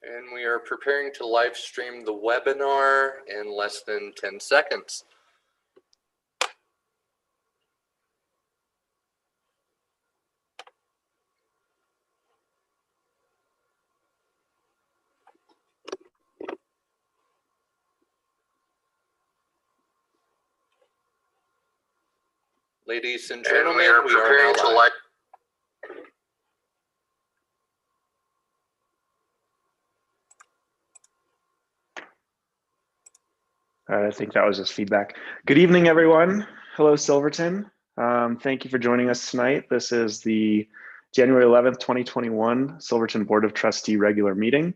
And we are preparing to live stream the webinar in less than 10 seconds. Ladies and gentlemen, we are preparing to live. I think that was just feedback. Good evening, everyone. Hello, Silverton. Thank you for joining us tonight. This is the January 11th, 2021 Silverton Board of Trustee regular meeting.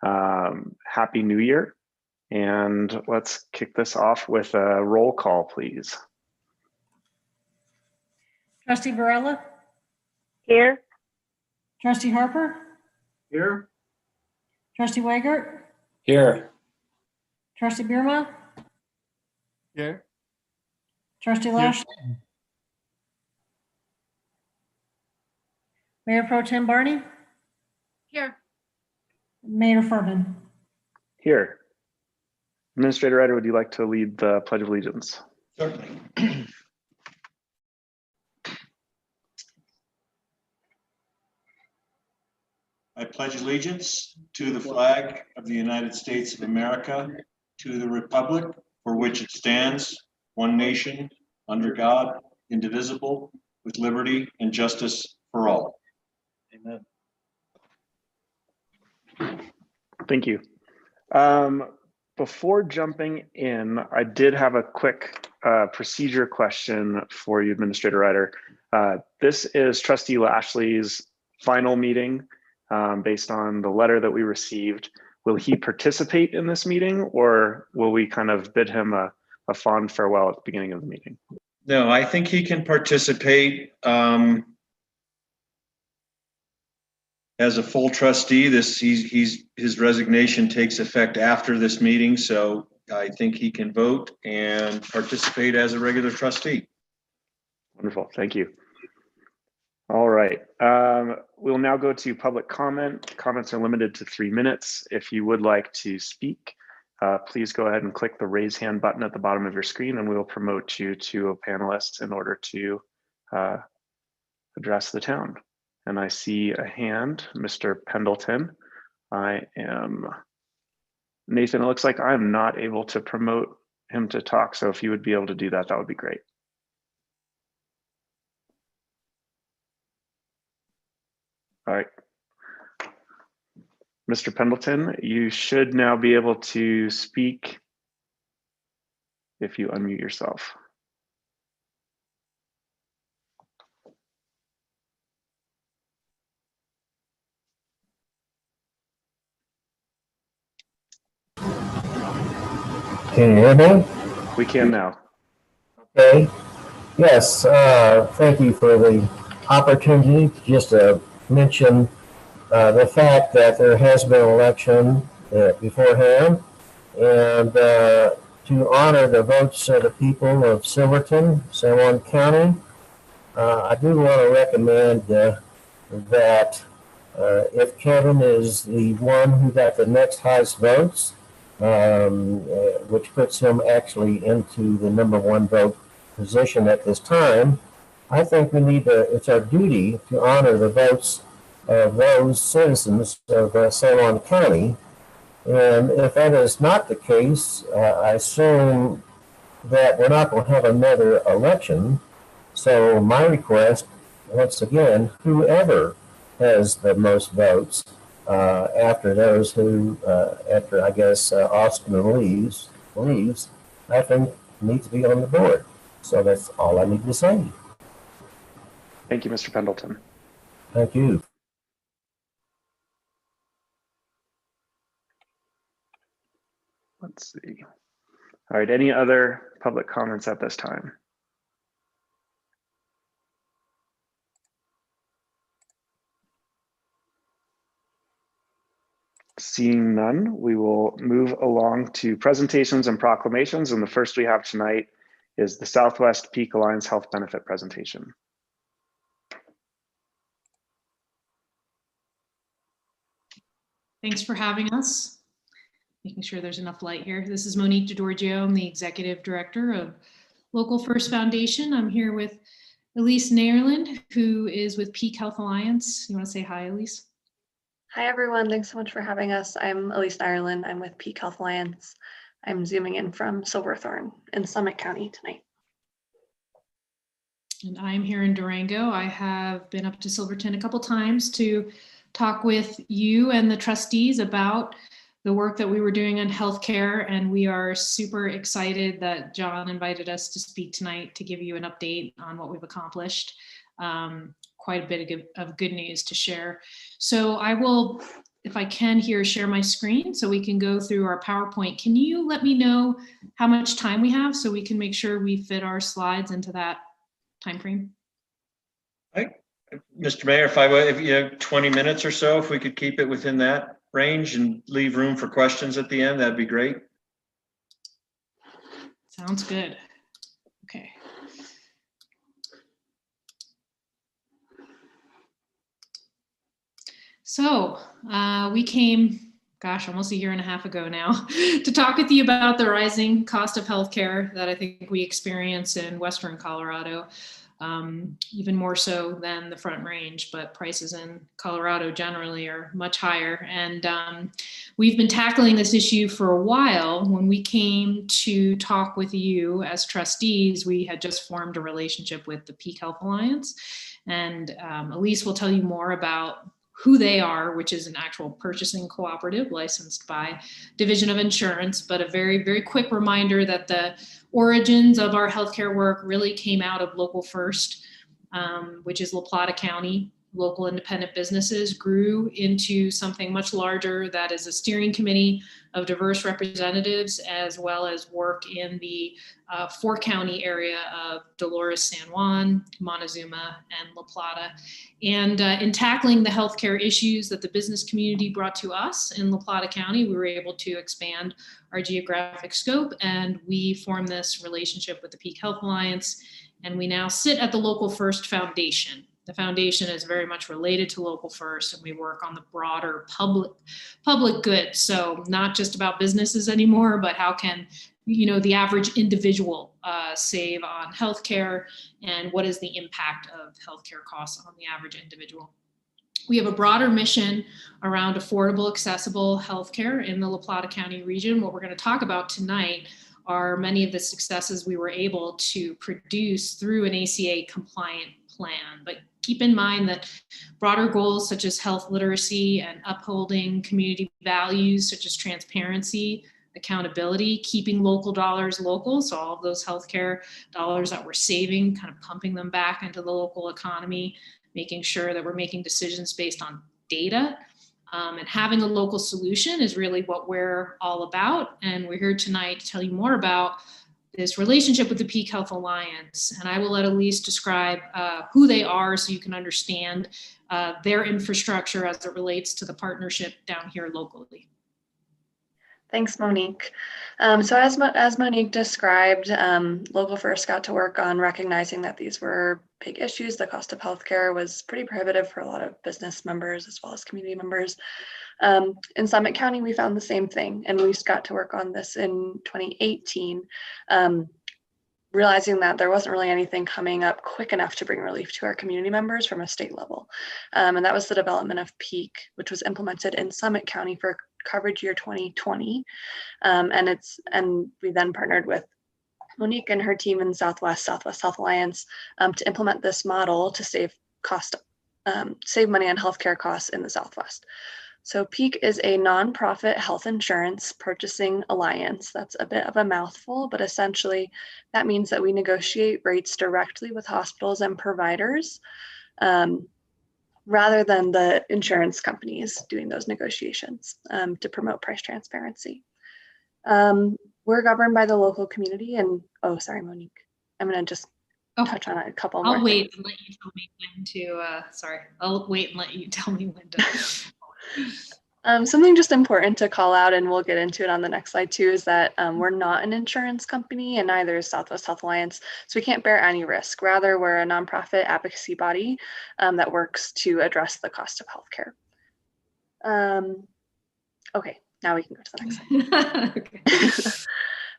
Happy New Year. And let's kick this off with a roll call, please. Trustee Varela? Here. Trustee Harper? Here. Trustee Weigert? Here. Trustee Bierma? Here. Trustee Lashley? Mayor Pro Tem Barney? Here. Mayor Furman? Here. Administrator Ryder, would you like to lead the Pledge of Allegiance? Certainly. I pledge allegiance to the flag of the United States of America, to the republic for which it stands, one nation, under God, indivisible, with liberty and justice for all. Amen. Thank you. Before jumping in, I did have a quick procedure question for you, Administrator Ryder. This is Trustee Lashley's final meeting based on the letter that we received. Will he participate in this meeting, or will we kind of bid him a fond farewell at the beginning of the meeting? No, I think he can participate as a full trustee. His resignation takes effect after this meeting, so I think he can vote and participate as a regular trustee. Wonderful, thank you. All right, we'll now go to public comment. Comments are limited to 3 minutes. If you would like to speak, please go ahead and click the raise hand button at the bottom of your screen, and we will promote you to a panelist in order to address the town. And I see a hand, Mr. Pendleton. Nathan, it looks like I'm not able to promote him to talk, so if you would be able to do that, that would be great. All right. Mr. Pendleton, you should now be able to speak if you unmute yourself. Can you hear me? We can now. Okay. Yes, thank you for the opportunity to just mention the fact that there has been an election beforehand, and to honor the votes of the people of Silverton, San Juan County. I do want to recommend that if Kevin is the one who got the next highest votes, which puts him actually into the #1 vote position at this time, I think we need to, it's our duty to honor the votes of those citizens of San Juan County. And if that is not the case, I assume that we're not going to have another election. So my request, once again, whoever has the most votes after those who, after I guess Austin leaves, I think needs to be on the board. So that's all I need to say. Thank you, Mr. Pendleton. Thank you. Let's see. All right, any other public comments at this time? Seeing none, we will move along to presentations and proclamations. And the first we have tonight is the Southwest Peak Alliance Health Benefit presentation. Thanks for having us. Making sure there's enough light here. This is Monique DeGiorgio. I'm the Executive Director of Local First Foundation. I'm here with Elise Nairland, who is with Peak Health Alliance. You want to say hi, Elise? Hi, everyone. Thanks so much for having us. I'm Elise Ireland. I'm with Peak Health Alliance. I'm zooming in from Silverthorne in Summit County tonight. And I'm here in Durango. I have been up to Silverton a couple times to talk with you and the trustees about the work that we were doing on healthcare. And we are super excited that John invited us to speak tonight to give you an update on what we've accomplished. Quite a bit of good news to share. So I will, if I can here, share my screen so we can go through our PowerPoint. Can you let me know how much time we have so we can make sure we fit our slides into that time frame? Mr. Mayor, if you have 20 minutes or so, if we could keep it within that range and leave room for questions at the end, that'd be great. Sounds good. Okay. So we came, gosh, almost a year and a half ago now, to talk with you about the rising cost of healthcare that I think we experience in Western Colorado, even more so than the Front Range, but prices in Colorado generally are much higher. And we've been tackling this issue for a while. When we came to talk with you as trustees, we had just formed a relationship with the Peak Health Alliance. And Elise will tell you more about who they are, which is an actual purchasing cooperative licensed by Division of Insurance, but a very, very quick reminder that the origins of our healthcare work really came out of Local First, which is La Plata County. Local independent businesses grew into something much larger that is a steering committee of diverse representatives, as well as work in the 4-county area of Dolores, San Juan, Montezuma, and La Plata. And in tackling the healthcare issues that the business community brought to us in La Plata County, we were able to expand our geographic scope, and we formed this relationship with the Peak Health Alliance, and we now sit at the Local First Foundation. The foundation is very much related to Local First, and we work on the broader public good. So not just about businesses anymore, but how can the average individual save on healthcare, and what is the impact of healthcare costs on the average individual? We have a broader mission around affordable, accessible healthcare in the La Plata County region. What we're going to talk about tonight are many of the successes we were able to produce through an ACA compliant plan. But keep in mind that broader goals such as health literacy and upholding community values such as transparency, accountability, keeping local dollars local, so all of those healthcare dollars that we're saving, kind of pumping them back into the local economy, making sure that we're making decisions based on data, and having a local solution is really what we're all about. And we're here tonight to tell you more about this relationship with the Peak Health Alliance. And I will let Elise describe who they are so you can understand their infrastructure as it relates to the partnership down here locally. Thanks, Monique. So as Monique described, Local First got to work on recognizing that these were big issues. The cost of healthcare was pretty prohibitive for a lot of business members as well as community members. In Summit County, we found the same thing, and we got to work on this in 2018, realizing that there wasn't really anything coming up quick enough to bring relief to our community members from a state level. And that was the development of PEAK, which was implemented in Summit County for coverage year 2020. And we then partnered with Monique and her team in Southwest Health Alliance to implement this model to save money on healthcare costs in the Southwest. So PEAK is a nonprofit health insurance purchasing alliance. That's a bit of a mouthful, but essentially that means that we negotiate rates directly with hospitals and providers rather than the insurance companies doing those negotiations to promote price transparency. We're governed by the local community and, oh, sorry, Monique. I'm gonna just touch on a couple more. I'll wait and let you tell me when to, I'll wait and let you tell me when to. Something just important to call out, and we'll get into it on the next slide too, is that we're not an insurance company, and neither is Southwest Health Alliance, so we can't bear any risk. Rather, we're a nonprofit advocacy body that works to address the cost of healthcare. Okay, now we can go to the next slide. Okay.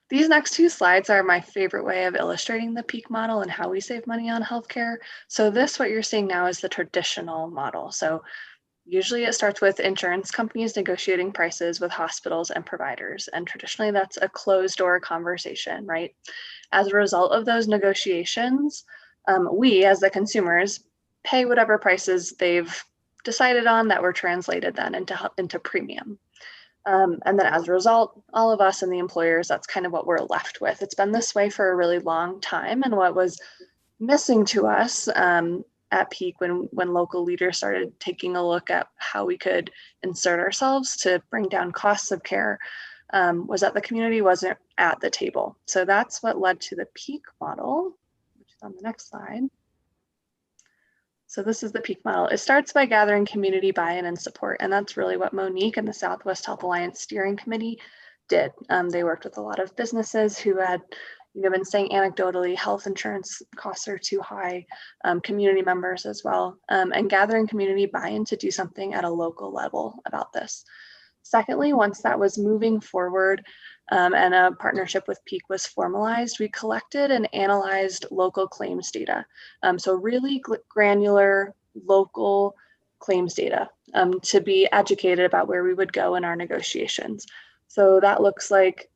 These next two slides are my favorite way of illustrating the peak model and how we save money on healthcare. So this, what you're seeing now, is the traditional model. So usually it starts with insurance companies negotiating prices with hospitals and providers. And traditionally that's a closed door conversation, right? As a result of those negotiations, we as the consumers pay whatever prices they've decided on that were translated then into premium. And then as a result, all of us and the employers, that's kind of what we're left with. It's been this way for a really long time. And what was missing to us at peak when local leaders started taking a look at how we could insert ourselves to bring down costs of care was that the community wasn't at the table. So that's what led to the peak model, which is on the next slide. So this is the peak model. It starts by gathering community buy-in and support. And that's really what Monique and the Southwest Health Alliance Steering Committee did. They worked with a lot of businesses who had been saying anecdotally health insurance costs are too high, community members as well, and gathering community buy-in to do something at a local level about this. Secondly, once that was moving forward and a partnership with Peak was formalized, we collected and analyzed local claims data. So really granular local claims data to be educated about where we would go in our negotiations. So that looks like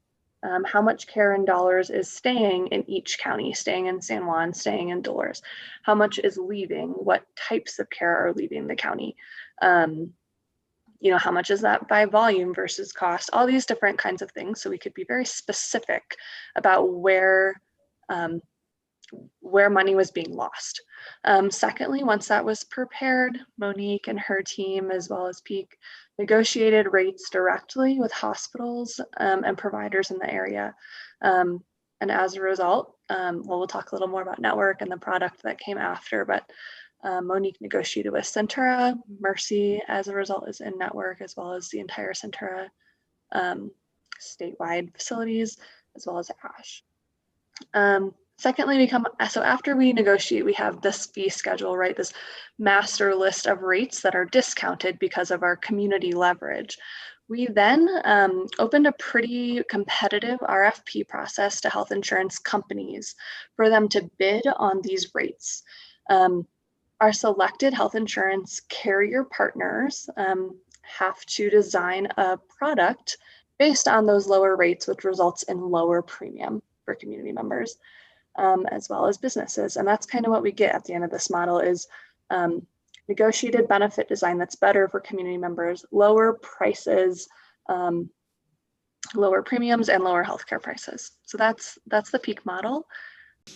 how much care in dollars is staying in each county, staying in San Juan, staying in Dolores, how much is leaving, what types of care are leaving the county. How much is that by volume versus cost, all these different kinds of things. So we could be very specific about where money was being lost. Secondly, once that was prepared, Monique and her team, as well as Peak, negotiated rates directly with hospitals and providers in the area. And as a result, we'll talk a little more about network and the product that came after, but Monique negotiated with Centura. Mercy, as a result, is in network, as well as the entire Centura statewide facilities, as well as ASH. Secondly, so after we negotiate, we have this fee schedule, right? This master list of rates that are discounted because of our community leverage. We then opened a pretty competitive RFP process to health insurance companies for them to bid on these rates. Our selected health insurance carrier partners have to design a product based on those lower rates, which results in lower premium for community members, as well as businesses. And that's kind of what we get at the end of this model is negotiated benefit design that's better for community members, lower prices, lower premiums, and lower healthcare prices. So that's the Peak model.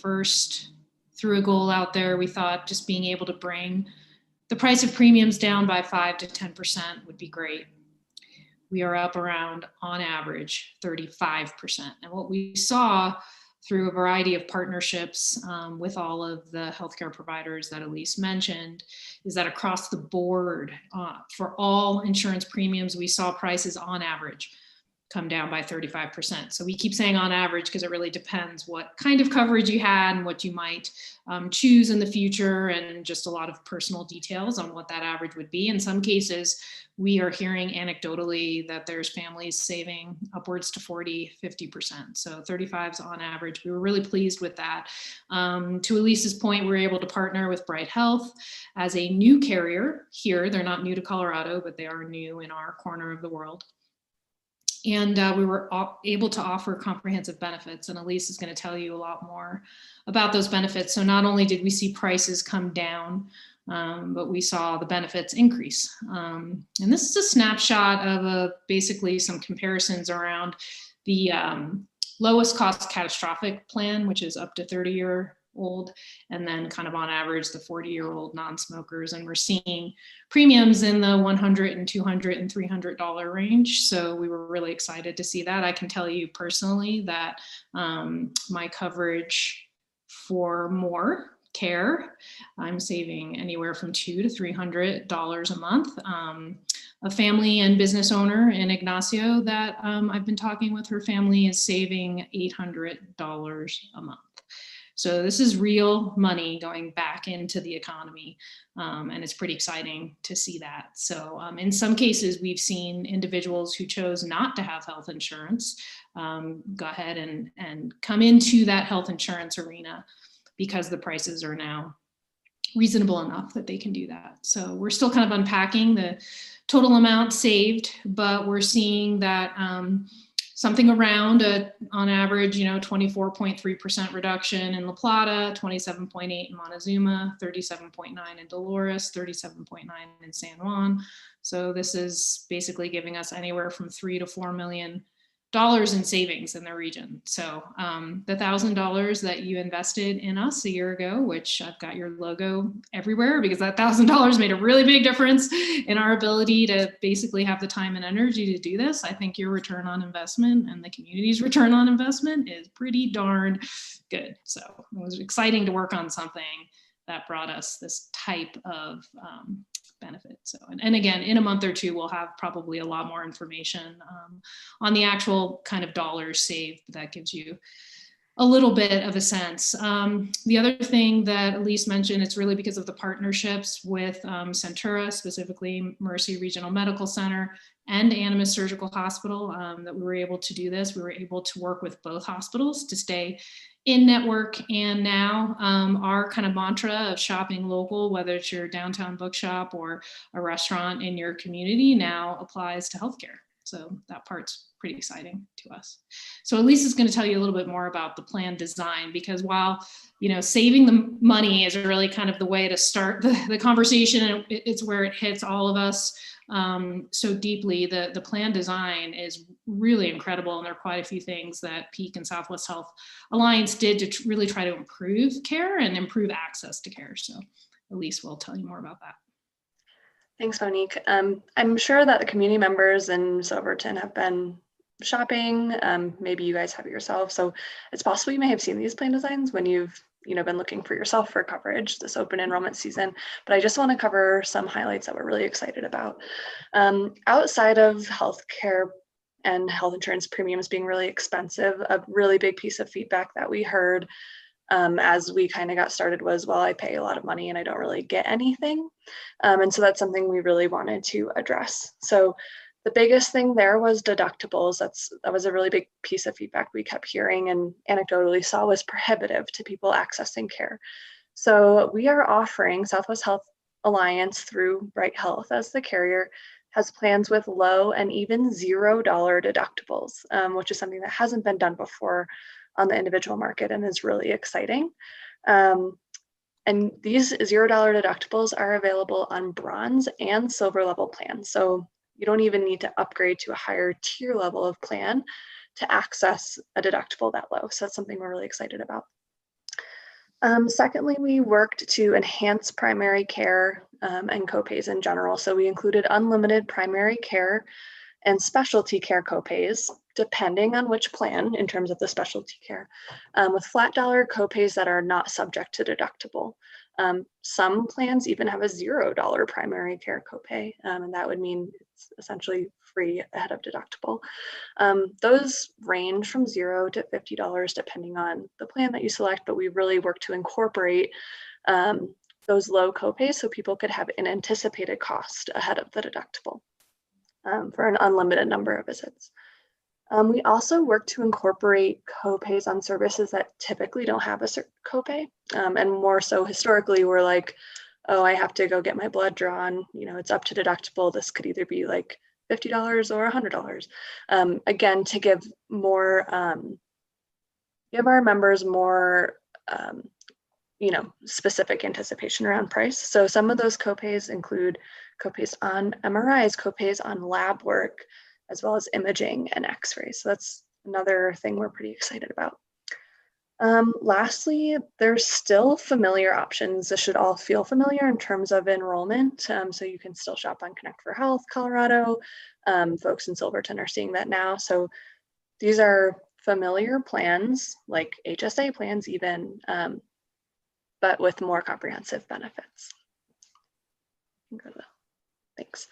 First, threw a goal out there. We thought just being able to bring the price of premiums down by 5 to 10% would be great. We are up around, on average, 35%. And what we saw through a variety of partnerships with all of the healthcare providers that Elise mentioned is that across the board, for all insurance premiums, we saw prices on average come down by 35%. So we keep saying on average because it really depends what kind of coverage you had and what you might choose in the future, and just a lot of personal details on what that average would be. In some cases, we are hearing anecdotally that there's families saving upwards to 40, 50%. So 35 is on average. We were really pleased with that. To Elise's point, we were able to partner with Bright Health as a new carrier here. They're not new to Colorado, but they are new in our corner of the world. And we were able to offer comprehensive benefits. And Elise is going to tell you a lot more about those benefits. So not only did we see prices come down, but we saw the benefits increase. And this is a snapshot of basically some comparisons around the lowest cost catastrophic plan, which is up to 30-year-old, and then kind of on average the 40-year-old non-smokers. And we're seeing premiums in the $100 and $200 and $300 range. So we were really excited to see that. I can tell you personally that my coverage for more care, I'm saving anywhere from $200 to $300 a month. A family and business owner in Ignacio that I've been talking with, her family is saving $800 a month. So this is real money going back into the economy. And it's pretty exciting to see that. So in some cases, we've seen individuals who chose not to have health insurance go ahead and come into that health insurance arena because the prices are now reasonable enough that they can do that. So we're still kind of unpacking the total amount saved, but we're seeing that something around on average, 24.3% reduction in La Plata, 27.8 in Montezuma, 37.9 in Dolores, 37.9 in San Juan. So this is basically giving us anywhere from $3 to $4 million in savings in the region. So the $1,000 that you invested in us a year ago, which I've got your logo everywhere because that $1,000 made a really big difference in our ability to basically have the time and energy to do this. I think your return on investment and the community's return on investment is pretty darn good. So it was exciting to work on something that brought us this type of benefit. So, and again, in a month or two, we'll have probably a lot more information on the actual kind of dollars saved. But that gives you a little bit of a sense. The other thing that Elise mentioned, it's really because of the partnerships with Centura, specifically Mercy Regional Medical Center and Animas Surgical Hospital, that we were able to do this. We were able to work with both hospitals to stay in network. And now our kind of mantra of shopping local, whether it's your downtown bookshop or a restaurant in your community, now applies to healthcare. So that part's pretty exciting to us. So Elise is going to tell you a little bit more about the plan design, because while, saving the money is really kind of the way to start the conversation, and it's where it hits all of us so deeply, the plan design is really incredible. And there are quite a few things that Peak and Southwest Health Alliance did to really try to improve care and improve access to care. So Elise will tell you more about that. Thanks, Monique. I'm sure that the community members in Silverton have been shopping. Maybe you guys have it yourself. So it's possible you may have seen these plan designs when you've been looking for yourself for coverage this open enrollment season. But I just want to cover some highlights that we're really excited about. Outside of healthcare and health insurance premiums being really expensive, a really big piece of feedback that we heard as we kind of got started was, well, I pay a lot of money and I don't really get anything. And so that's something we really wanted to address. So the biggest thing there was deductibles. That was a really big piece of feedback we kept hearing and anecdotally saw was prohibitive to people accessing care. So we are offering Southwest Health Alliance through Bright Health as the carrier has plans with low and even $0 deductibles, which is something that hasn't been done before on the individual market and is really exciting. And these $0 deductibles are available on bronze and silver level plans. So you don't even need to upgrade to a higher tier level of plan to access a deductible that low. So that's something we're really excited about. Secondly, we worked to enhance primary care and copays in general. So we included unlimited primary care and specialty care copays, depending on which plan in terms of the specialty care, with flat dollar copays that are not subject to deductible. Some plans even have a $0 primary care copay, and that would mean it's essentially free ahead of deductible. Those range from $0 to $50 depending on the plan that you select, but we really work to incorporate those low copays so people could have an anticipated cost ahead of the deductible for an unlimited number of visits. We also work to incorporate copays on services that typically don't have a copay, and more so historically we're like, oh, I have to go get my blood drawn, it's up to deductible. This could either be like $50 or $100. Again, to give more, give our members more, specific anticipation around price. So some of those copays include copays on MRIs, copays on lab work, as well as imaging and x-rays. So that's another thing we're pretty excited about. Lastly, there's still familiar options. This should all feel familiar in terms of enrollment. So you can still shop on Connect for Health, Colorado. Folks in Silverton are seeing that now. So these are familiar plans, like HSA plans even, but with more comprehensive benefits. Thanks.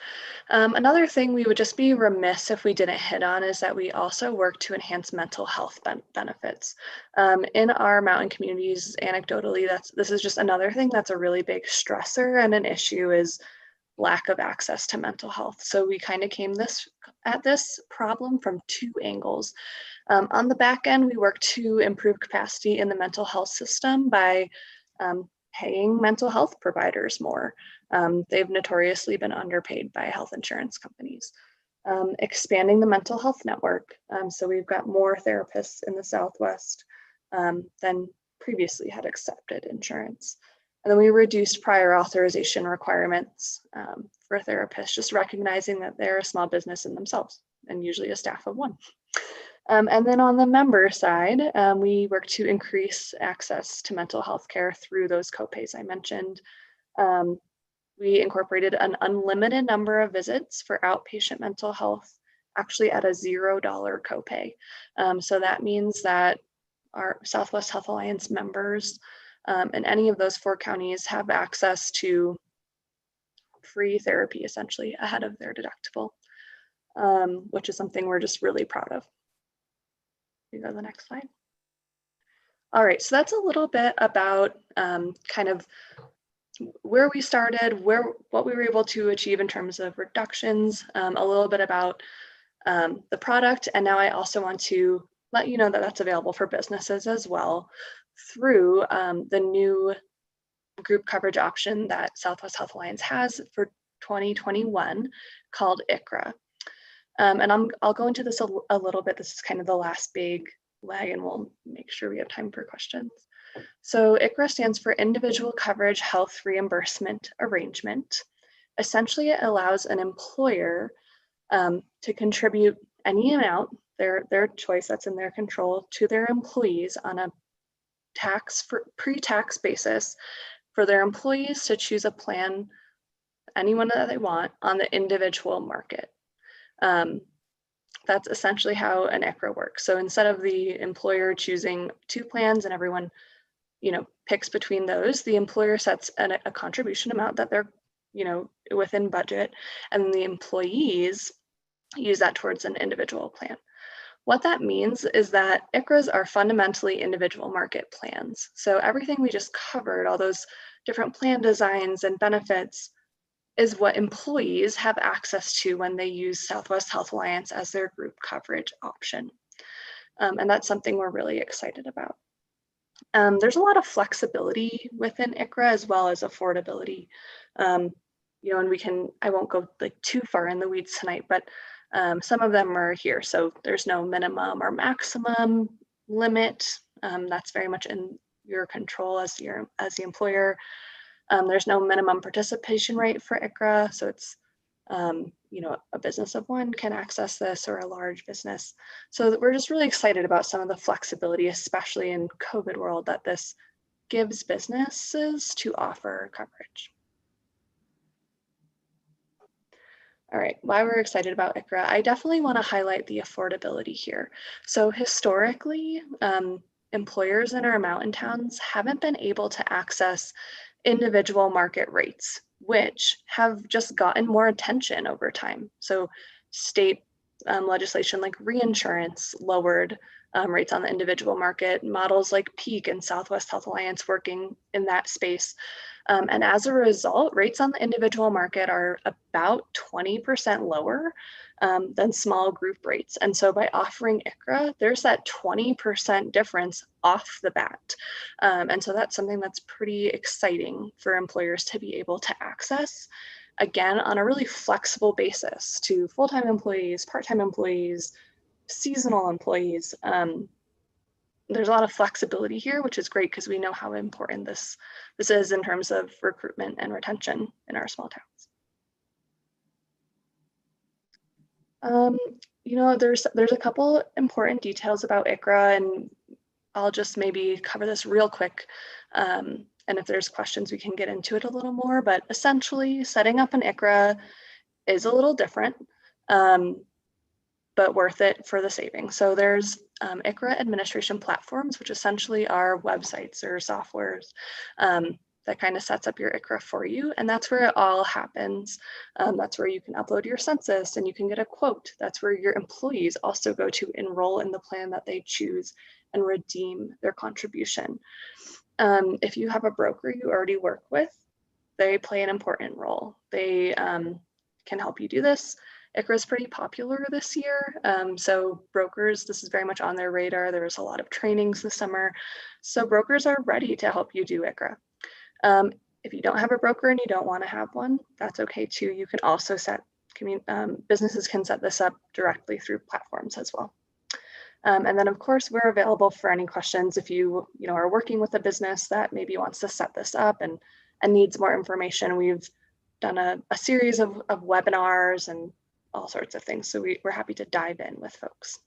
Another thing we would just be remiss if we didn't hit on is that we also work to enhance mental health benefits. In our mountain communities, anecdotally, this is just another thing that's a really big stressor and an issue is lack of access to mental health. So we kind of came at this problem from two angles. On the back end, we work to improve capacity in the mental health system by paying mental health providers more. They've notoriously been underpaid by health insurance companies. Expanding the mental health network. So we've got more therapists in the Southwest than previously had accepted insurance. And then we reduced prior authorization requirements for therapists, just recognizing that they're a small business in themselves and usually a staff of one. And then on the member side, we work to increase access to mental health care through those copays I mentioned. We incorporated an unlimited number of visits for outpatient mental health, actually at a $0 copay. So that means that our Southwest Health Alliance members in any of those 4 counties have access to free therapy essentially ahead of their deductible, which is something we're just really proud of. You go to the next slide. All right, so that's a little bit about kind of where we started, what we were able to achieve in terms of reductions, a little bit about the product, and now I also want to let you know that that's available for businesses as well through the new group coverage option that Southwest Health Alliance has for 2021 called ICHRA. And I'll go into this a little bit. This is kind of the last big leg, and we'll make sure we have time for questions. So ICHRA stands for Individual Coverage Health Reimbursement Arrangement. Essentially, it allows an employer to contribute any amount, their choice that's in their control, to their employees on a pre-tax basis for their employees to choose a plan, anyone that they want, on the individual market. That's essentially how an ICHRA works. So instead of the employer choosing 2 plans and everyone, picks between those, the employer sets a contribution amount that they're, within budget, and the employees use that towards an individual plan. What that means is that ICHRAs are fundamentally individual market plans. So everything we just covered, all those different plan designs and benefits, is what employees have access to when they use Southwest Health Alliance as their group coverage option. And that's something we're really excited about. There's a lot of flexibility within ICHRA as well as affordability. And I won't go too far in the weeds tonight, but some of them are here. So there's no minimum or maximum limit. That's very much in your control as the employer. There's no minimum participation rate for ICHRA. So it's, a business of one can access this, or a large business. So we're just really excited about some of the flexibility, especially in COVID world, that this gives businesses to offer coverage. All right, why we're excited about ICHRA, I definitely want to highlight the affordability here. So historically, employers in our mountain towns haven't been able to access individual market rates, which have just gotten more attention over time. So state legislation like reinsurance lowered rates on the individual market, models like Peak and Southwest Health Alliance working in that space. And as a result, rates on the individual market are about 20% lower than small group rates. And so by offering ICHRA, there's that 20% difference off the bat. And so that's something that's pretty exciting for employers to be able to access, again, on a really flexible basis to full-time employees, part-time employees, seasonal employees. There's a lot of flexibility here, which is great because we know how important this is in terms of recruitment and retention in our small towns. There's a couple important details about ICHRA, and I'll just maybe cover this real quick. And if there's questions, we can get into it a little more. But essentially, setting up an ICHRA is a little different, but worth it for the savings. So there's ICHRA administration platforms, which essentially are websites or softwares that kind of sets up your ICRA for you. And that's where it all happens. That's where you can upload your census and you can get a quote. That's where your employees also go to enroll in the plan that they choose and redeem their contribution. If you have a broker you already work with, they play an important role. They can help you do this. ICRA is pretty popular this year. So brokers, this is very much on their radar. There was a lot of trainings this summer. So brokers are ready to help you do ICRA. If you don't have a broker and you don't want to have one, that's okay too. You can also businesses can set this up directly through platforms as well. And then of course, we're available for any questions if you are working with a business that maybe wants to set this up and needs more information. We've done a series of webinars and all sorts of things. So we're happy to dive in with folks.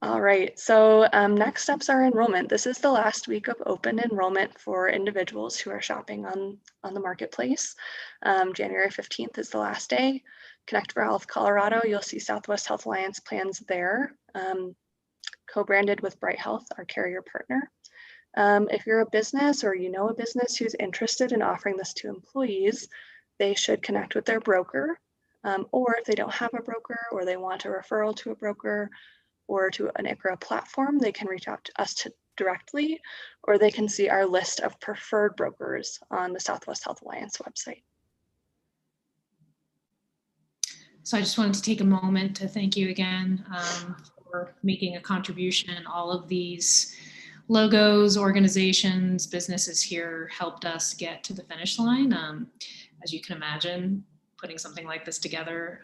All right, so next steps are enrollment. This is the last week of open enrollment for individuals who are shopping on the marketplace. January 15th is the last day. Connect for Health Colorado, you'll see Southwest Health Alliance plans there, co-branded with Bright Health, our carrier partner. If you're a business or you know a business who's interested in offering this to employees, they should connect with their broker. Or if they don't have a broker or they want a referral to a broker or to an ICRA platform, they can reach out to us directly, or they can see our list of preferred brokers on the Southwest Health Alliance website. So I just wanted to take a moment to thank you again for making a contribution. All of these logos, organizations, businesses here helped us get to the finish line. As you can imagine, putting something like this together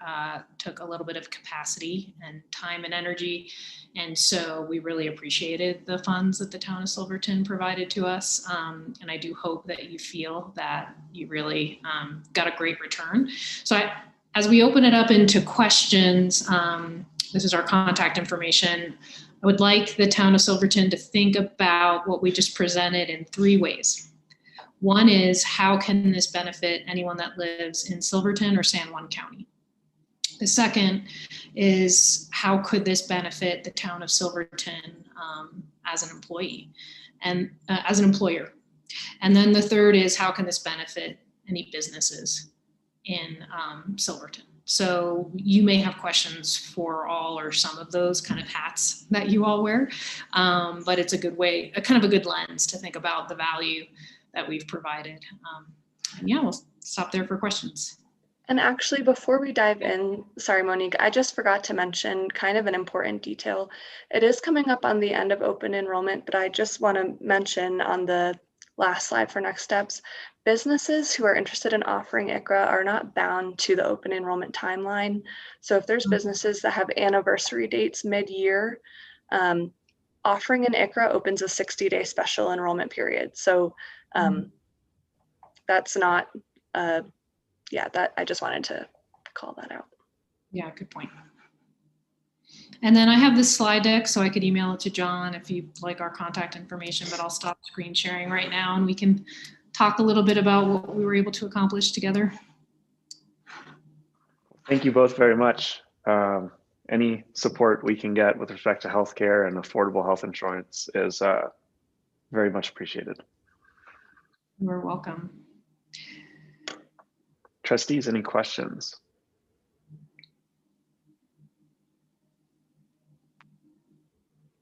took a little bit of capacity and time and energy. And so we really appreciated the funds that the town of Silverton provided to us. And I do hope that you feel that you really got a great return. So as we open it up into questions, this is our contact information. I would like the town of Silverton to think about what we just presented in 3 ways. One is, how can this benefit anyone that lives in Silverton or San Juan County? The second is, how could this benefit the town of Silverton as an employee and as an employer? And then the third is, how can this benefit any businesses in Silverton? So you may have questions for all or some of those kind of hats that you all wear, but it's a good way, kind of a good lens to think about the value that we've provided. And yeah, we'll stop there for questions. And actually, before we dive in, sorry, Monique, I just forgot to mention kind of an important detail. It is coming up on the end of open enrollment, but I just want to mention on the last slide for next steps, businesses who are interested in offering ICRA are not bound to the open enrollment timeline. So if there's businesses that have anniversary dates mid-year, offering an ICRA opens a 60-day special enrollment period. So that's not, that I just wanted to call that out. Yeah, good point. And then I have this slide deck, so I could email it to John if you'd like our contact information, but I'll stop screen sharing right now and we can talk a little bit about what we were able to accomplish together. Thank you both very much. Any support we can get with respect to healthcare and affordable health insurance is very much appreciated. You're welcome. Trustees, any questions?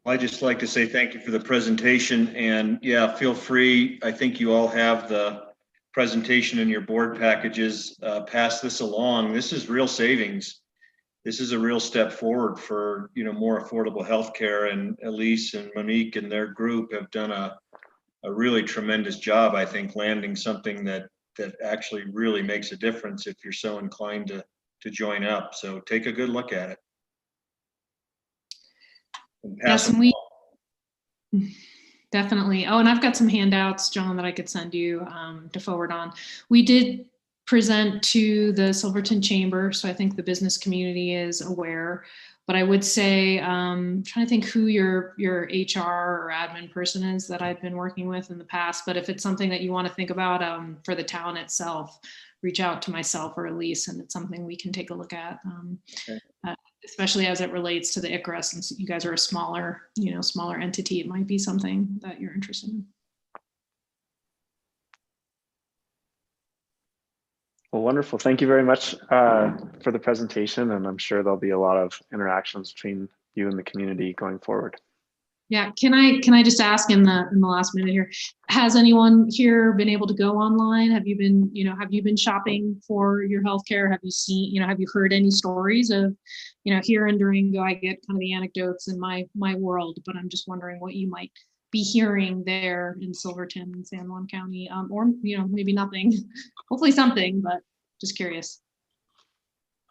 I'd just like to say thank you for the presentation, and yeah, feel free. I think you all have the presentation in your board packages. Pass this along. This is real savings. This is a real step forward for more affordable healthcare, and Elise and Monique and their group have done a really tremendous job, I think, landing something that actually really makes a difference if you're so inclined to join up. So take a good look at it. Yes, and we definitely. Oh, and I've got some handouts, John, that I could send you to forward on. We did present to the Silverton Chamber, so I think the business community is aware. But I would say, trying to think who your HR or admin person is that I've been working with in the past. But if it's something that you want to think about for the town itself, reach out to myself or Elise, and it's something we can take a look at. Okay. Especially as it relates to the ICRA, since you guys are a smaller entity, it might be something that you're interested in. Well, wonderful. Thank you very much for the presentation, and I'm sure there'll be a lot of interactions between you and the community going forward. Yeah, can I just ask in the last minute here, has anyone here been able to go online? Have you been shopping for your healthcare? Have you seen, have you heard any stories of, here in Durango, I get kind of the anecdotes in my world, but I'm just wondering what you might be hearing there in Silverton and San Juan County, or maybe nothing, hopefully something, but just curious.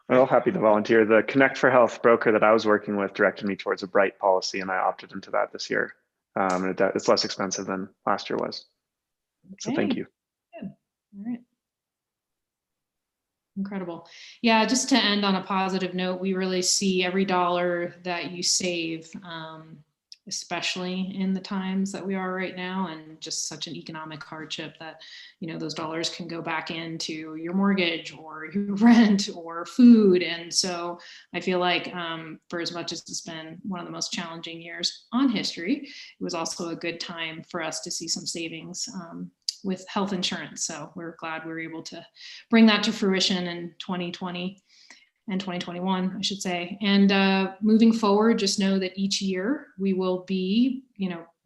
Well, happy to volunteer. The Connect for Health broker that I was working with directed me towards a Bright policy, and I opted into that this year. It's less expensive than last year was. So thank you. Good. All right. Incredible. Yeah, just to end on a positive note, we really see every dollar that you save, especially in the times that we are right now, and just such an economic hardship that, those dollars can go back into your mortgage or your rent or food. And so I feel like for as much as it's been one of the most challenging years on history, it was also a good time for us to see some savings with health insurance. So we're glad we were able to bring that to fruition in 2020 and 2021, I should say. And moving forward, just know that each year we will be,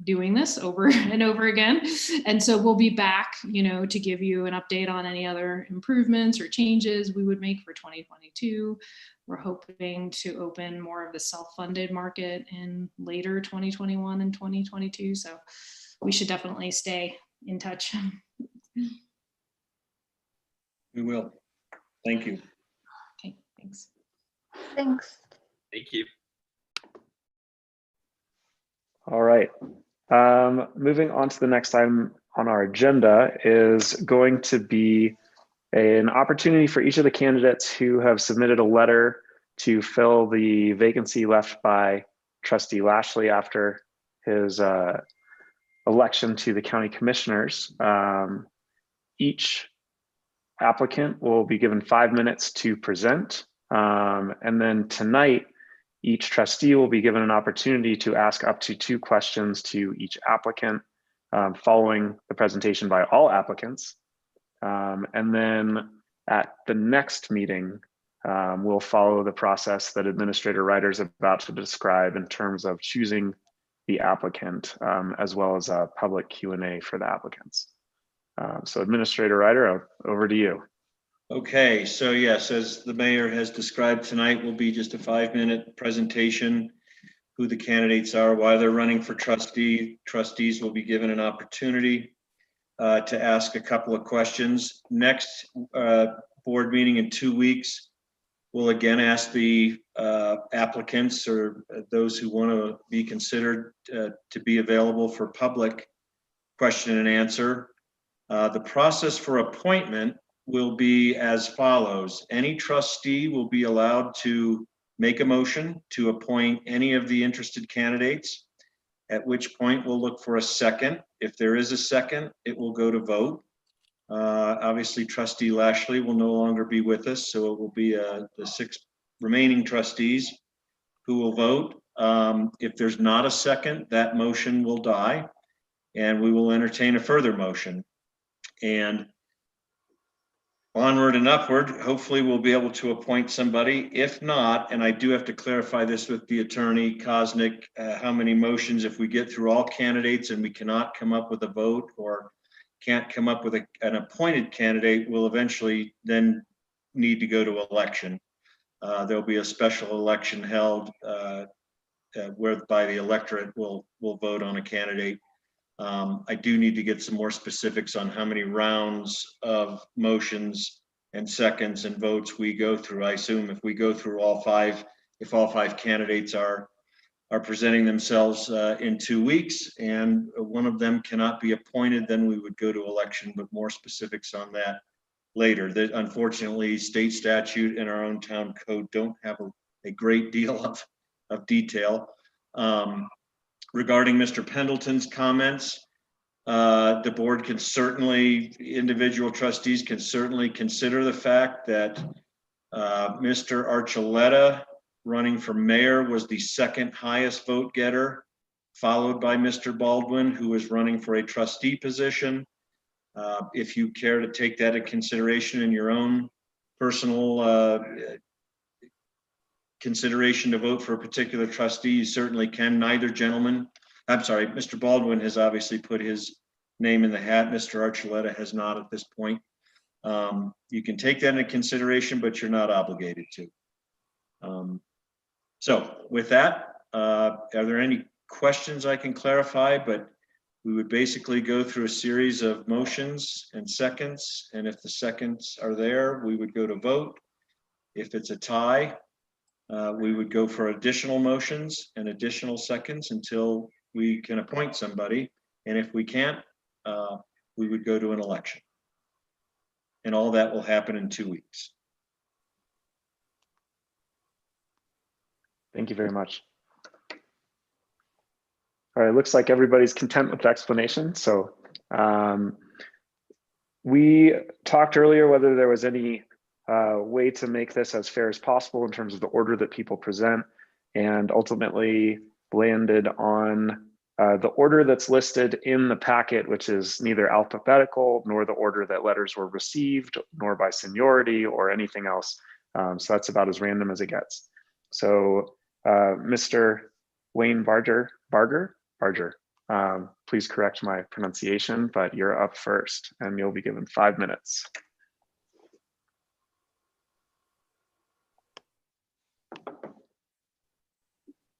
doing this over and over again. And so we'll be back, to give you an update on any other improvements or changes we would make for 2022. We're hoping to open more of the self-funded market in later 2021 and 2022. So we should definitely stay in touch. We will. Thank you. Okay, thanks. Thanks. Thank you. All right. Moving on to the next item on our agenda is going to be an opportunity for each of the candidates who have submitted a letter to fill the vacancy left by Trustee Lashley after his election to the county commissioners. Each applicant will be given 5 minutes to present. And then tonight, each trustee will be given an opportunity to ask up to 2 questions to each applicant following the presentation by all applicants. And then at the next meeting, we'll follow the process that Administrator Ryder is about to describe in terms of choosing the applicant, as well as a public Q&A for the applicants. So Administrator Ryder, over to you. Okay, so yes, as the mayor has described, tonight will be just a 5-minute presentation, who the candidates are, why they're running for trustee. Trustees will be given an opportunity to ask a couple of questions. Next board meeting in 2 weeks, we'll again ask the applicants or those who want to be considered to be available for public question and answer. The process for appointment will be as follows. Any trustee will be allowed to make a motion to appoint any of the interested candidates, at which point we'll look for a second. If there is a second, it will go to vote. Obviously, Trustee Lashley will no longer be with us, so it will be the 6 remaining trustees who will vote. If there's not a second, that motion will die, and we will entertain a further motion. And onward and upward, hopefully we'll be able to appoint somebody. If not, and I do have to clarify this with the attorney, Kosnick, how many motions, if we get through all candidates and we cannot come up with a vote or can't come up with an appointed candidate, we'll eventually then need to go to election. There'll be a special election held whereby the electorate will vote on a candidate. I do need to get some more specifics on how many rounds of motions and seconds and votes we go through. I assume if we go through all 5, if all 5 candidates are presenting themselves in 2 weeks and one of them cannot be appointed, then we would go to election, but more specifics on that later. Unfortunately, state statute and our own town code don't have a great deal of detail. Regarding Mr. Pendleton's comments, the board can certainly, individual trustees can certainly consider the fact that Mr. Archuleta running for mayor was the 2nd highest vote getter, followed by Mr. Baldwin, who is running for a trustee position. If you care to take that into consideration in your own personal consideration to vote for a particular trustee, you certainly can. Neither gentleman, I'm sorry, Mr. Baldwin has obviously put his name in the hat. Mr. Archuleta has not at this point. You can take that into consideration, but you're not obligated to. So with that, are there any questions I can clarify? But we would basically go through a series of motions and seconds. And if the seconds are there, we would go to vote. If it's a tie, we would go for additional motions and additional seconds until we can appoint somebody. And if we can't, we would go to an election. And all that will happen in 2 weeks. Thank you very much. All right, looks like everybody's content with the explanation. So we talked earlier whether there was any way to make this as fair as possible in terms of the order that people present, and ultimately landed on the order that's listed in the packet, which is neither alphabetical nor the order that letters were received, nor by seniority or anything else. So that's about as random as it gets. So Mr. Wayne Barger, please correct my pronunciation, but you're up first and you'll be given 5 minutes.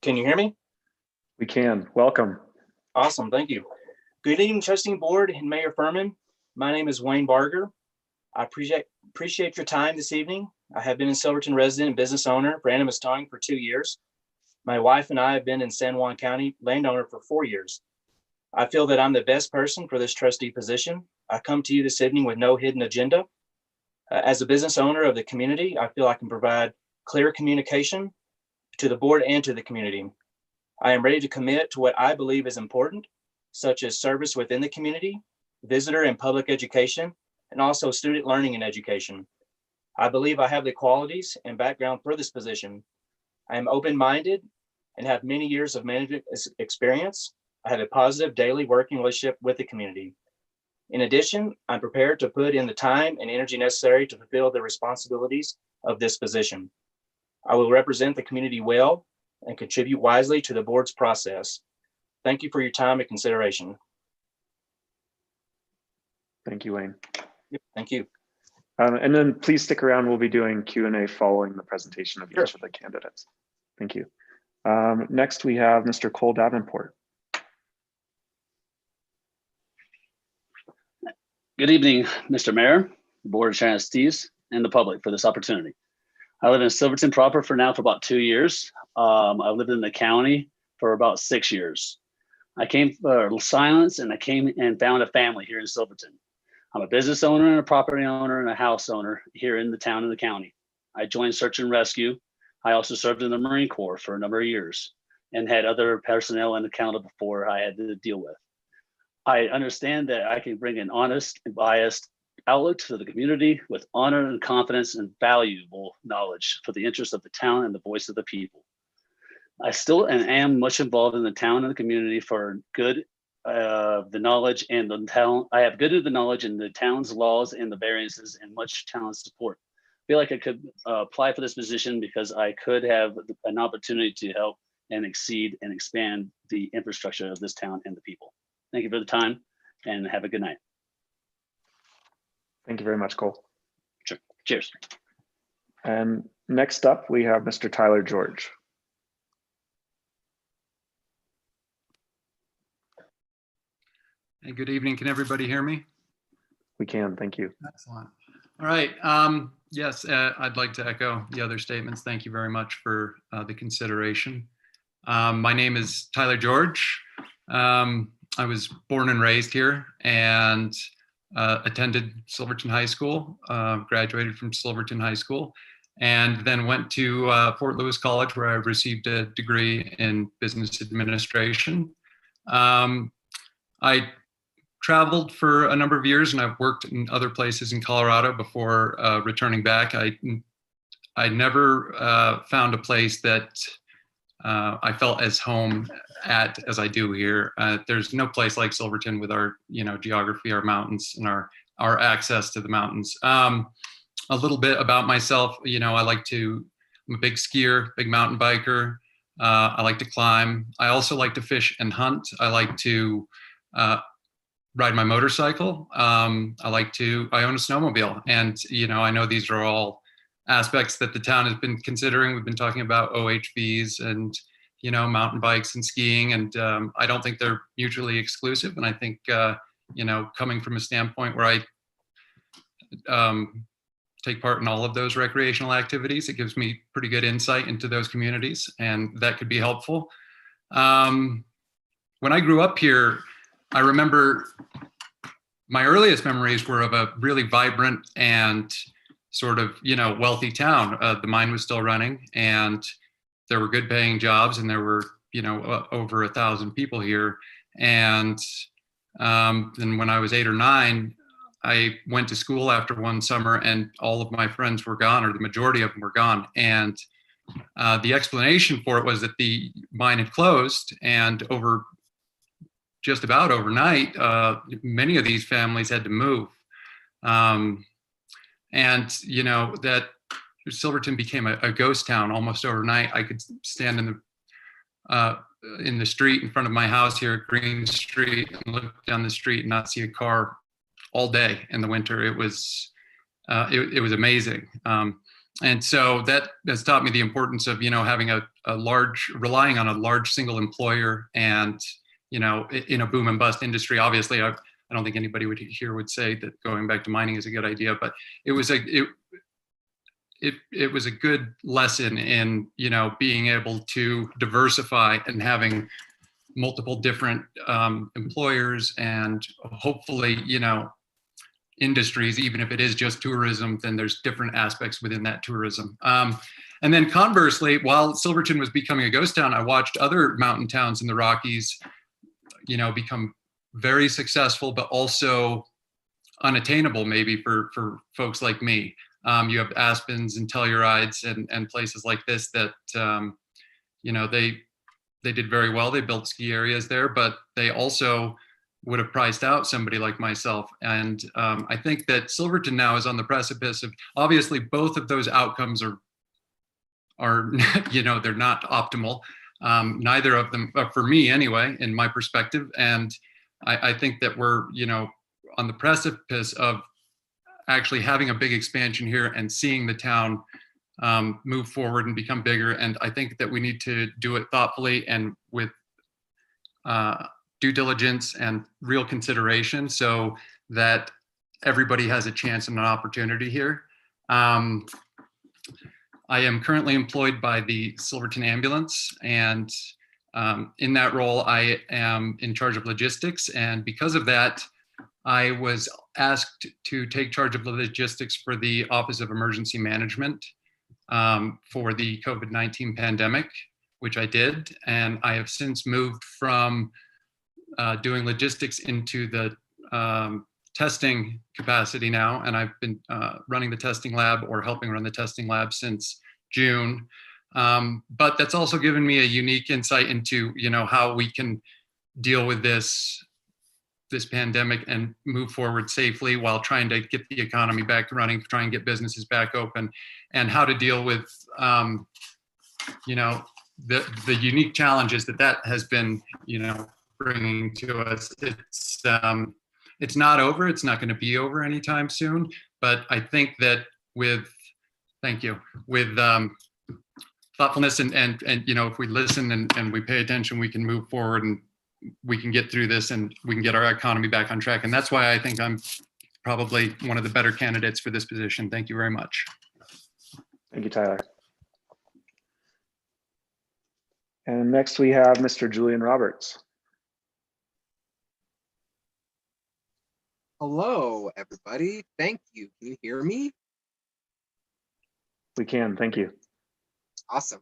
Can you hear me? We can. Welcome. Awesome, thank you. Good evening, Trustee Board and Mayor Furman. My name is Wayne Barger. I appreciate your time this evening. I have been in Silverton resident and business owner for Animus Towing for 2 years. My wife and I have been in San Juan County landowner for 4 years. I feel that I'm the best person for this trustee position. I come to you this evening with no hidden agenda. As a business owner of the community, I feel I can provide clear communication to the board and to the community. I am ready to commit to what I believe is important, such as service within the community, visitor and public education, and also student learning and education. I believe I have the qualities and background for this position. I am open-minded and have many years of management experience. I have a positive daily working relationship with the community. In addition, I'm prepared to put in the time and energy necessary to fulfill the responsibilities of this position. I will represent the community well and contribute wisely to the board's process. Thank you for your time and consideration. Thank you, Wayne. Yep, thank you. And then please stick around. We'll be doing Q&A following the presentation of each of the candidates. Thank you. Next, we have Mr. Cole Davenport. Good evening, Mr. Mayor, the Board of Trustees, and the public for this opportunity. I live in Silverton proper for about 2 years. I lived in the county for about 6 years. I came for silence and I came and found a family here in Silverton. I'm a business owner and a property owner and a house owner here in the town and the county. I joined search and rescue. I also served in the Marine Corps for a number of years and had other personnel in the county before I had to deal with. I understand that I can bring an honest and biased outlook to the community with honor and confidence and valuable knowledge for the interest of the town and the voice of the people. I still and am much involved in the town and the community for good the knowledge and the town. I have good of the knowledge in the town's laws and the variances and much town support. I feel like I could apply for this position because I could have an opportunity to help and exceed and expand the infrastructure of this town and the people. Thank you for the time and have a good night. Thank you very much, Cole. Sure. Cheers. And next up, we have Mr. Tyler George. Hey, good evening. Can everybody hear me? We can, thank you. Excellent. All right. Yes, I'd like to echo the other statements. Thank you very much for the consideration. My name is Tyler George. I was born and raised here and attended Silverton High School, graduated from Silverton High School, and then went to Fort Lewis College where I received a degree in business administration. I traveled for a number of years and I've worked in other places in Colorado before returning back. I never found a place that I felt as home at as I do here. There's no place like Silverton with our, geography, our mountains, and our access to the mountains. A little bit about myself, I'm a big skier, big mountain biker. I like to climb. I also like to fish and hunt. I like to ride my motorcycle. I own a snowmobile, and I know these are all aspects that the town has been considering. We've been talking about OHVs and mountain bikes and skiing, and I don't think they're mutually exclusive. And I think coming from a standpoint where I take part in all of those recreational activities, it gives me pretty good insight into those communities, and that could be helpful. When I grew up here, I remember my earliest memories were of a really vibrant and sort of, wealthy town. The mine was still running, and there were good paying jobs, and there were, over 1,000 people here. And then when I was 8 or 9, I went to school after one summer, and all of my friends were gone, or the majority of them were gone. And the explanation for it was that the mine had closed, and just about overnight, many of these families had to move. And that Silverton became a ghost town almost overnight. I could stand in the street in front of my house here at Green Street and look down the street and not see a car all day in the winter. It was amazing. And so that has taught me the importance of having relying on a large single employer, and in a boom and bust industry. Obviously, I don't think anybody would say that going back to mining is a good idea, but it was a good lesson in being able to diversify and having multiple different employers, and hopefully industries. Even if it is just tourism, then there's different aspects within that tourism. And then conversely, while Silverton was becoming a ghost town, I watched other mountain towns in the Rockies become very successful, but also unattainable maybe for folks like me. You have Aspens and Tellurides and places like this that they did very well. They built ski areas there, but they also would have priced out somebody like myself. And I think that Silverton now is on the precipice of, obviously both of those outcomes are they're not optimal. Neither of them, for me anyway, in my perspective. And I think that we're, on the precipice of actually having a big expansion here and seeing the town move forward and become bigger. And I think that we need to do it thoughtfully and with due diligence and real consideration, so that everybody has a chance and an opportunity here. I am currently employed by the Silverton Ambulance, and in that role, I am in charge of logistics. And because of that, I was asked to take charge of the logistics for the Office of Emergency Management for the COVID-19 pandemic, which I did. And I have since moved from doing logistics into the testing capacity now, and I've been running the testing lab, or helping run the testing lab, since June. But that's also given me a unique insight into how we can deal with this pandemic and move forward safely while trying to get the economy back running, try and get businesses back open, and how to deal with the unique challenges that has been bringing to us. It's not over. It's not going to be over anytime soon. But I think that with thoughtfulness and if we listen and we pay attention, we can move forward, and we can get through this, and we can get our economy back on track. And that's why I think I'm probably one of the better candidates for this position. Thank you very much. Thank you, Tyler. And next we have Mr. Julian Roberts. Hello, everybody. Thank you. Can you hear me? We can, thank you. Awesome.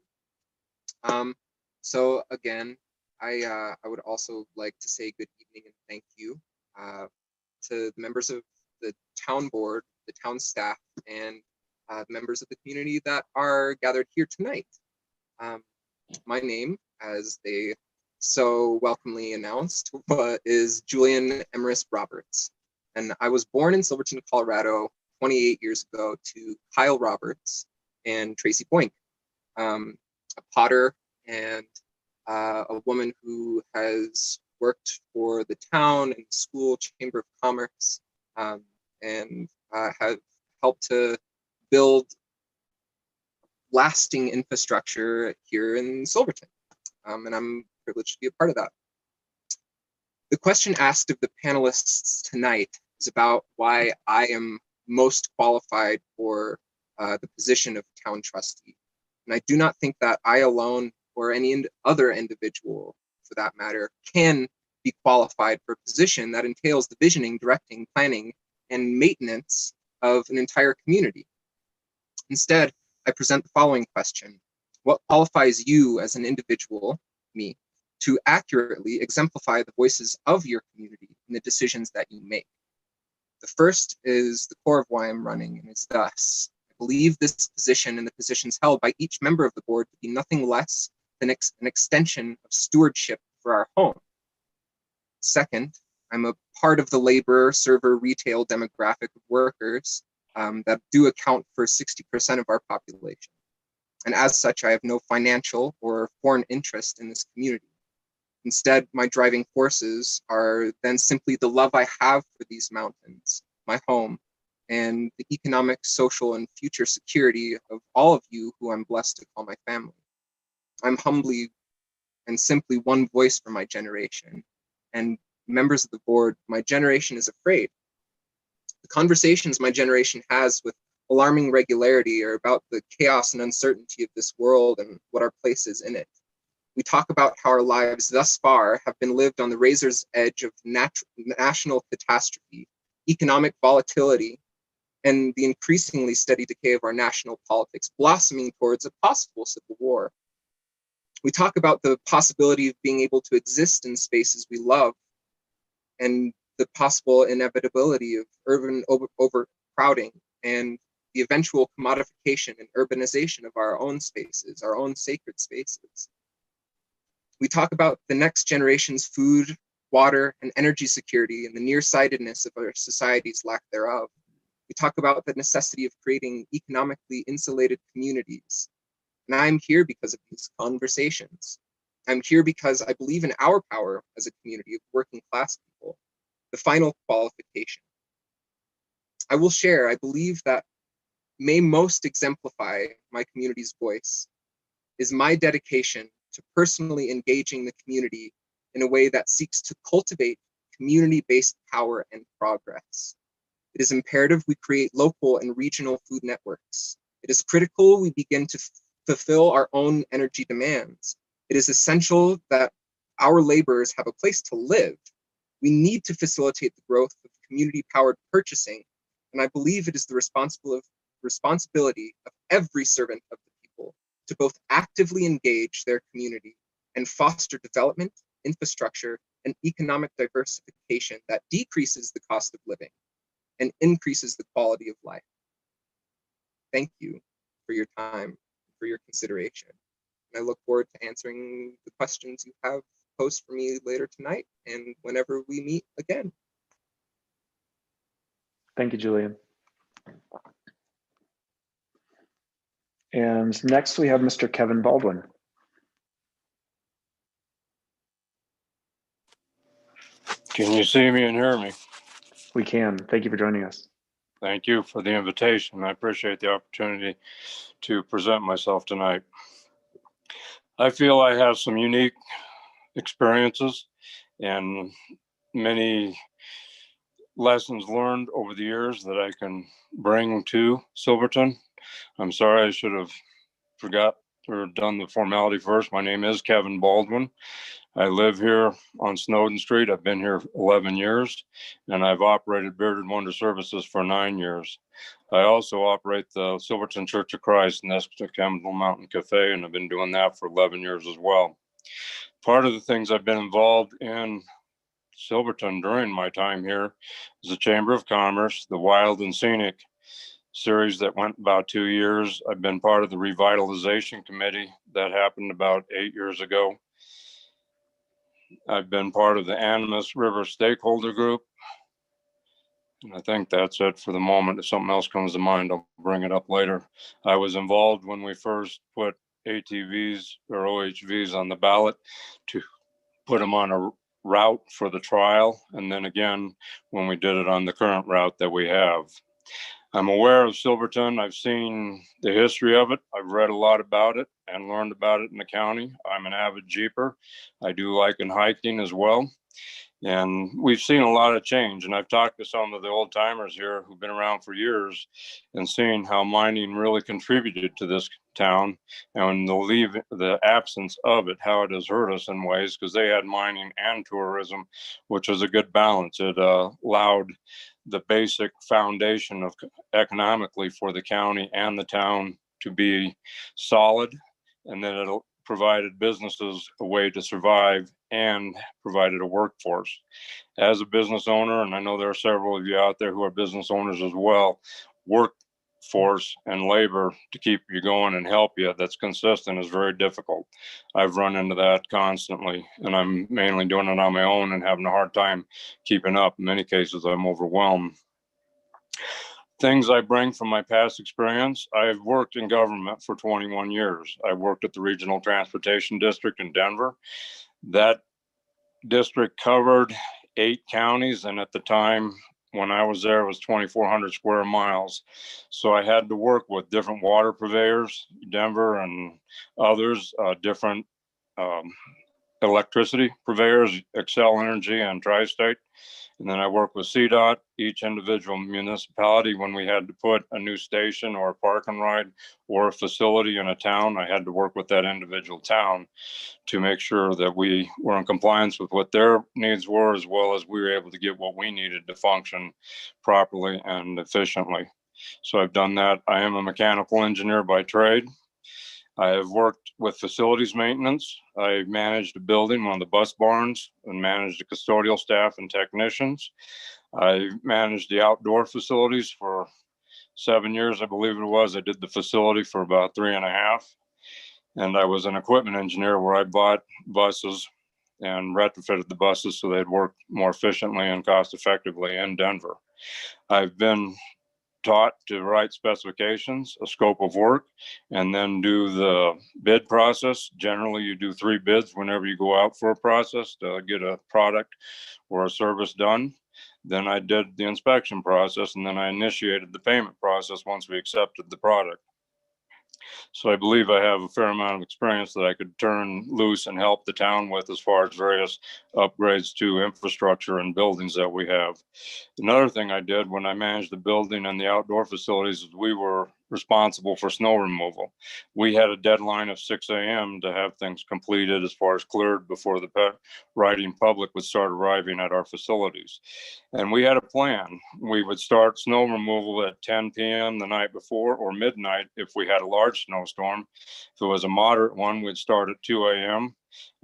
So again, I would also like to say good evening and thank you to the members of the town board, the town staff, and members of the community that are gathered here tonight. My name, as they so welcomely announced, is Julian Emerus Roberts. And I was born in Silverton, Colorado 28 years ago to Kyle Roberts and Tracy Boink, a potter and a woman who has worked for the town and school chamber of commerce, and have helped to build lasting infrastructure here in Silverton. And I'm privileged to be a part of that. The question asked of the panelists tonight is about why I am most qualified for the position of town trustee. And I do not think that I alone or any other individual, for that matter, can be qualified for a position that entails the visioning, directing, planning, and maintenance of an entire community. Instead, I present the following question. What qualifies you as an individual, me, to accurately exemplify the voices of your community in the decisions that you make? The first is the core of why I'm running, and it's thus. I believe this position and the positions held by each member of the board to be nothing less than an extension of stewardship for our home. Second, I'm a part of the labor, server, retail demographic of workers that do account for 60% of our population. And as such, I have no financial or foreign interest in this community. Instead, my driving forces are then simply the love I have for these mountains, my home, and the economic, social, and future security of all of you who I'm blessed to call my family. I'm humbly and simply one voice for my generation. And members of the board, my generation is afraid. The conversations my generation has with alarming regularity are about the chaos and uncertainty of this world and what our place is in it. We talk about how our lives thus far have been lived on the razor's edge of national catastrophe, economic volatility, and the increasingly steady decay of our national politics, blossoming towards a possible civil war. We talk about the possibility of being able to exist in spaces we love and the possible inevitability of urban overcrowding and the eventual commodification and urbanization of our own spaces, our own sacred spaces. We talk about the next generation's food, water, and energy security and the nearsightedness of our society's lack thereof. We talk about the necessity of creating economically insulated communities. And I'm here because of these conversations. I'm here because I believe in our power as a community of working class people. The final qualification I will share, I believe that may most exemplify my community's voice is my dedication to personally engaging the community in a way that seeks to cultivate community-based power and progress. It is imperative we create local and regional food networks. It is critical we begin to fulfill our own energy demands. It is essential that our laborers have a place to live. We need to facilitate the growth of community-powered purchasing, and I believe it is the responsibility of every servant of the people to both actively engage their community and foster development, infrastructure, and economic diversification that decreases the cost of living and increases the quality of life. Thank you for your time, for your consideration. And I look forward to answering the questions you have posed for me later tonight and whenever we meet again. Thank you, Julian. And next we have Mr. Kevin Baldwin. Can you see me and hear me? We can. Thank you for joining us. Thank you for the invitation. I appreciate the opportunity to present myself tonight. I feel I have some unique experiences and many lessons learned over the years that I can bring to Silverton. I'm sorry, I should have forgot or done the formality first. My name is Kevin Baldwin. I live here on Snowden Street. I've been here 11 years, and I've operated Bearded Wonder Services for 9 years. I also operate the Silverton Church of Christ next to Campbell Mountain Cafe, and I've been doing that for 11 years as well. Part of the things I've been involved in Silverton during my time here is the Chamber of Commerce, the Wild and Scenic, series that went about 2 years. I've been part of the revitalization committee that happened about 8 years ago. I've been part of the Animas River stakeholder group. And I think that's it for the moment. If something else comes to mind, I'll bring it up later. I was involved when we first put ATVs or OHVs on the ballot to put them on a route for the trial. And then again, when we did it on the current route that we have. I'm aware of Silverton. I've seen the history of it. I've read a lot about it and learned about it in the county. I'm an avid jeeper. I do like in hiking as well. And we've seen a lot of change. And I've talked to some of the old timers here who've been around for years and seen how mining really contributed to this town, and the absence of it, how it has hurt us in ways, because they had mining and tourism, which was a good balance. It allowed the basic foundation of economically for the county and the town to be solid, and then it provided businesses a way to survive and provided a workforce. As a business owner, and I know there are several of you out there who are business owners as well, workforce and labor to keep you going and help you that's consistent is very difficult. I've run into that constantly, and I'm mainly doing it on my own and having a hard time keeping up. In many cases, I'm overwhelmed. Things I bring from my past experience. I've worked in government for 21 years. I worked at the Regional Transportation District in Denver. That district covered 8 counties, and at the time when I was there, it was 2,400 square miles. So I had to work with different water purveyors, Denver and others, different electricity purveyors, Excel Energy and Tri-State. And then I worked with CDOT, each individual municipality. When we had to put a new station or a park and ride or a facility in a town, I had to work with that individual town to make sure that we were in compliance with what their needs were, as well as we were able to get what we needed to function properly and efficiently. So I've done that. I am a mechanical engineer by trade. I have worked with facilities maintenance. I managed a building, one of the bus barns, and managed the custodial staff and technicians. I managed the outdoor facilities for 7 years, I believe it was. I did the facility for about 3.5. And I was an equipment engineer where I bought buses and retrofitted the buses so they'd work more efficiently and cost effectively in Denver. I've been taught to write specifications, a scope of work, and then do the bid process. Generally, you do 3 bids whenever you go out for a process to get a product or a service done. Then I did the inspection process, and then I initiated the payment process once we accepted the product. So I believe I have a fair amount of experience that I could turn loose and help the town with as far as various upgrades to infrastructure and buildings that we have. Another thing I did when I managed the building and the outdoor facilities is we were responsible for snow removal. We had a deadline of 6 a.m. to have things completed as far as cleared before the riding public would start arriving at our facilities. And we had a plan. We would start snow removal at 10 p.m. the night before or midnight if we had a large snowstorm. If it was a moderate one, we'd start at 2 a.m.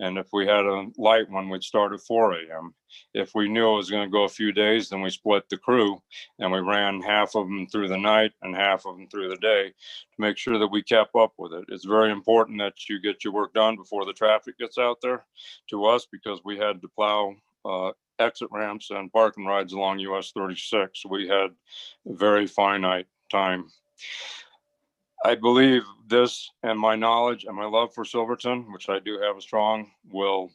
And if we had a light one, we'd start at 4 a.m. If we knew it was going to go a few days, then we split the crew and we ran half of them through the night and half of them through the day to make sure that we kept up with it. It's very important that you get your work done before the traffic gets out there to us, because we had to plow exit ramps and parking rides along US 36. We had a very finite time. I believe this and my knowledge and my love for Silverton, which I do have a strong, will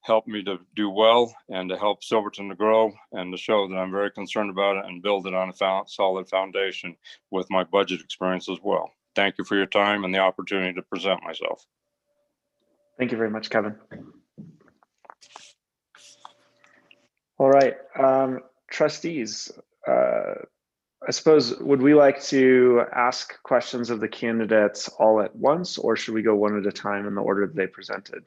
help me to do well and to help Silverton to grow and to show that I'm very concerned about it and build it on a solid foundation with my budget experience as well. Thank you for your time and the opportunity to present myself. Thank you very much, Kevin. All right, trustees, I suppose, would we like to ask questions of the candidates all at once, or should we go one at a time in the order that they presented?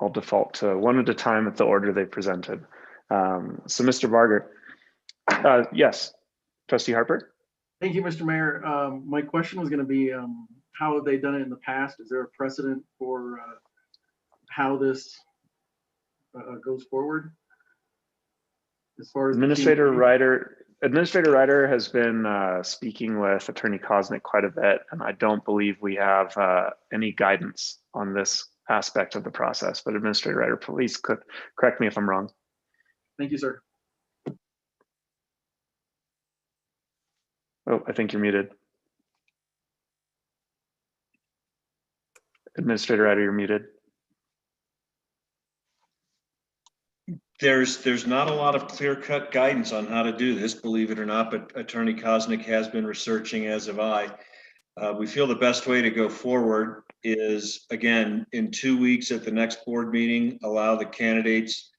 I'll default to one at a time at the order they presented. So Mr. Barger, yes, Trustee Harper? Thank you, Mr. Mayor. My question was going to be, how have they done it in the past? Is there a precedent for how this goes forward. As far as Administrator Ryder has been speaking with Attorney Kosnick quite a bit, and I don't believe we have any guidance on this aspect of the process. But Administrator Ryder, please correct me if I'm wrong. Thank you, sir. Oh, I think you're muted. Administrator Ryder, you're muted. There's not a lot of clear-cut guidance on how to do this, believe it or not, but Attorney Kosnick has been researching, as have I. We feel the best way to go forward is, again, in 2 weeks at the next board meeting, allow the candidates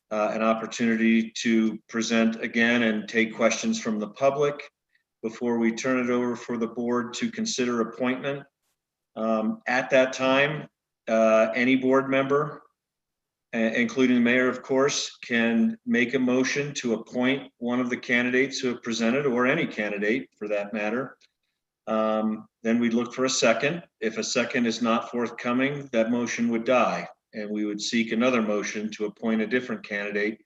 an opportunity to present again and take questions from the public before we turn it over for the board to consider appointment. At that time, any board member, including the mayor, of course, can make a motion to appoint one of the candidates who have presented, or any candidate for that matter. Then we'd look for a second. If a second is not forthcoming, that motion would die, and we would seek another motion to appoint a different candidate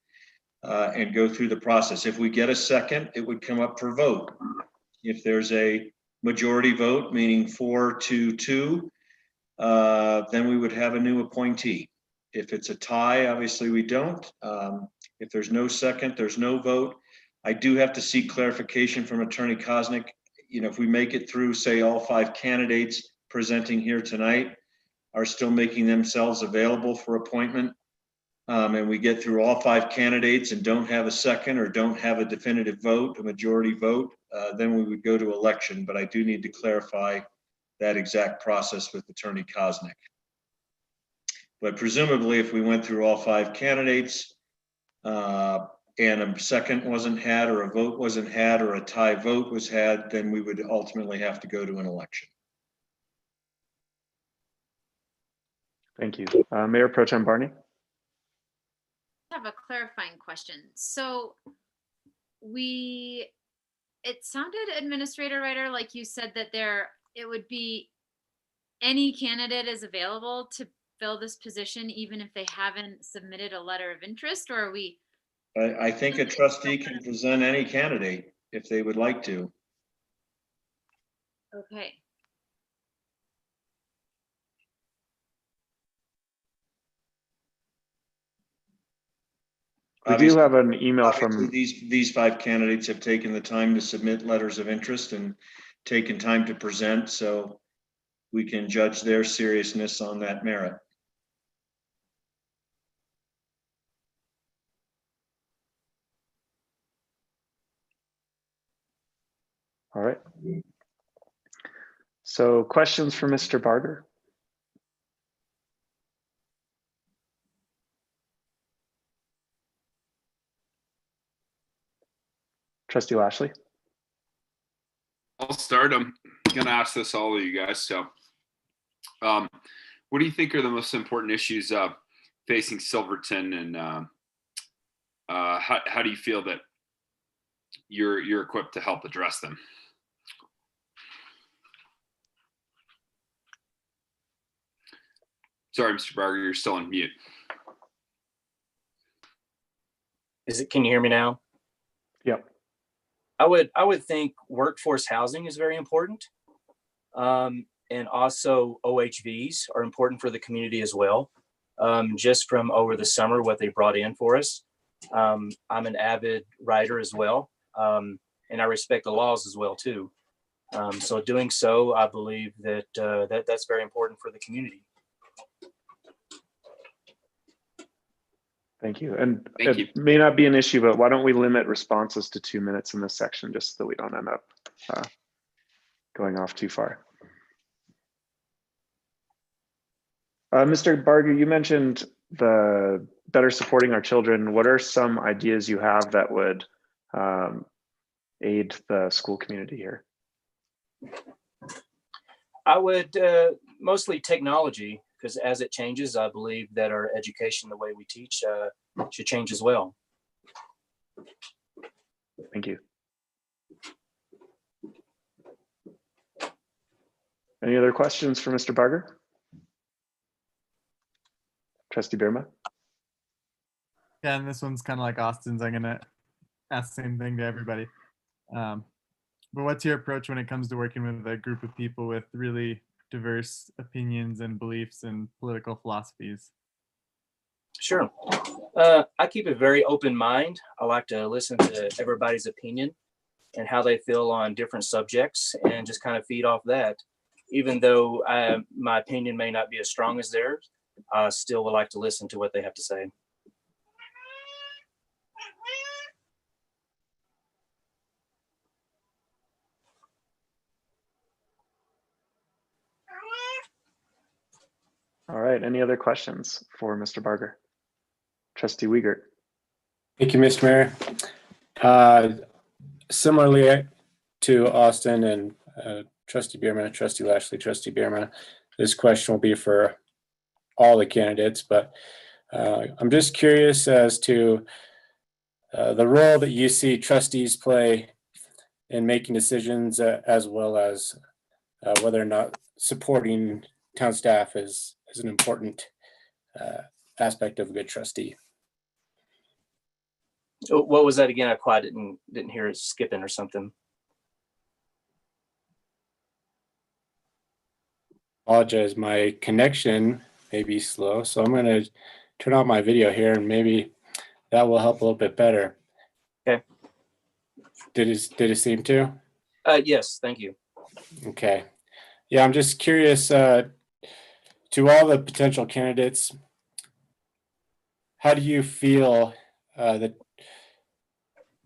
and go through the process. If we get a second, it would come up for vote. If there's a majority vote, meaning 4-2, then we would have a new appointee. If it's a tie, obviously we don't. If there's no second, there's no vote. I do have to seek clarification from Attorney Kosnick. You know, if we make it through, say, all 5 candidates presenting here tonight are still making themselves available for appointment, and we get through all 5 candidates and don't have a second or don't have a definitive vote, a majority vote, then we would go to election. But I do need to clarify that exact process with Attorney Kosnick. But presumably, if we went through all 5 candidates and a second wasn't had, or a vote wasn't had, or a tie vote was had, then we would ultimately have to go to an election. Thank you. Mayor Pro Tem Barney. I have a clarifying question. So it sounded, Administrator Ryder, like you said that it would be any candidate is available to fill this position, even if they haven't submitted a letter of interest, or are we? I think a trustee can present any candidate if they would like to. Okay. We do have an email from these 5 candidates have taken the time to submit letters of interest and taken time to present, so we can judge their seriousness on that merit. All right. So questions for Mr. Barger? Trustee Lashley? I'll start. I'm going to ask this all of you guys. So what do you think are the most important issues facing Silverton, and how do you feel that you're equipped to help address them? Sorry, Mr. Barger, you're still on mute. Can you hear me now? Yep. I would think workforce housing is very important. And also OHVs are important for the community as well. Just from over the summer, what they brought in for us. I'm an avid writer as well. And I respect the laws as well too. So doing so, I believe that that's very important for the community. Thank you. And Thank you. may not be an issue, but why don't we limit responses to 2 minutes in this section, just so that we don't end up going off too far. Mr. Barger, you mentioned the better supporting our children. What are some ideas you have that would aid the school community here? I would mostly technology, because as it changes, I believe that our education, the way we teach, should change as well. Thank you. Any other questions for Mr. Barger? Trustee Birma? Yeah, and this one's kind of like Austin's. I'm gonna ask the same thing to everybody. But what's your approach when it comes to working with a group of people with really diverse opinions and beliefs and political philosophies? Sure. I keep a very open mind. I like to listen to everybody's opinion and how they feel on different subjects and just kind of feed off that. Even though my opinion may not be as strong as theirs, I still would like to listen to what they have to say. All right, any other questions for Mr. Barger? Trustee Wiegert? Thank you, Mr. Mayor. Similarly to Austin and Trustee Bierman, Trustee Lashley, Trustee Bierman, this question will be for all the candidates, but I'm just curious as to the role that you see trustees play in making decisions, as well as whether or not supporting town staff is an important aspect of a good trustee. What was that again? I quite didn't hear it skipping or something. Apologize, my connection may be slow, so I'm going to turn off my video here and maybe that will help a little bit better. Okay. Did it seem to? Yes, thank you. Okay. Yeah, I'm just curious to all the potential candidates, how do you feel that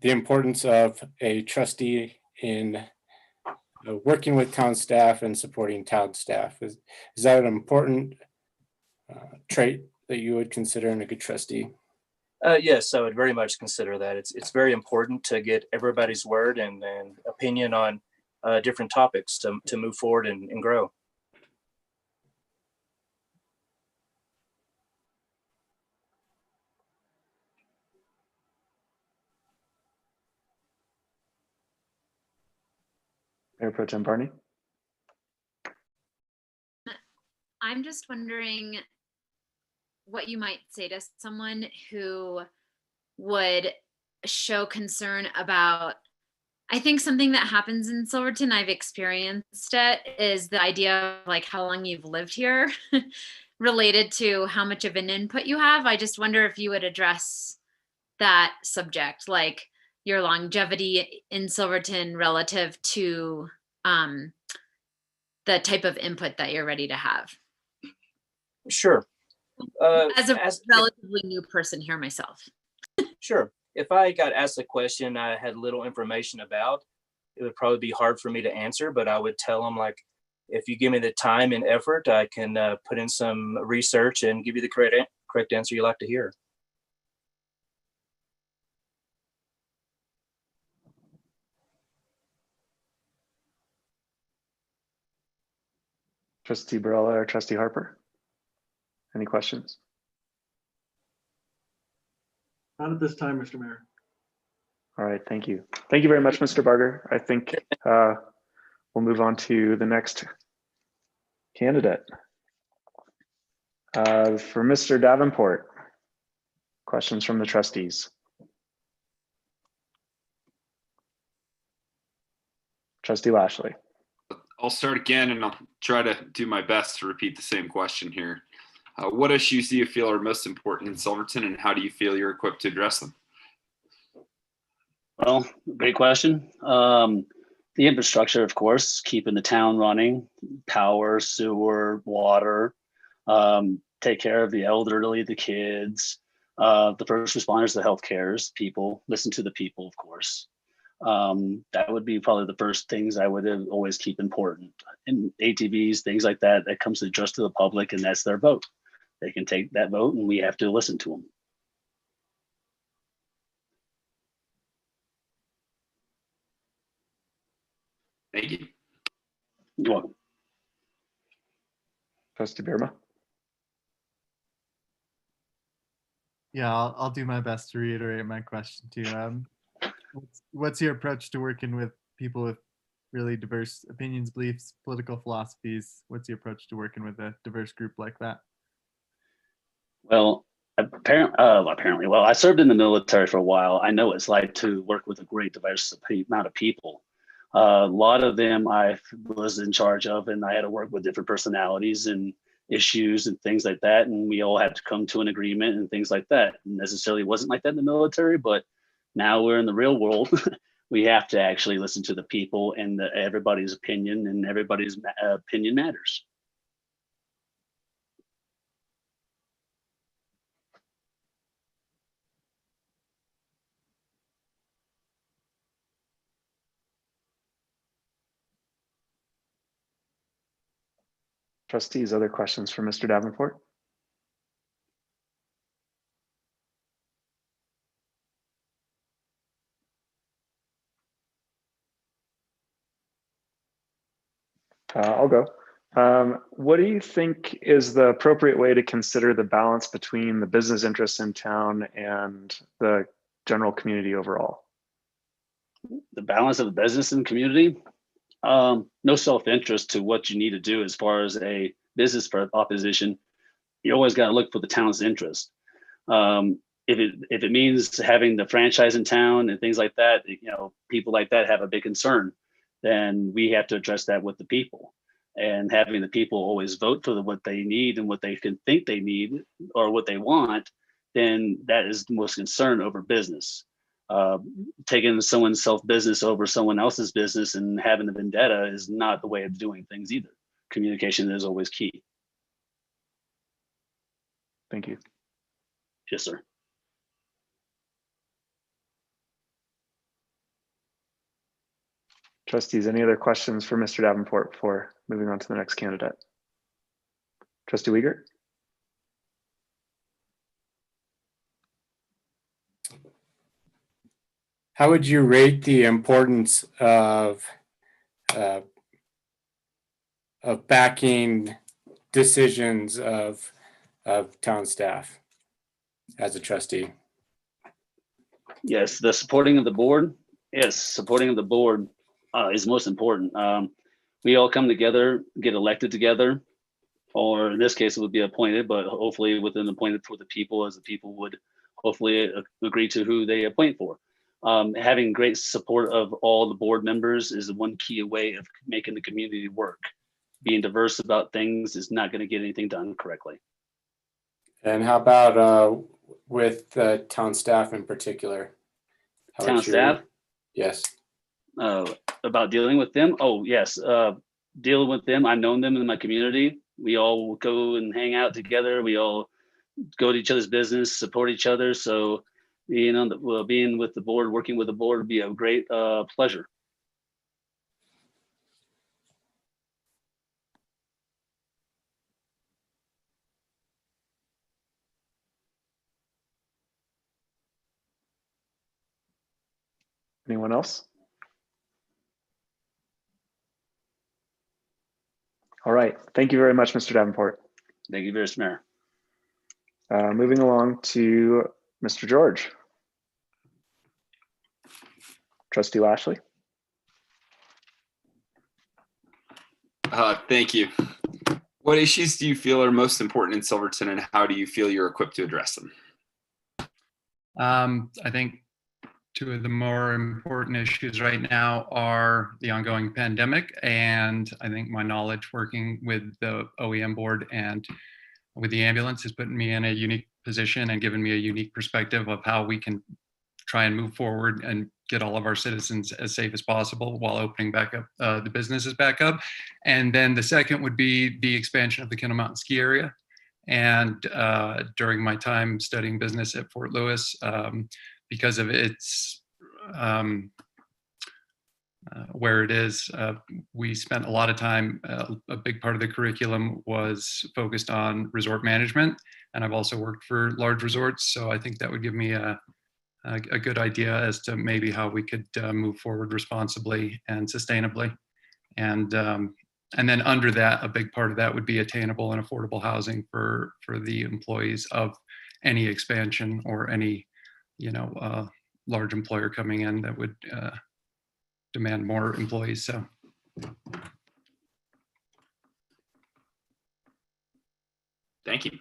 the importance of a trustee in working with town staff and supporting town staff? Is that an important trait that you would consider in a good trustee? Yes, I would very much consider that. It's very important to get everybody's word and opinion on different topics to move forward and grow. Mayor Pro Tem Barney? I'm just wondering what you might say to someone who would show concern about, I think something that happens in Silverton, I've experienced it, is the idea of like how long you've lived here related to how much of an input you have. I just wonder if you would address that subject, like your longevity in Silverton relative to the type of input that you're ready to have. Sure. As a relatively new person here myself. Sure. If I got asked a question I had little information about, it would probably be hard for me to answer, but I would tell them, like, if you give me the time and effort, I can put in some research and give you the correct answer you like to hear. Trustee Barella or Trustee Harper? Any questions? Not at this time, Mr. Mayor. All right, thank you. Thank you very much, Mr. Barger. I think we'll move on to the next candidate. For Mr. Davenport, questions from the trustees. Trustee Lashley. I'll start again and I'll try to do my best to repeat the same question here. What issues do you feel are most important in Silverton, and how do you feel you're equipped to address them? Well, great question. The infrastructure, of course, keeping the town running, power, sewer, water, take care of the elderly, the kids, the first responders, the health cares, people, listen to the people, of course. That would be probably the first things I would always keep important. And ATVs, things like that, that comes to just to the public, and that's their vote. They can take that vote and we have to listen to them. Thank you. You're welcome. Trustee Birma. Yeah, I'll do my best to reiterate my question too. What's your approach to working with people with really diverse opinions, beliefs, political philosophies? What's your approach to working with a diverse group like that? Well, apparently, well, I served in the military for a while. I know what it's like to work with a great diverse amount of people. A lot of them I was in charge of, and I had to work with different personalities and issues and things like that. And we all had to come to an agreement and things like that. Necessarily wasn't like that in the military, but now we're in the real world. We have to actually listen to the people and everybody's opinion, and everybody's opinion matters. Trustees, other questions for Mr. Davenport? I'll go. What do you think is the appropriate way to consider the balance between the business interests in town and the general community overall? The balance of the business and community, no self-interest to what you need to do as far as a business opposition. You always got to look for the town's interest. If it means having the franchise in town and things like that, people like that have a big concern, then we have to address that with the people. And having the people always vote for what they need and what they can think they need or what they want, then that is the most concern over business. Taking someone's self-business over someone else's business and having a vendetta is not the way of doing things either. Communication is always key. Thank you. Yes, sir. Trustees, any other questions for Mr. Davenport before moving on to the next candidate? Trustee Wiegert? How would you rate the importance of backing decisions of town staff as a trustee? Yes, the supporting of the board. Yes, supporting of the board is most important. We all come together, get elected together, or in this case, it would be appointed, but hopefully within appointed for the people, as the people would hopefully agree to who they appoint for. Having great support of all the board members is one key way of making the community work. Being diverse about things is not going to get anything done correctly. And how about with the town staff in particular? Town staff? Yes. About dealing with them? Oh, yes. Dealing with them. I've known them in my community. We all go and hang out together. We all go to each other's business, support each other. So, being with the board, working with the board would be a great pleasure. Anyone else? All right. Thank you very much, Mr. Davenport. Thank you very much, Mayor. Moving along to Mr. George. Trustee Lashley. Thank you. What issues do you feel are most important in Silverton, and how do you feel you're equipped to address them? I think two of the more important issues right now are the ongoing pandemic, and I think my knowledge working with the OEM board and with the ambulance has put me in a unique position and given me a unique perspective of how we can try and move forward and get all of our citizens as safe as possible while opening back up the businesses back up. And then the second would be the expansion of the Kendall Mountain Ski Area. And during my time studying business at Fort Lewis, because of its where it is, we spent a lot of time, a big part of the curriculum was focused on resort management. And I've also worked for large resorts. So I think that would give me a good idea as to maybe how we could move forward responsibly and sustainably. And then under that, a big part of that would be attainable and affordable housing for the employees of any expansion or any, large employer coming in that would demand more employees. So. Thank you.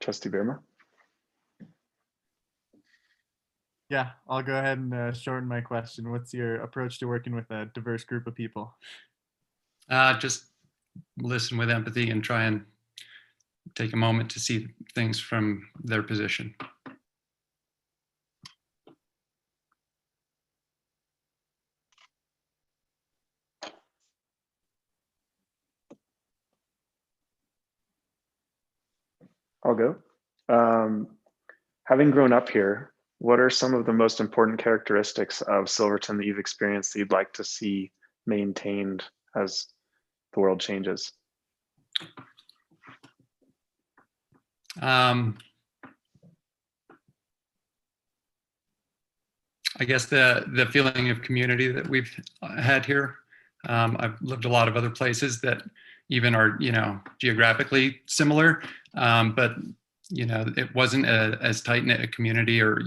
Trustee Birma. Yeah, I'll go ahead and shorten my question. What's your approach to working with a diverse group of people? Just listen with empathy and try and take a moment to see things from their position. I'll go. Having grown up here, what are some of the most important characteristics of Silverton that you've experienced that you'd like to see maintained as the world changes? I guess the feeling of community that we've had here. I've lived a lot of other places that even are, geographically similar, but it wasn't as tight knit a community, or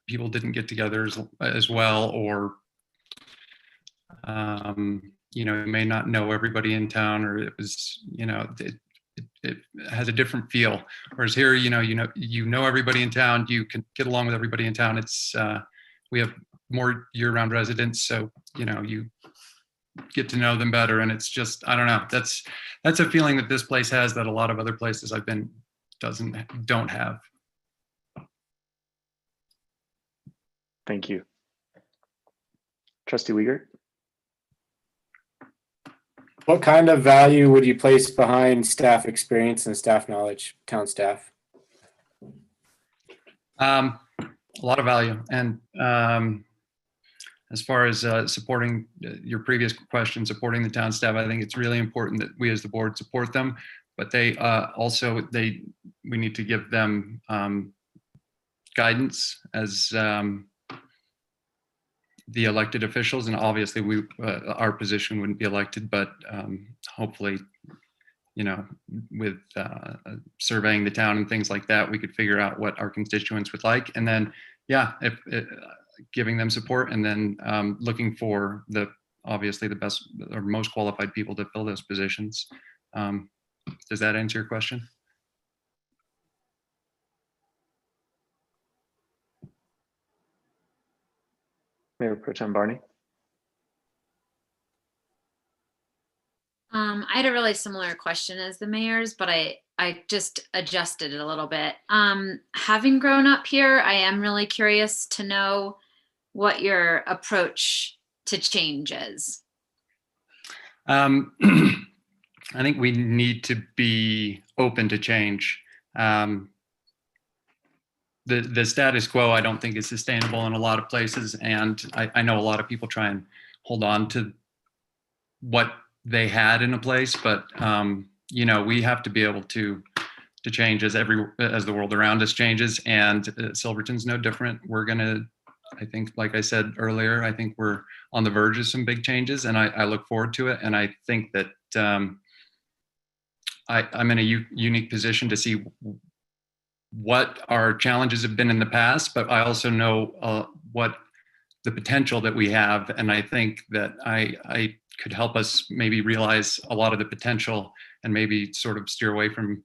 people didn't get together as well, or you may not know everybody in town, or it was it has a different feel. Whereas here, you know everybody in town, you can get along with everybody in town. It's we have more year-round residents, so you get to know them better, and it's just, I don't know, that's a feeling that this place has that a lot of other places I've been don't have. Thank you. Trustee Wiegert. What kind of value would you place behind staff experience and staff knowledge, town staff? A lot of value. And as far as supporting your previous question, supporting the town staff, I think it's really important that we as the board support them, but they also, we need to give them guidance as the elected officials. And obviously our position wouldn't be elected, but hopefully, with surveying the town and things like that, we could figure out what our constituents would like. And then, if giving them support, and then looking for obviously the best or most qualified people to fill those positions. Does that answer your question? Mayor Pro Tem Barney. I had a really similar question as the mayor's, but I just adjusted it a little bit. Having grown up here, I am really curious to know what your approach to change is. I think we need to be open to change. The status quo, I don't think is sustainable in a lot of places. And I know a lot of people try and hold on to what they had in a place, but we have to be able to change as the world around us changes, and Silverton's no different. We're gonna, I think, like I said earlier, I think we're on the verge of some big changes, and I look forward to it. And I think that I'm in a unique position to see what our challenges have been in the past, but I also know what the potential that we have. And I think that I could help us maybe realize a lot of the potential, and maybe sort of steer away from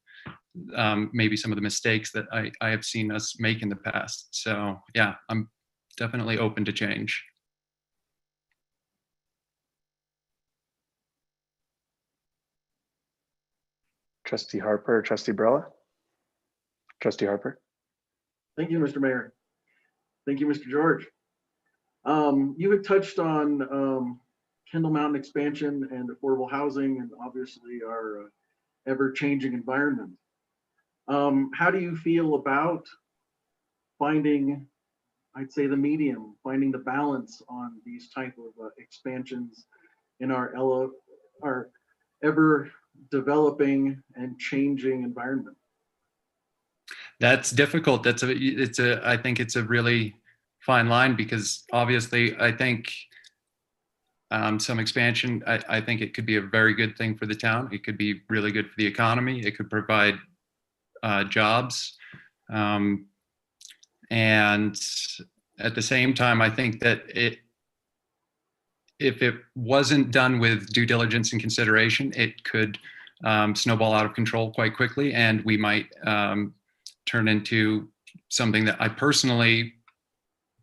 maybe some of the mistakes that I have seen us make in the past. So yeah, I'm definitely open to change. Trustee Harper or Trustee Barella? Trustee Harper. Thank you, Mr. Mayor. Thank you, Mr. George. You had touched on Kendall Mountain expansion and affordable housing, and obviously our ever-changing environment. How do you feel about finding, I'd say, the medium, finding the balance on these type of expansions in our ever developing and changing environment? That's difficult. I think it's a really fine line, because obviously I think some expansion, I think it could be a very good thing for the town. It could be really good for the economy. It could provide jobs. And at the same time, I think that if it wasn't done with due diligence and consideration, it could snowball out of control quite quickly, and we might turn into something that I personally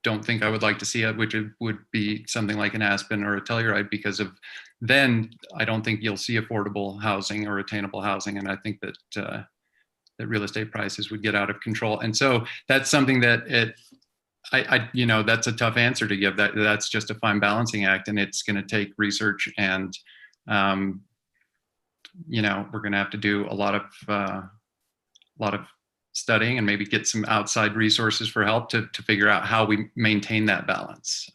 don't think I would like to see, which would be something like an Aspen or a Telluride, because of then I don't think you'll see affordable housing or attainable housing, and I think that that real estate prices would get out of control. And so that's something that that's a tough answer to give. That's just a fine balancing act, and it's going to take research, and we're going to have to do a lot of studying and maybe get some outside resources for help to figure out how we maintain that balance.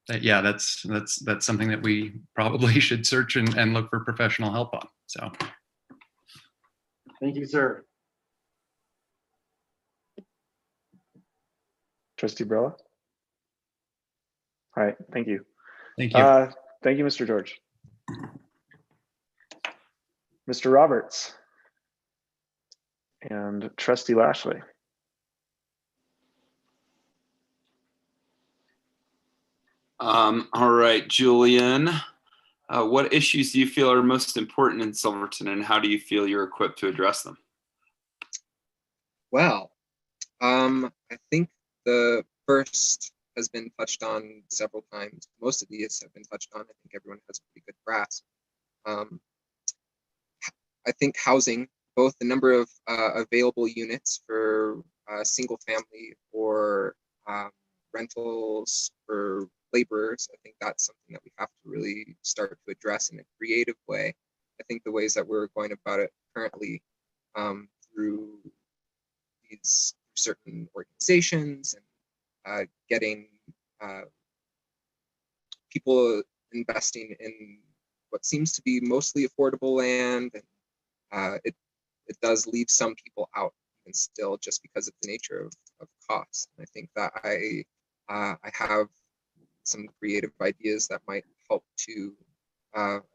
That's something that we probably should search and look for professional help on. So. Thank you, sir. Trustee Brella? All right, thank you. Thank you. Thank you, Mr. George. Mr. Roberts and Trustee Lashley. All right, Julian, what issues do you feel are most important in Silverton, and how do you feel you're equipped to address them? Well, I think the first has been touched on several times. Most of these have been touched on. I think everyone has a pretty good grasp. I think housing, both the number of available units for single family or rentals for laborers, I think that's something that we have to really start to address in a creative way. I think the ways that we're going about it currently through these certain organizations and getting people investing in what seems to be mostly affordable land, and it does leave some people out even still, just because of the nature of cost. And I think that I have some creative ideas that might help to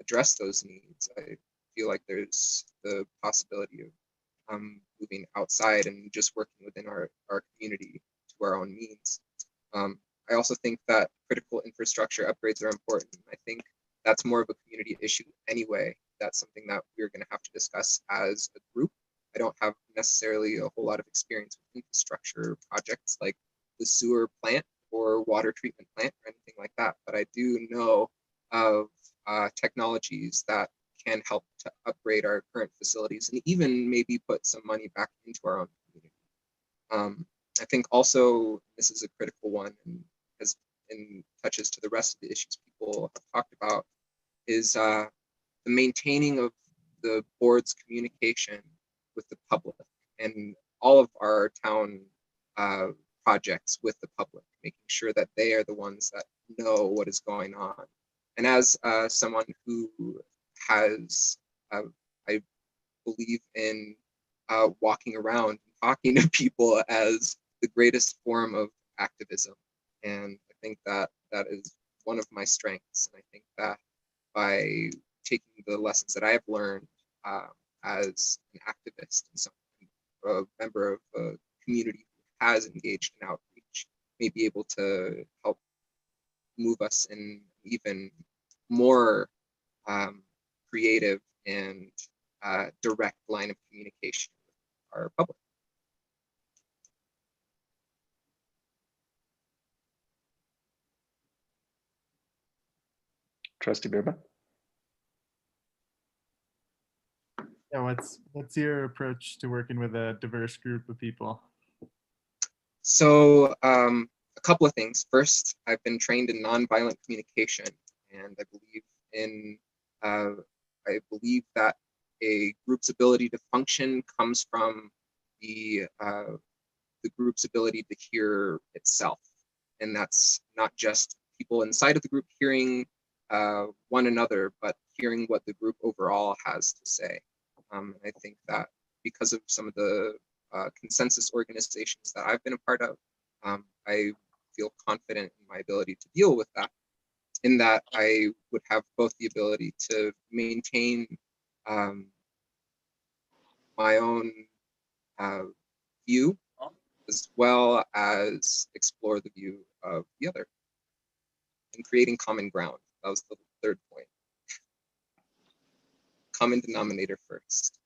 address those needs. I feel like there's the possibility of moving outside and just working within our community to our own means. I also think that critical infrastructure upgrades are important. I think that's more of a community issue anyway. That's something that we're going to have to discuss as a group. I don't have necessarily a whole lot of experience with infrastructure projects like the sewer plant or water treatment plant or anything like that, but I do know of technologies that can help to upgrade our current facilities and even maybe put some money back into our own community. I think also this is a critical one, and touches to the rest of the issues people have talked about, is the maintaining of the board's communication with the public and all of our town projects with the public, making sure that they are the ones that know what is going on. And as someone who has, I believe in walking around and talking to people as the greatest form of activism. And I think that that is one of my strengths. And I think that by taking the lessons that I have learned as an activist and a member of a community who has engaged in outreach, may be able to help move us in even more creative and direct line of communication with our public. Trustee Birba? Yeah, what's your approach to working with a diverse group of people? So a couple of things. First, I've been trained in nonviolent communication, and I believe that a group's ability to function comes from the group's ability to hear itself, and that's not just people inside of the group hearing one another, but hearing what the group overall has to say. I think that because of some of the consensus organizations that I've been a part of, I feel confident in my ability to deal with that, in that I would have both the ability to maintain my own view, as well as explore the view of the other, and creating common ground. That was the third point. common denominator first.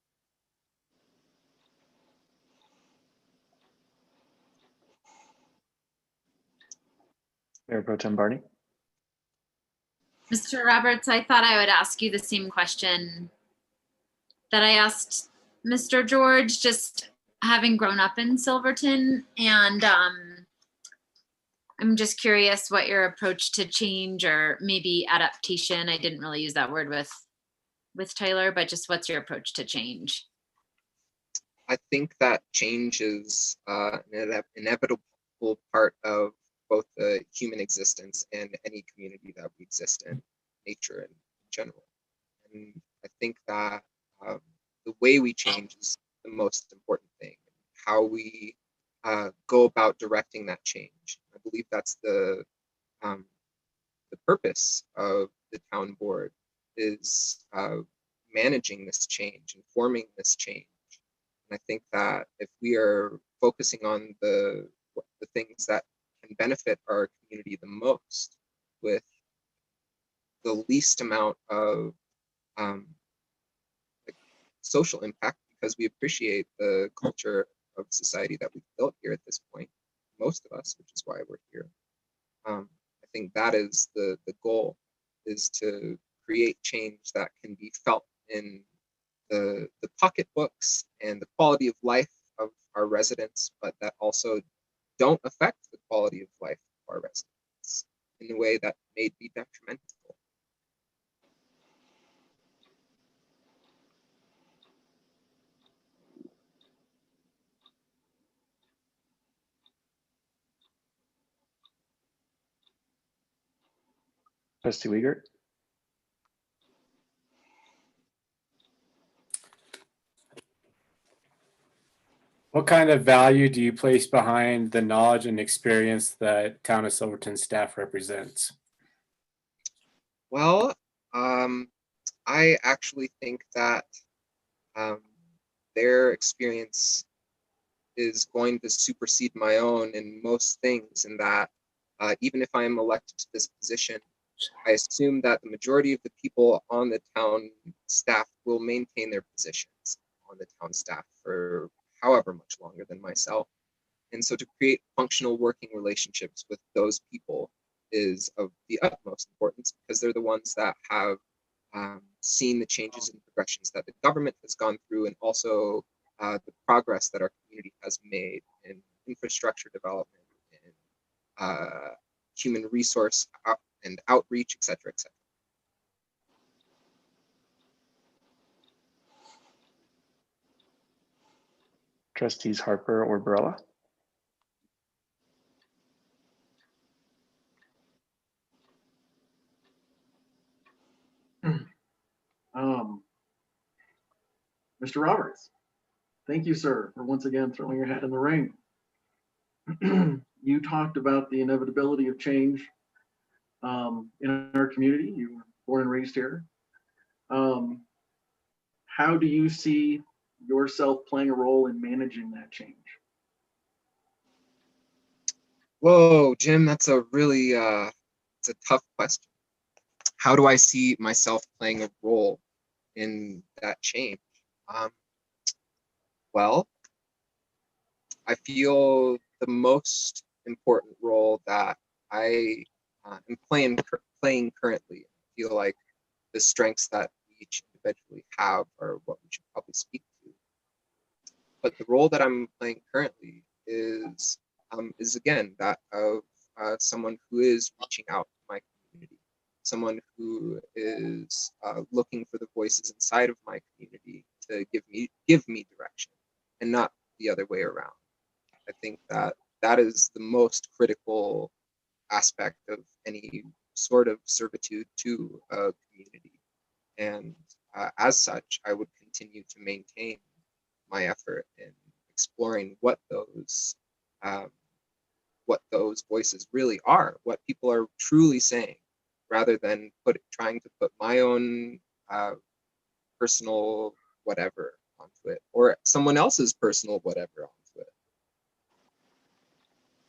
Mayor Pro Tem Barney. Mr. Roberts, I thought I would ask you the same question that I asked Mr. George, just having grown up in Silverton. And I'm just curious what your approach to change or maybe adaptation, I didn't really use that word with Tyler, but just what's your approach to change? I think that change is an inevitable part of both the human existence and any community that we exist in, nature in general. And I think that the way we change is the most important thing. How we go about directing that change. I believe that's the purpose of the town board, is managing this change, informing this change. And I think that if we are focusing on the things that can benefit our community the most, with the least amount of social impact, because we appreciate the culture of society that we've built here at this point, most of us, which is why we're here. I think that is the goal, is to create change that can be felt in the pocketbooks and the quality of life of our residents, but that also don't affect the quality of life of our residents in a way that may be detrimental. Trustee Wiegert. What kind of value do you place behind the knowledge and experience that Town of Silverton staff represents? Well, I actually think that their experience is going to supersede my own in most things, and that even if I am elected to this position, I assume that the majority of the people on the town staff will maintain their positions on the town staff for however much longer than myself. And so to create functional working relationships with those people is of the utmost importance, because they're the ones that have seen the changes and progressions that the government has gone through, and also the progress that our community has made in infrastructure development and human resource and outreach, et cetera, et cetera. Trustees Harper or Barella. Mr. Roberts, thank you, sir, for once again throwing your hat in the ring. You talked about the inevitability of change in our community. You were born and raised here. How do you see yourself playing a role in managing that change? Whoa, Jim, that's a really it's a tough question. How do I see myself playing a role in that change? Well, I feel the most important role that I am playing currently. I feel like the strengths that we each individually have are what we should probably speak to. But the role that I'm playing currently is again that of someone who is reaching out to my community, someone who is looking for the voices inside of my community to give me direction, and not the other way around. I think that is the most critical aspect of any sort of servitude to a community. And as such, I would continue to maintain my effort in exploring what those voices really are, what people are truly saying, rather than trying to put my own personal whatever onto it, or someone else's personal whatever onto it.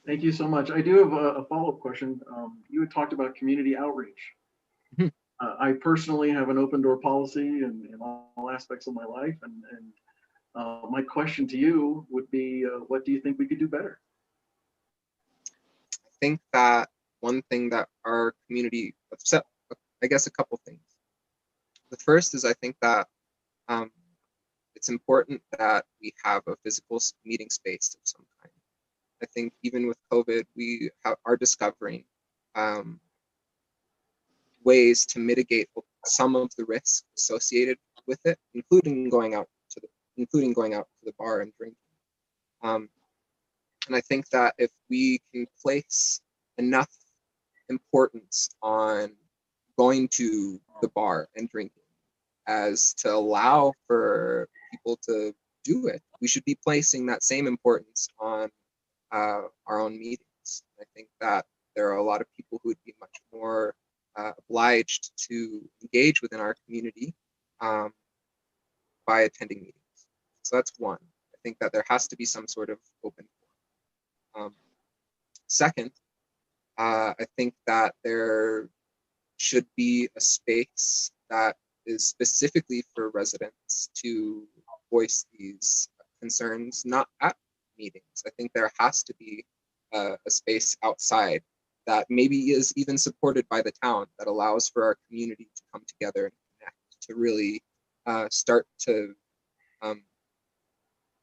Thank you so much. I do have a follow-up question. You had talked about community outreach. I personally have an open door policy in all all aspects of my life. And my question to you would be, what do you think we could do better? I think that one thing that our community, I guess a couple things. The first is I think that it's important that we have a physical meeting space of some kind. I think even with COVID, we are discovering ways to mitigate some of the risks associated with it, including going out to the bar and drinking. And I think that if we can place enough importance on going to the bar and drinking as to allow for people to do it, we should be placing that same importance on our own meetings. I think that there are a lot of people who would be much more obliged to engage within our community by attending meetings. So that's one. I think that there has to be some sort of open forum. Second, I think that there should be a space that is specifically for residents to voice these concerns, not at meetings. I think there has to be a space outside that maybe is even supported by the town that allows for our community to come together and connect, to really start to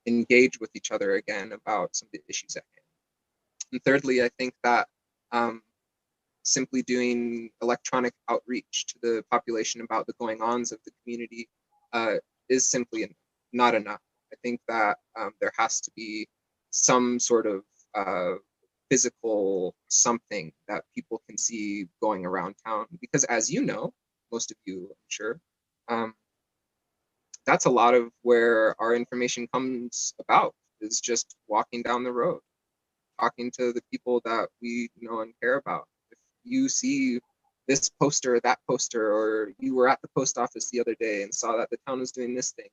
engage with each other again about some of the issues at hand. And thirdly, I think that simply doing electronic outreach to the population about the going-ons of the community is simply not enough. I think that there has to be some sort of physical something that people can see going around town, because as you know, most of you, I'm sure, that's a lot of where our information comes about, is just walking down the road, talking to the people that we know and care about. If you see this poster or that poster, or you were at the post office the other day and saw that the town was doing this thing,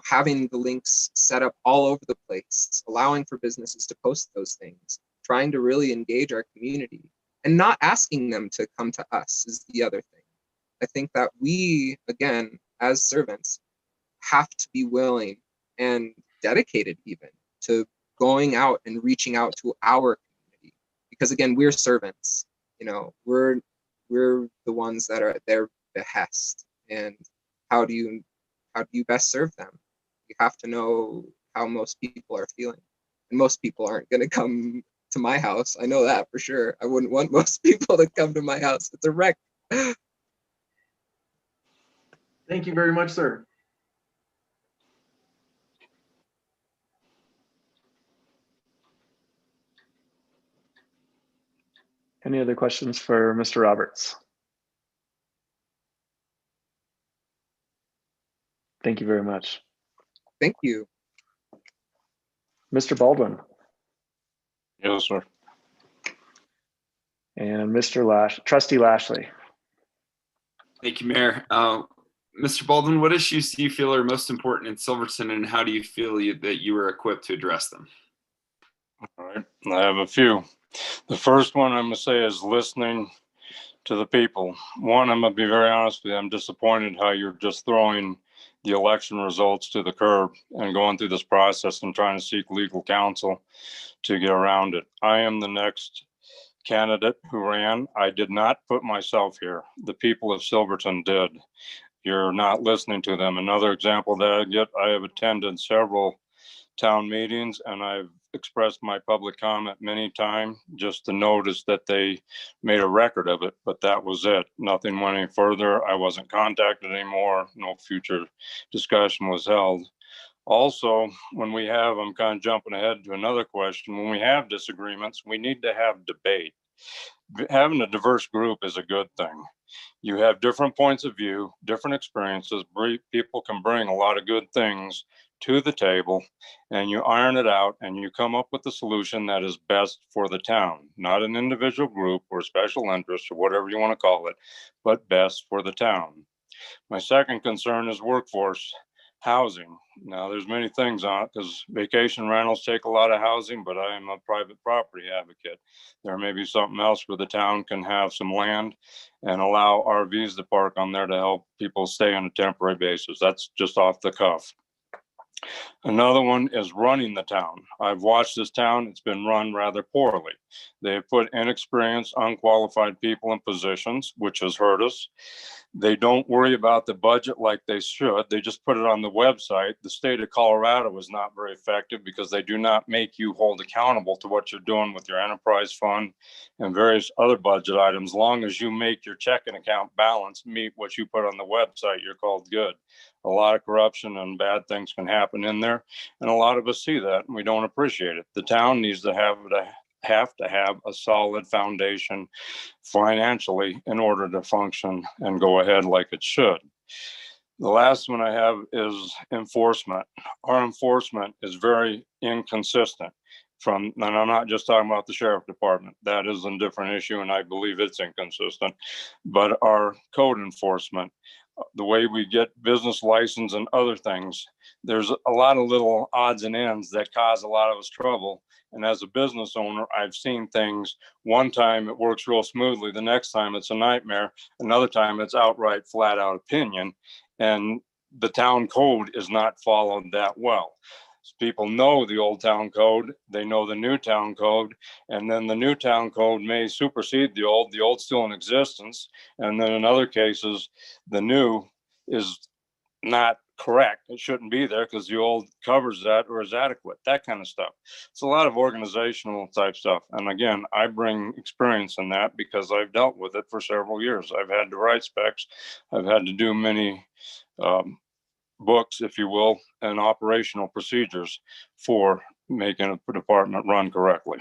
having the links set up all over the place, allowing for businesses to post those things, trying to really engage our community and not asking them to come to us is the other thing. I think that we, again, as servants, have to be willing and dedicated even to going out and reaching out to our community, because again, we're servants. We're the ones that are at their behest, and how do you best serve them? You have to know how most people are feeling, and most people aren't going to come to my house. I know that for sure. I wouldn't want most people to come to my house. It's a wreck. Thank you very much, sir. Any other questions for Mr. Roberts? Thank you very much. Thank you. Mr. Baldwin. Yes, sir. And Trustee Lashley. Thank you, Mayor. Mr. Baldwin, what issues do you feel are most important in Silverton, and how do you feel that you are equipped to address them? All right, I have a few. The first one I'm going to say is listening to the people. One, I'm going to be very honest with you, I'm disappointed how you're just throwing the election results to the curb and going through this process and trying to seek legal counsel to get around it. I am the next candidate who ran. I did not put myself here. The people of Silverton did. You're not listening to them. Another example that I have attended several town meetings, and I've expressed my public comment many times just to notice that they made a record of it, but that was it. Nothing went any further. I wasn't contacted anymore. No future discussion was held. Also, I'm kind of jumping ahead to another question. When we have disagreements, we need to have debate. Having a diverse group is a good thing. You have different points of view, different experiences. People can bring a lot of good things to the table, and you iron it out and you come up with a solution that is best for the town, not an individual group or special interest or whatever you want to call it, but best for the town. My second concern is workforce. housing. Now, there's many things on it because vacation rentals take a lot of housing, but I am a private property advocate. There may be something else where the town can have some land and allow RVs to park on there to help people stay on a temporary basis. That's just off the cuff. Another one is running the town. I've watched this town. It's been run rather poorly. They've put inexperienced, unqualified people in positions, which has hurt us. They don't worry about the budget like they should. They just put it on the website. The state of Colorado is not very effective because they do not make you hold accountable to what you're doing with your enterprise fund and various other budget items. As long as you make your checking account balance meet what you put on the website, you're called good. A lot of corruption and bad things can happen in there. And a lot of us see that and we don't appreciate it. The town needs to have a solid foundation financially in order to function and go ahead like it should. The last one I have is enforcement. Our enforcement is very inconsistent. And I'm not just talking about the sheriff department. That is a different issue, and I believe it's inconsistent. But our code enforcement, the way we get business license and other things, there's a lot of little odds and ends that cause a lot of us trouble. And as a business owner, I've seen things. One time it works real smoothly. The next time it's a nightmare. Another time it's outright flat out opinion. And the town code is not followed that well. People know the old town code, they know the new town code, and then the new town code may supersede the old's still in existence. And then in other cases, the new is not correct. It shouldn't be there because the old covers that or is adequate, that kind of stuff. It's a lot of organizational type stuff. And again, I bring experience in that because I've dealt with it for several years. I've had to write specs. I've had to do many books, if you will, and operational procedures for making a department run correctly.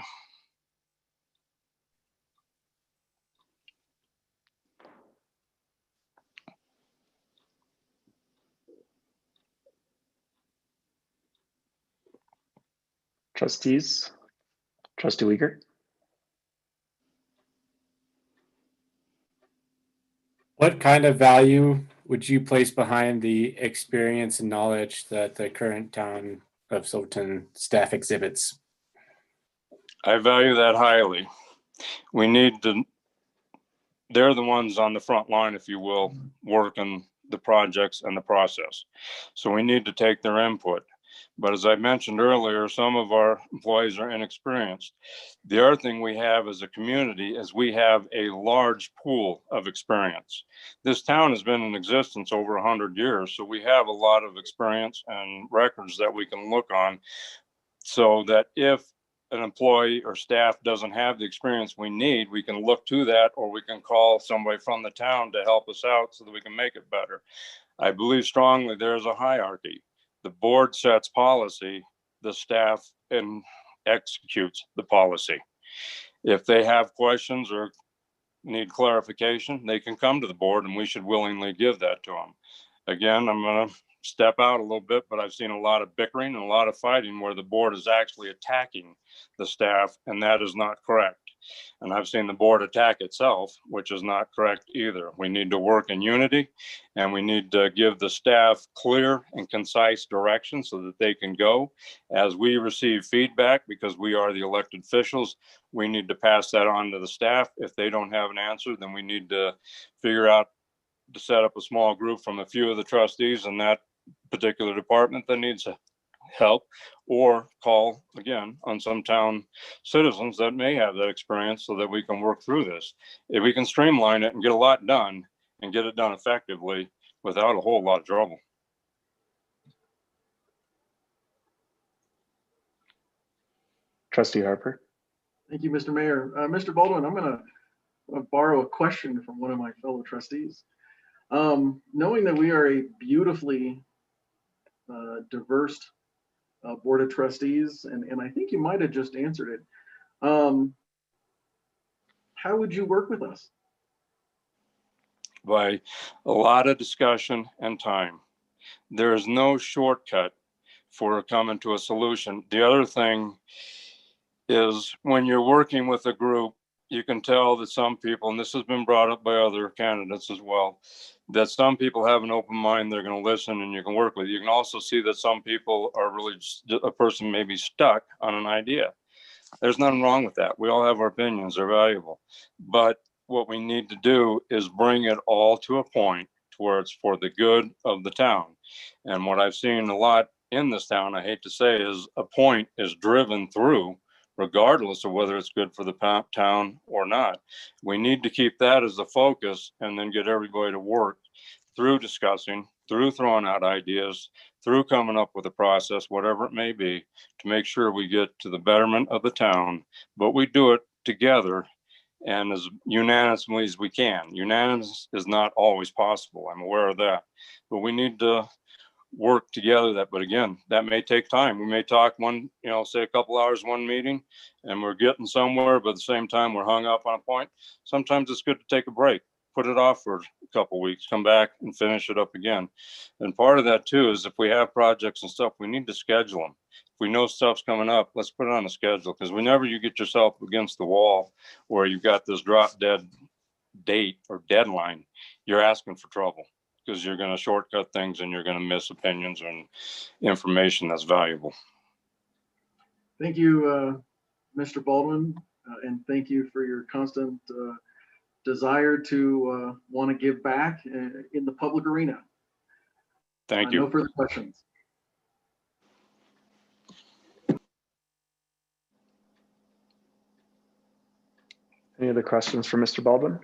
Trustees, Trustee Uyghur. What kind of value would you place behind the experience and knowledge that the current town of Silverton staff exhibits? I value that highly. We need to, they're the ones on the front line, if you will, working the projects and the process. So we need to take their input. But as I mentioned earlier, some of our employees are inexperienced. The other thing we have as a community is we have a large pool of experience. This town has been in existence over 100 years, so we have a lot of experience and records that we can look on, so that if an employee or staff doesn't have the experience we need, we can look to that, or we can call somebody from the town to help us out so that we can make it better. I believe strongly there's a hierarchy. The board sets policy, the staff executes the policy. If they have questions or need clarification, they can come to the board and we should willingly give that to them. Again, I'm going to step out a little bit, but I've seen a lot of bickering and a lot of fighting where the board is actually attacking the staff, and that is not correct. And I've seen the board attack itself, which is not correct either. We need to work in unity, and we need to give the staff clear and concise direction so that they can go. As we receive feedback, because we are the elected officials, we need to pass that on to the staff. If they don't have an answer, then we need to figure out to set up a small group from a few of the trustees in that particular department that needs help, or call again on some town citizens that may have that experience so that we can work through this. If we can streamline it and get a lot done and get it done effectively without a whole lot of trouble. Trustee Harper. Thank you, Mr. Mayor. Mr. Baldwin, I'm going to borrow a question from one of my fellow trustees. Knowing that we are a beautifully diverse board of trustees, and I think you might have just answered it. How would you work with us? By a lot of discussion and time. There is no shortcut for coming to a solution. The other thing is when you're working with a group, you can tell that some people, and this has been brought up by other candidates as well, that some people have an open mind, they're going to listen and you can work with. You can also see that some people are really just, a person may be stuck on an idea. There's nothing wrong with that. We all have our opinions, they're valuable. But what we need to do is bring it all to a point to where it's for the good of the town. And what I've seen a lot in this town, I hate to say, is a point is driven through regardless of whether it's good for the town or not. We need to keep that as the focus and then get everybody to work through discussing, through throwing out ideas, through coming up with a process, whatever it may be, to make sure we get to the betterment of the town, but we do it together and as unanimously as we can. Unanimous is not always possible. I'm aware of that, but we need to work together that, but again, that may take time. We may talk one, say a couple hours, one meeting, and we're getting somewhere, but at the same time, we're hung up on a point. Sometimes it's good to take a break, put it off for a couple weeks, come back and finish it up again. And part of that too is if we have projects and stuff, we need to schedule them. If we know stuff's coming up, let's put it on a schedule, because whenever you get yourself against the wall where you've got this drop dead date or deadline, you're asking for trouble, because you're going to shortcut things and you're going to miss opinions and information that's valuable. Thank you, Mr. Baldwin, and thank you for your constant desire to want to give back in the public arena. Thank you. No further questions. Any other questions for Mr. Baldwin?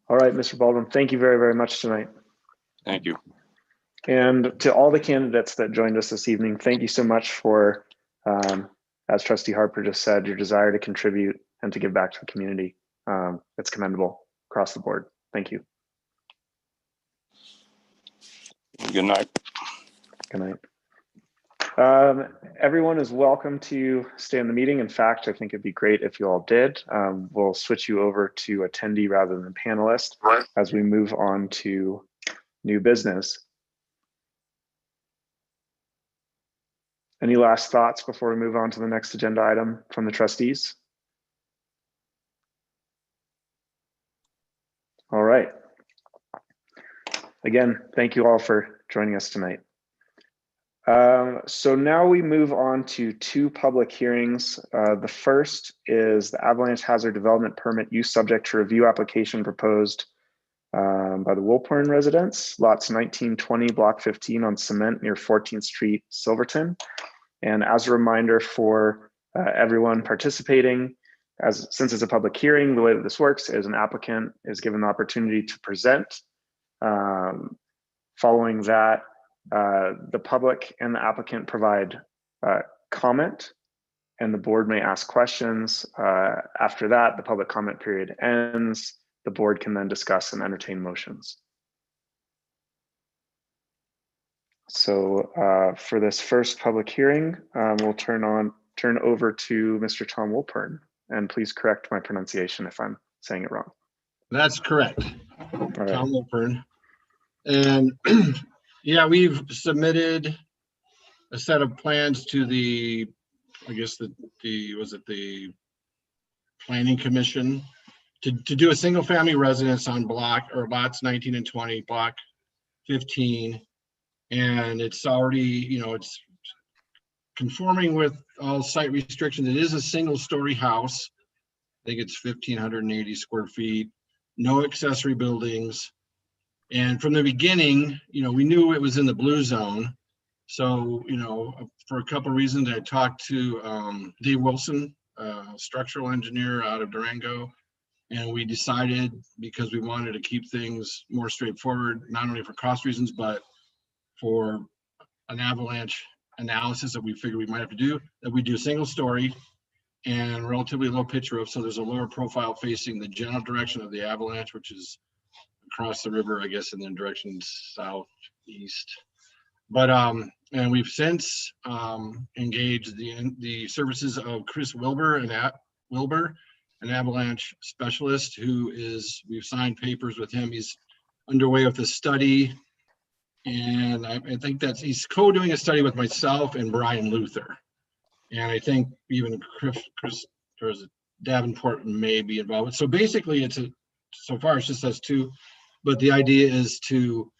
All right, Mr. Baldwin, thank you very, very much tonight. Thank you. And to all the candidates that joined us this evening, thank you so much for, as Trustee Harper just said, your desire to contribute and to give back to the community. It's commendable across the board. Thank you. Good night. Good night. Everyone is welcome to stay in the meeting. In fact, I think it'd be great if you all did. We'll switch you over to attendee rather than panelist as we move on to new business. Any last thoughts before we move on to the next agenda item from the trustees? All right. Again, thank you all for joining us tonight. So now we move on to two public hearings. The first is the Avalanche Hazard Development Permit use subject to review application proposed by the Woolporn residents, lots 1920, block 15 on Cement near 14th Street, Silverton. And as a reminder for everyone participating, since it's a public hearing, the way that this works is an applicant is given the opportunity to present. Following that, the public and the applicant provide comment, and the board may ask questions. After that, the public comment period ends. The board can then discuss and entertain motions. So for this first public hearing, we'll turn over to Mr. Tom Woolporn, and please correct my pronunciation if I'm saying it wrong. That's correct. Right. Tom Woolporn. And yeah, we've submitted a set of plans to the, I guess was it the Planning Commission to do a single family residence on lots 19 and 20, block 15. And it's already, it's conforming with all site restrictions. It is a single story house. I think it's 1,580 square feet, no accessory buildings. And from the beginning, we knew it was in the blue zone. So, for a couple of reasons, I talked to Dave Wilson, structural engineer out of Durango, and we decided, because we wanted to keep things more straightforward, not only for cost reasons, but for an avalanche analysis that we figured we might have to do, that we do single story and relatively low pitch roof. So there's a lower profile facing the general direction of the avalanche, which is across the river, I guess, in the direction southeast. But and we've since engaged the services of Chris Wilbur, an avalanche specialist, we've signed papers with him. He's underway with a study And I think he's co-doing a study with myself and Brian Luther. And I think even Chris Davenport may be involved. So basically so far it just says two, but the idea is to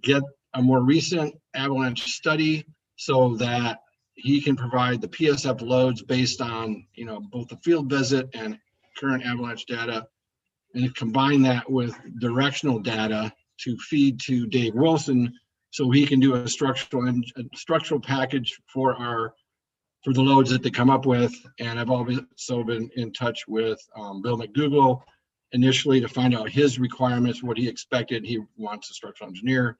get a more recent avalanche study so that he can provide the PSF loads based on, both the field visit and current avalanche data, and combine that with directional data to feed to Dave Wilson so he can do a structural package for the loads that they come up with. And I've also been in touch with Bill McDougall initially to find out his requirements, what he expected. He wants a structural engineer.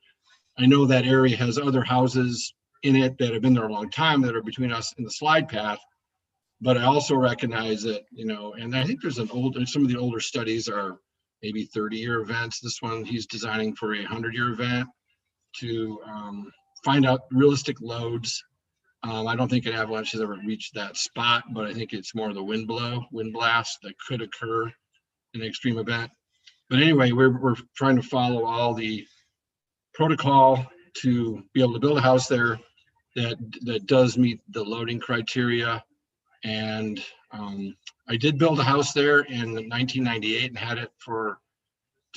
I know that area has other houses in it that have been there a long time that are between us and the slide path. But I also recognize that, and I think there's some of the older studies are maybe 30-year events. This one he's designing for a 100-year event to find out realistic loads. I don't think an avalanche has ever reached that spot, but I think it's more of the wind blast that could occur in an extreme event. But anyway, we're trying to follow all the protocol to be able to build a house there that does meet the loading criteria. And I did build a house there in 1998 and had it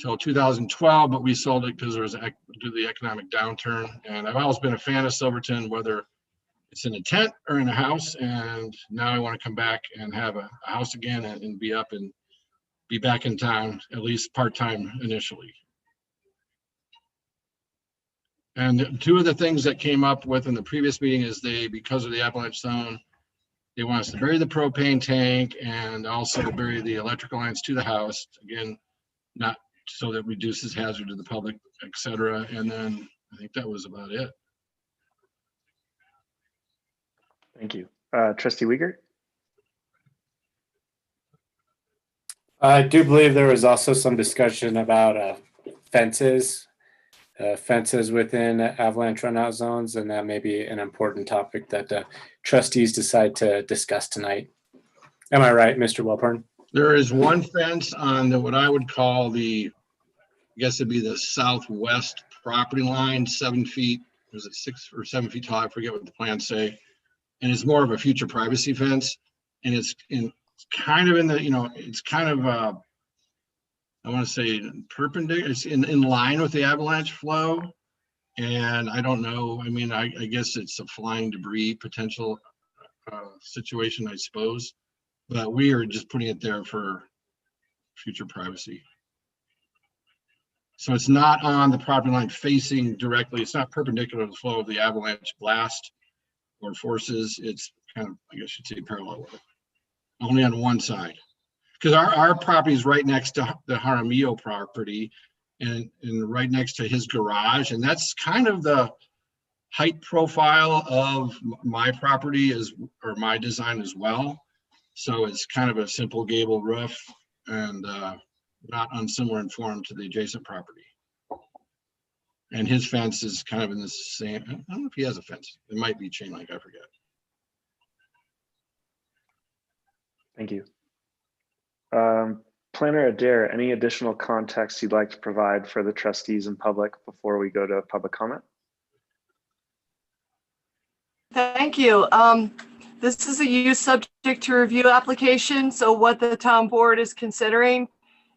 till 2012, but we sold it because there was due to the economic downturn. And I've always been a fan of Silverton, whether it's in a tent or in a house. And now I want to come back and have a house again and be up and be back in town, at least part-time initially. And two of the things that came up with in the previous meeting is because of the avalanche zone, they want us to bury the propane tank and also bury the electrical lines to the house. Again, not so that reduces hazard to the public, et cetera. And then I think that was about it. Thank you. Trustee Wiegert? I do believe there was also some discussion about fences within avalanche runout zones, and that may be an important topic that trustees decide to discuss tonight. Am I right, Mr. Welborn? There is one fence on what I would call I guess it'd be the southwest property line, 7 feet, was it 6 or 7 feet tall? I forget what the plans say. And it's more of a future privacy fence. And it's kind of in the, it's kind of, I want to say perpendicular, it's in line with the avalanche flow. And I don't know, I mean, I guess it's a flying debris potential situation, I suppose. But we are just putting it there for future privacy. So it's not on the property line facing directly. It's not perpendicular to the flow of the avalanche blast or forces. It's kind of, I guess you'd say, parallel with it. Only on one side. Because our property is right next to the Jaramillo property and right next to his garage. And that's kind of the height profile of my property or my design as well. So it's kind of a simple gable roof and not unsimilar in form to the adjacent property. And his fence is kind of in the same, I don't know if he has a fence. It might be chain link, I forget. Thank you. Planner Adair, any additional context you'd like to provide for the trustees and public before we go to public comment? Thank you. This is a use subject to review application. So what the town board is considering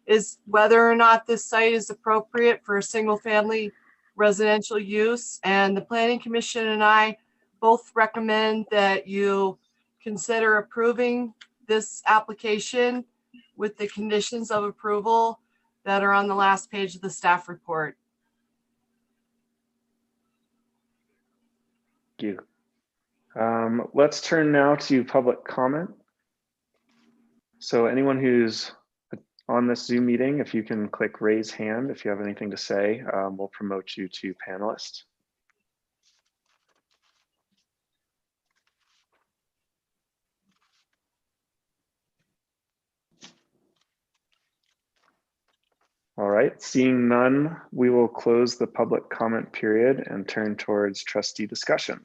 is whether or not this site is appropriate for a single family residential use. And the Planning Commission and I both recommend that you consider approving this application with the conditions of approval that are on the last page of the staff report. Thank you. Let's turn now to public comment. So anyone who's on this Zoom meeting, if you can click raise hand if you have anything to say, we'll promote you to panelist. All right, seeing none, we will close the public comment period and turn towards trustee discussion.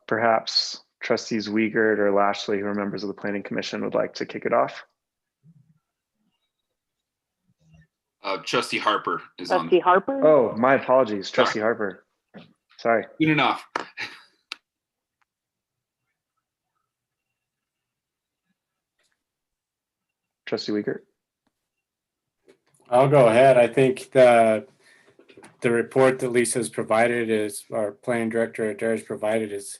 Perhaps trustees Wiegert or Lashley, who are members of the Planning Commission, would like to kick it off. Trustee Harper is on. Trustee Harper? Oh, my apologies, Trustee Harper. Sorry. Good enough. Trustee Wiegert. I'll go ahead. I think the report that Lisa's provided is, our planning director Adair has provided, is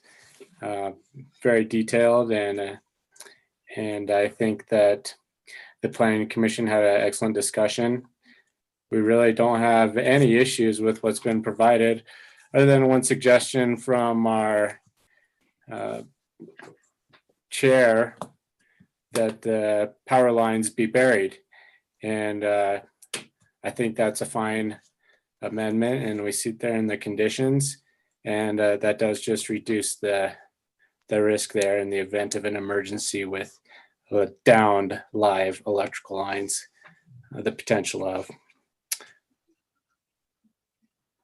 very detailed, and I think that the planning commission had an excellent discussion. We really don't have any issues with what's been provided, other than one suggestion from our chair that the power lines be buried. And I think that's a fine amendment, and we see it there in the conditions, and that does just reduce the risk there in the event of an emergency with downed live electrical lines, the potential of.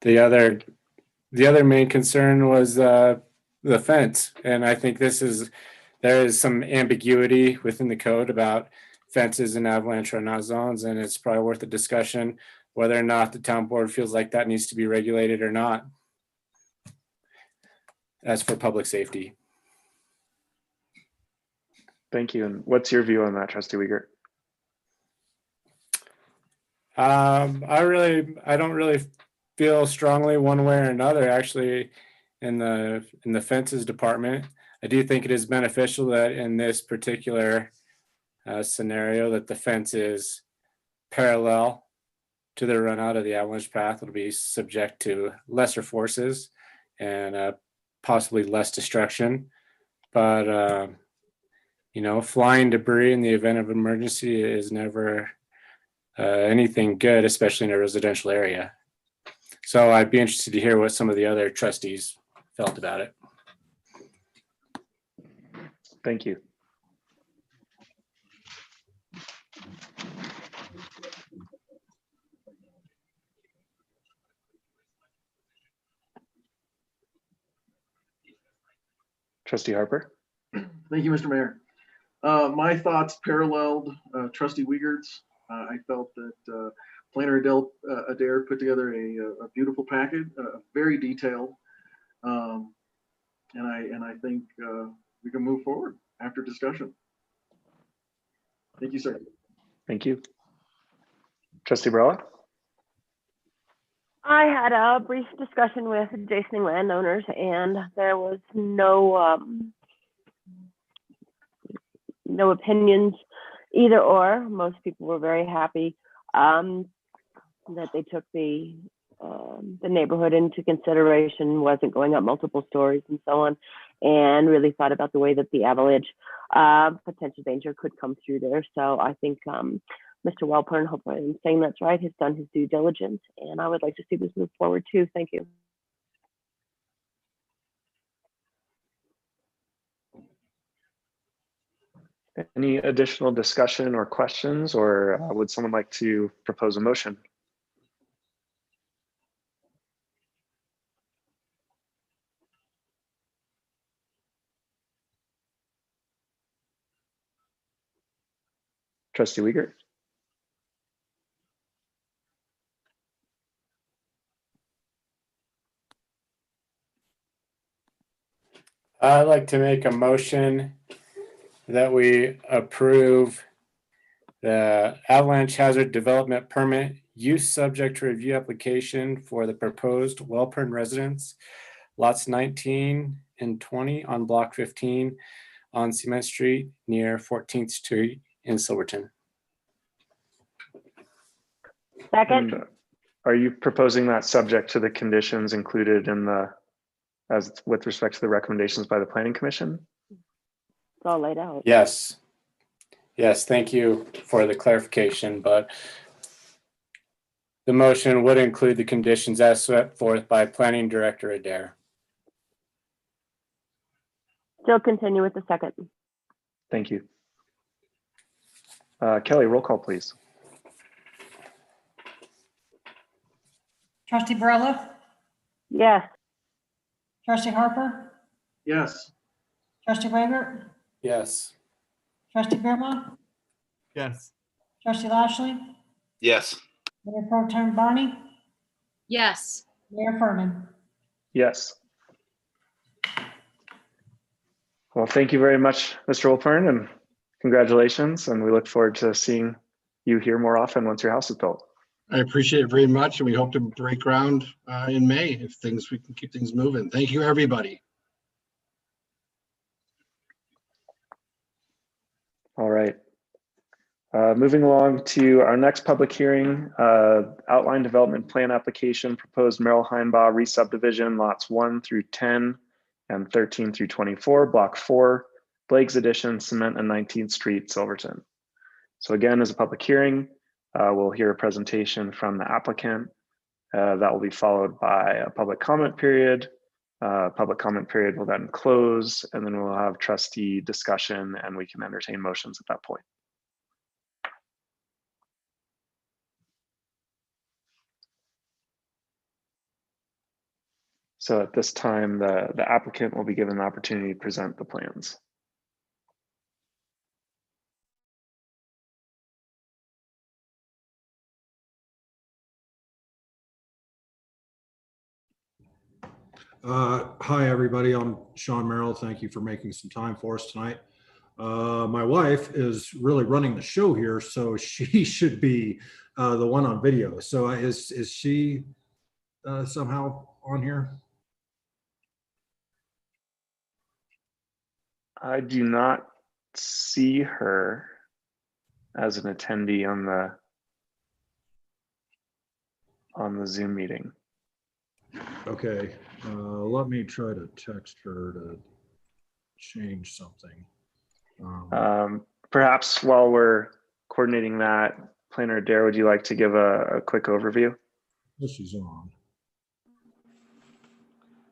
The other main concern was the fence, and I think there is some ambiguity within the code about fences in avalanche runoff zones, and it's probably worth a discussion whether or not the town board feels like that needs to be regulated or not. As for public safety. Thank you. And what's your view on that, Trustee Wiegert? I don't really feel strongly one way or another, actually, in the fences department. I do think it is beneficial that in this particular scenario that the fence is parallel to the run out of the avalanche path. It'll be subject to lesser forces and possibly less destruction. But flying debris in the event of emergency is never anything good, especially in a residential area. So I'd be interested to hear what some of the other trustees felt about it. Thank you. Trustee Harper. Thank you, Mr. Mayor. My thoughts paralleled Trustee Wiegert's. I felt that Planner Adair put together a beautiful packet, very detailed, and I think we can move forward after discussion. Thank you, sir. Thank you. Trustee Barella. I had a brief discussion with adjacent landowners, and there was no opinions either or. Most people were very happy that they took the neighborhood into consideration, wasn't going up multiple stories and so on, and really thought about the way that the avalanche potential danger could come through there. So I think Mr. Welpern, hopefully I'm saying that's right, has done his due diligence, and I would like to see this move forward too. Thank you. Any additional discussion or questions, or would someone like to propose a motion? Trustee Wiegert. I'd like to make a motion that we approve the avalanche hazard development permit use subject to review application for the proposed Welpern residence, lots 19 and 20 on block 15 on Cement Street near 14th Street in Silverton. Second. And are you proposing that subject to the conditions included in as with respect to the recommendations by the Planning Commission? It's all laid out. Yes. Yes, thank you for the clarification, but the motion would include the conditions as set forth by Planning Director Adair. Still continue with the second. Thank you. Kelly, roll call, please. Trustee Barella. Yes. Trustee Harper. Yes. Trustee Wiegert. Yes. Trustee Birma. Yes. Trustee Lashley. Yes. Mayor Pro Tem Barney, Yes. Mayor Furman. Yes. Well, thank you very much, Mr. Wolpern, and congratulations. And we look forward to seeing you here more often once your house is built. I appreciate it very much, and we hope to break ground in May if we can keep things moving. Thank you, everybody. All right. Moving along to our next public hearing, outline development plan application, proposed Merrill Heinbaugh re-subdivision, lots 1 through 10 and 13 through 24, block 4, Blake's Addition, Cement and 19th Street, Silverton. So again, as a public hearing, we'll hear a presentation from the applicant. That will be followed by a public comment period. Public comment period will then close, and then we'll have trustee discussion, and we can entertain motions at that point. So at this time, the applicant will be given the opportunity to present the plans. Hi, everybody. I'm Sean Merrill. Thank you for making some time for us tonight. My wife is really running the show here, so she should be the one on video. So is she somehow on here? I do not see her as an attendee on the Zoom meeting. Okay, let me try to text her to change something. Perhaps while we're coordinating that, Planner Adair, would you like to give a quick overview? Yes, she's on.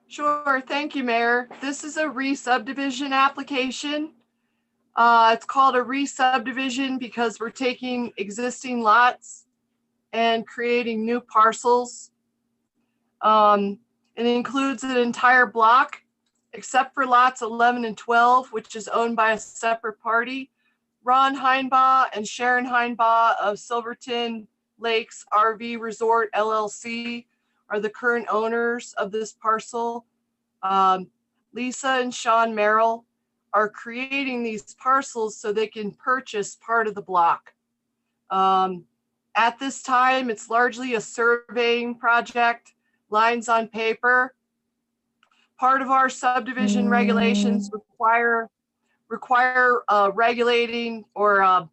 Sure, thank you, Mayor. This is a re-subdivision application. It's called a re-subdivision because we're taking existing lots and creating new parcels. It includes an entire block, except for lots 11 and 12, which is owned by a separate party. Ron Heinbaugh and Sharon Heinbaugh of Silverton Lakes RV Resort LLC are the current owners of this parcel. Lisa and Sean Merrill are creating these parcels so they can purchase part of the block. At this time, it's largely a surveying project, lines on paper. Part of our subdivision regulations require regulating or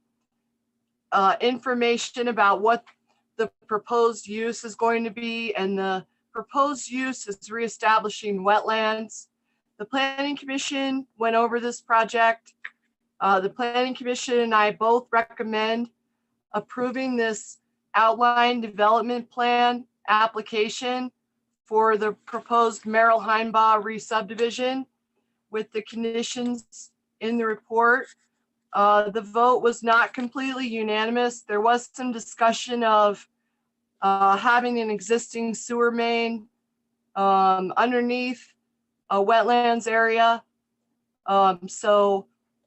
information about what the proposed use is going to be, and the proposed use is reestablishing wetlands. The Planning Commission went over this project. The Planning Commission and I both recommend approving this outline development plan application for the proposed Merrill Heinbaugh re-subdivision with the conditions in the report. The vote was not completely unanimous. There was some discussion of having an existing sewer main underneath a wetlands area.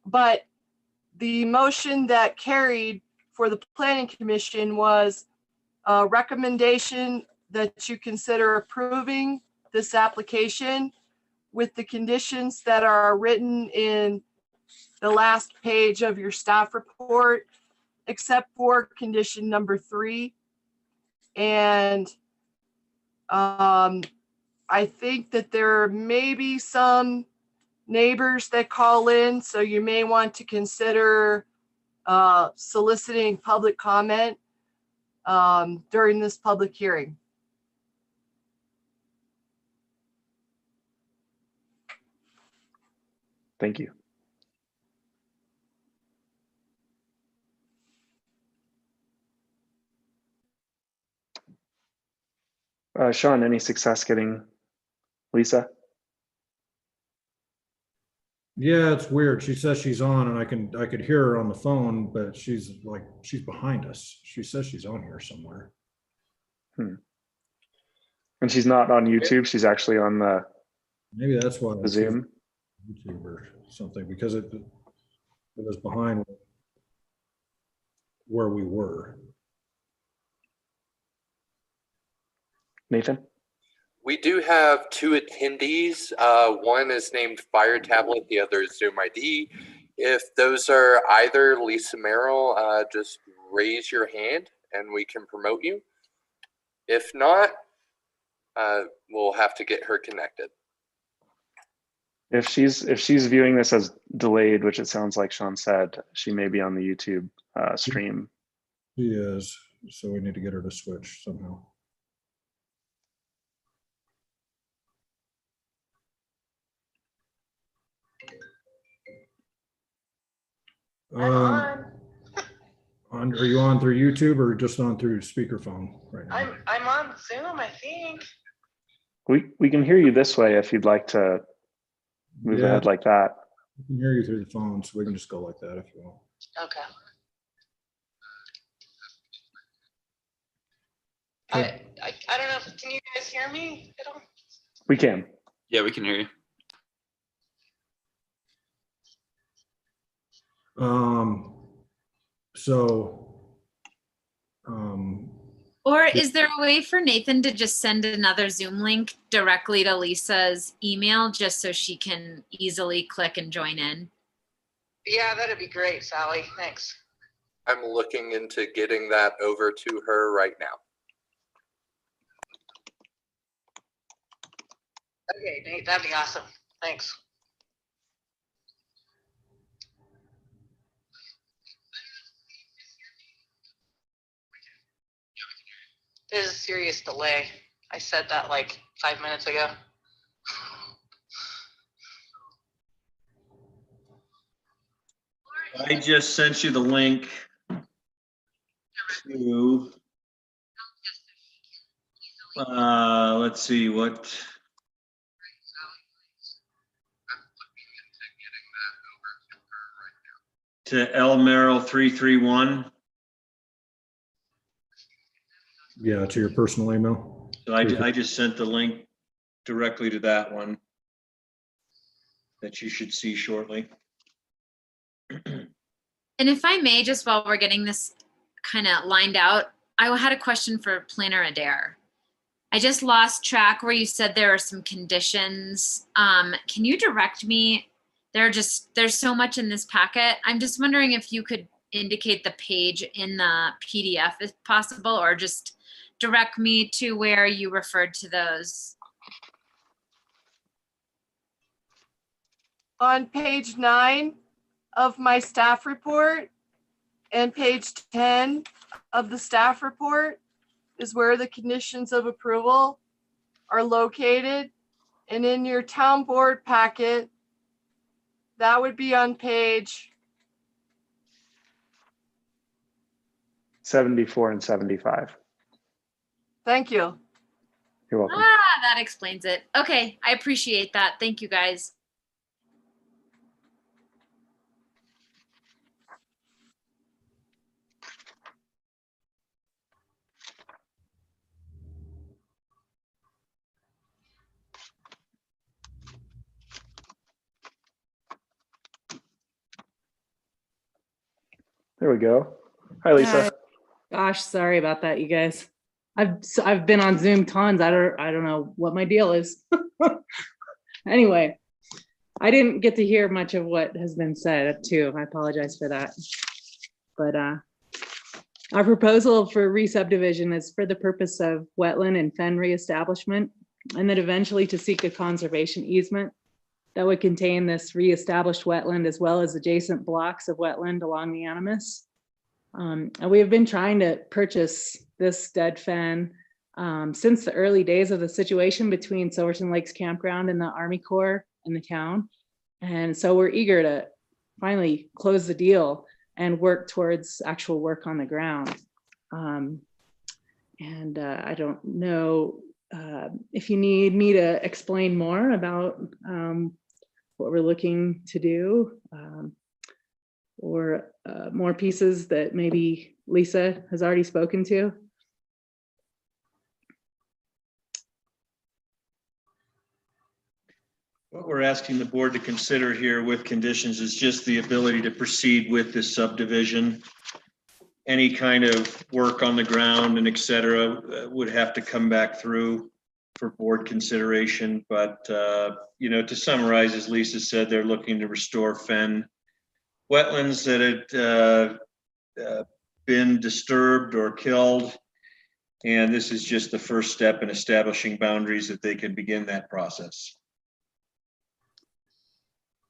But the motion that carried for the Planning Commission was a recommendation that you consider approving this application with the conditions that are written in the last page of your staff report, except for condition number 3. And I think that there may be some neighbors that call in, so you may want to consider soliciting public comment during this public hearing. Thank you. Sean, any success getting Lisa? Yeah, it's weird. She says she's on, and I could hear her on the phone, but she's behind us. She says she's on here somewhere. And she's not on YouTube. She's actually on the Maybe that's why the Zoom. YouTube or something, because it was behind where we were. Nathan? We do have two attendees. One is named Fire Tablet, the other is Zoom ID. If those are either Lisa Merrill, just raise your hand and we can promote you. If not, we'll have to get her connected. If she's viewing this as delayed, which it sounds like Sean said, she may be on the YouTube stream. She is, so we need to get her to switch somehow. Are you on through YouTube or just on through speakerphone right now? I'm on Zoom, I think. We can hear you this way if you'd like to move ahead like that. We can hear you through the phone, so we can just go like that if you want. Okay. I don't know. Can you guys hear me at all? We can. Yeah, we can hear you. Or is there a way for Nathan to just send another Zoom link directly to Lisa's email just so she can easily click and join in? Yeah, that'd be great, Sally. Thanks. I'm looking into getting that over to her right now. Okay, Nate, that'd be awesome. Thanks. There's a serious delay. I said that like 5 minutes ago. I just sent you the link to, let's see what. To L Merrill 331. Yeah, to your personal email. So I just sent the link directly to that one that you should see shortly. And if I may, just while we're getting this kind of lined out, I had a question for Planner Adair. I just lost track where you said there are some conditions. Can you direct me? There's so much in this packet. I'm just wondering if you could indicate the page in the PDF if possible, or just direct me to where you referred to those. On page 9 of my staff report and page 10 of the staff report is where the conditions of approval are located. And in your town board packet, that would be on page 74 and 75. Thank you. You're welcome. That explains it. Okay, I appreciate that. Thank you, guys. There we go. Hi, Lisa. Hi. Gosh, sorry about that, you guys. I've been on Zoom tons. I don't know what my deal is. Anyway, I didn't get to hear much of what has been said too. I apologize for that. But our proposal for re-subdivision is for the purpose of wetland and fen reestablishment, and then eventually to seek a conservation easement that would contain this reestablished wetland as well as adjacent blocks of wetland along the Animas. And we have been trying to purchase this dead fen since the early days of the situation between Silverton Lakes Campground and the Army Corps in the town. And so we're eager to finally close the deal and work towards actual work on the ground. I don't know if you need me to explain more about what we're looking to do, or more pieces that maybe Lisa has already spoken to. What we're asking the board to consider here with conditions is just the ability to proceed with this subdivision. any kind of work on the ground and et cetera would have to come back through for board consideration. But, to summarize, as Lisa said, they're looking to restore fen wetlands that had been disturbed or killed. And this is just the first step in establishing boundaries that they can begin that process.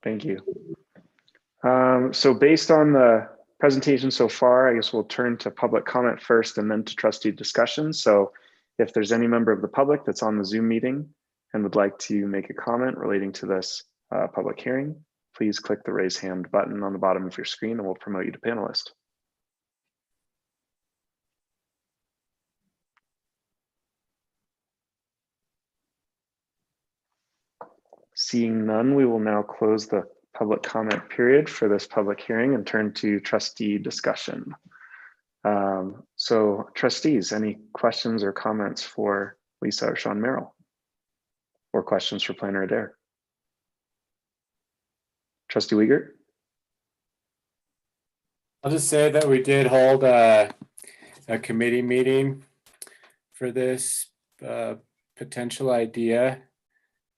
Thank you. So based on the presentation so far, I guess we'll turn to public comment first and then to trustee discussion. So if there's any member of the public that's on the Zoom meeting and would like to make a comment relating to this public hearing, please click the raise hand button on the bottom of your screen and we'll promote you to panelist. Seeing none, we will now close the public comment period for this public hearing and turn to trustee discussion. So trustees, any questions or comments for Lisa or Sean Merrill? Or questions for Planner Adair? Trustee Wiegert? I'll just say that we did hold a committee meeting for this potential idea.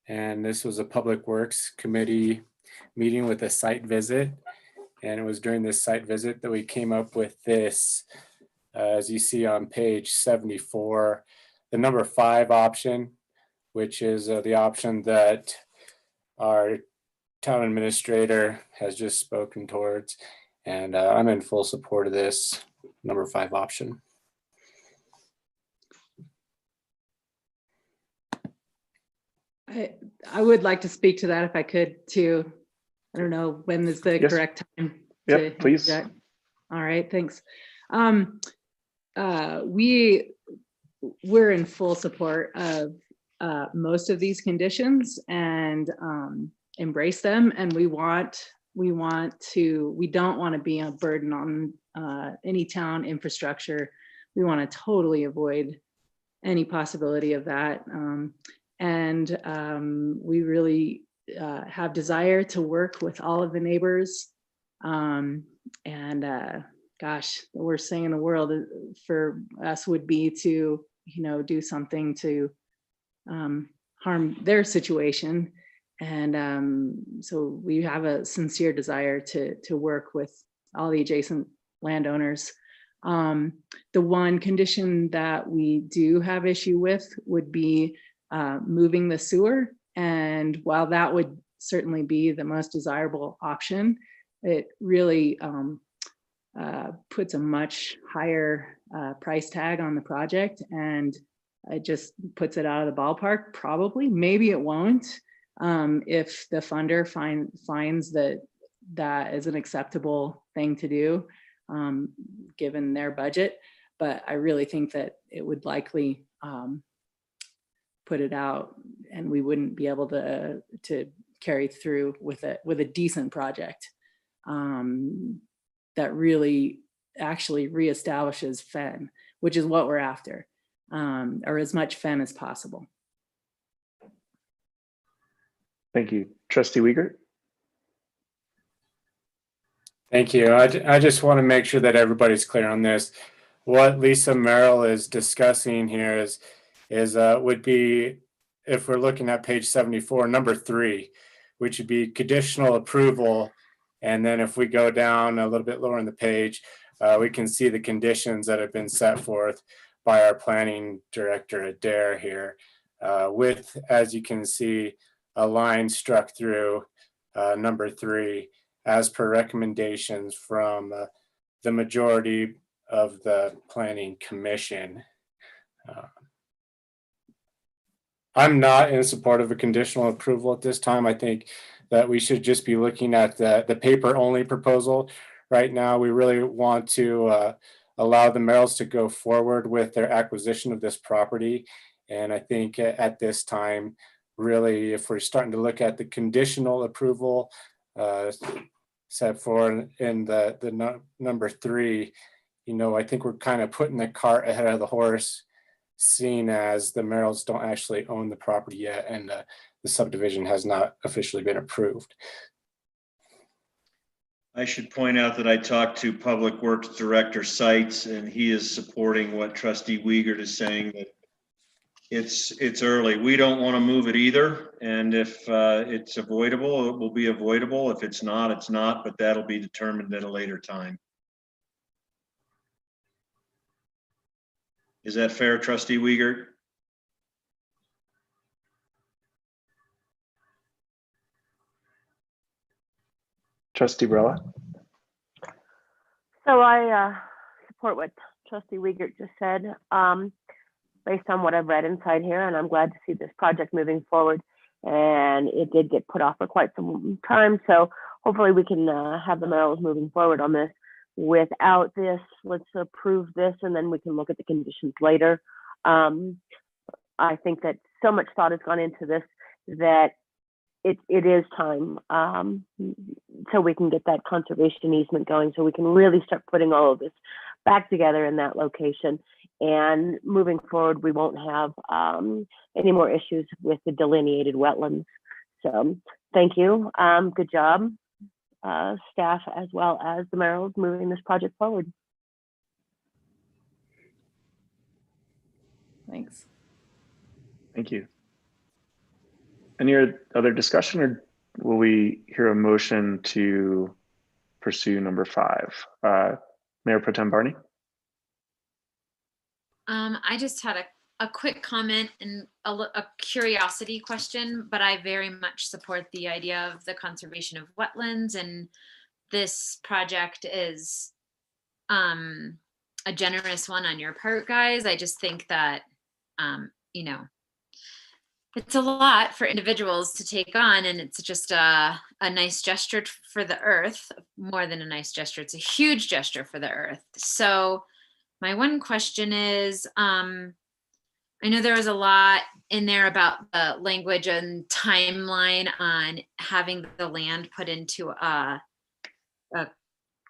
And this was a Public Works Committee meeting with a site visit. And it was during this site visit that we came up with this, as you see on page 74, the number 5 option, which is the option that our town administrator has just spoken towards. And I'm in full support of this number 5 option. I would like to speak to that if I could too. I don't know when is the correct time. Yep, please. All right, thanks. We're in full support of most of these conditions and embrace them. And we don't want to be a burden on any town infrastructure. We want to totally avoid any possibility of that. We really have desire to work with all of the neighbors. Gosh, the worst thing in the world for us would be to, do something to harm their situation. And so we have a sincere desire to work with all the adjacent landowners. The one condition that we do have issue with would be moving the sewer. And while that would certainly be the most desirable option, it really puts a much higher price tag on the project, and it just puts it out of the ballpark. Probably, maybe it won't, if the funder finds that is an acceptable thing to do, given their budget. But I really think that it would likely put it out, and we wouldn't be able to carry through with a decent project that really actually reestablishes fen, which is what we're after, or as much fen as possible. Thank you. Trustee Wiegert? Thank you. I just want to make sure that everybody's clear on this. What Lisa Merrill is discussing here would be, if we're looking at page 74, number 3, which would be conditional approval. And then if we go down a little bit lower on the page, we can see the conditions that have been set forth by our planning director Adair here, with, as you can see, a line struck through number 3 as per recommendations from the majority of the Planning Commission. I'm not in support of a conditional approval at this time. I think that we should just be looking at the paper only proposal. Right now, we really want to allow the Merrills to go forward with their acquisition of this property. And I think at this time, really, if we're starting to look at the conditional approval set for in the number 3, I think we're kind of putting the cart ahead of the horse, seeing as the Merrills don't actually own the property yet, and the subdivision has not officially been approved. I should point out that I talked to Public Works Director Sites, and he is supporting what Trustee Wiegert is saying, that it's early. We don't want to move it either. And if it's avoidable, it will be avoidable. If it's not, it's not, but that'll be determined at a later time. Is that fair, Trustee Wiegert? Trustee Brella? So I support what Trustee Wiegert just said, based on what I've read inside here, and I'm glad to see this project moving forward. And it did get put off for quite some time, so hopefully we can have the Merrills moving forward on this. Without this, let's approve this, and then we can look at the conditions later. I think that so much thought has gone into this that it is time, so we can get that conservation easement going, so we can really start putting all of this back together in that location. And moving forward, we won't have any more issues with the delineated wetlands. So thank you. Good job, staff, as well as the Merrills, moving this project forward. Thanks. Thank you. Any other discussion, or will we hear a motion to pursue number 5? Mayor Pro Tem Barney? I just had a quick comment and a curiosity question, but I very much support the idea of the conservation of wetlands, and this project is a generous one on your part, guys. I just think that, you know, it's a lot for individuals to take on, and it's just a nice gesture for the earth. More than a nice gesture, it's a huge gesture for the earth. So my one question is, I know there was a lot in there about the language and timeline on having the land put into a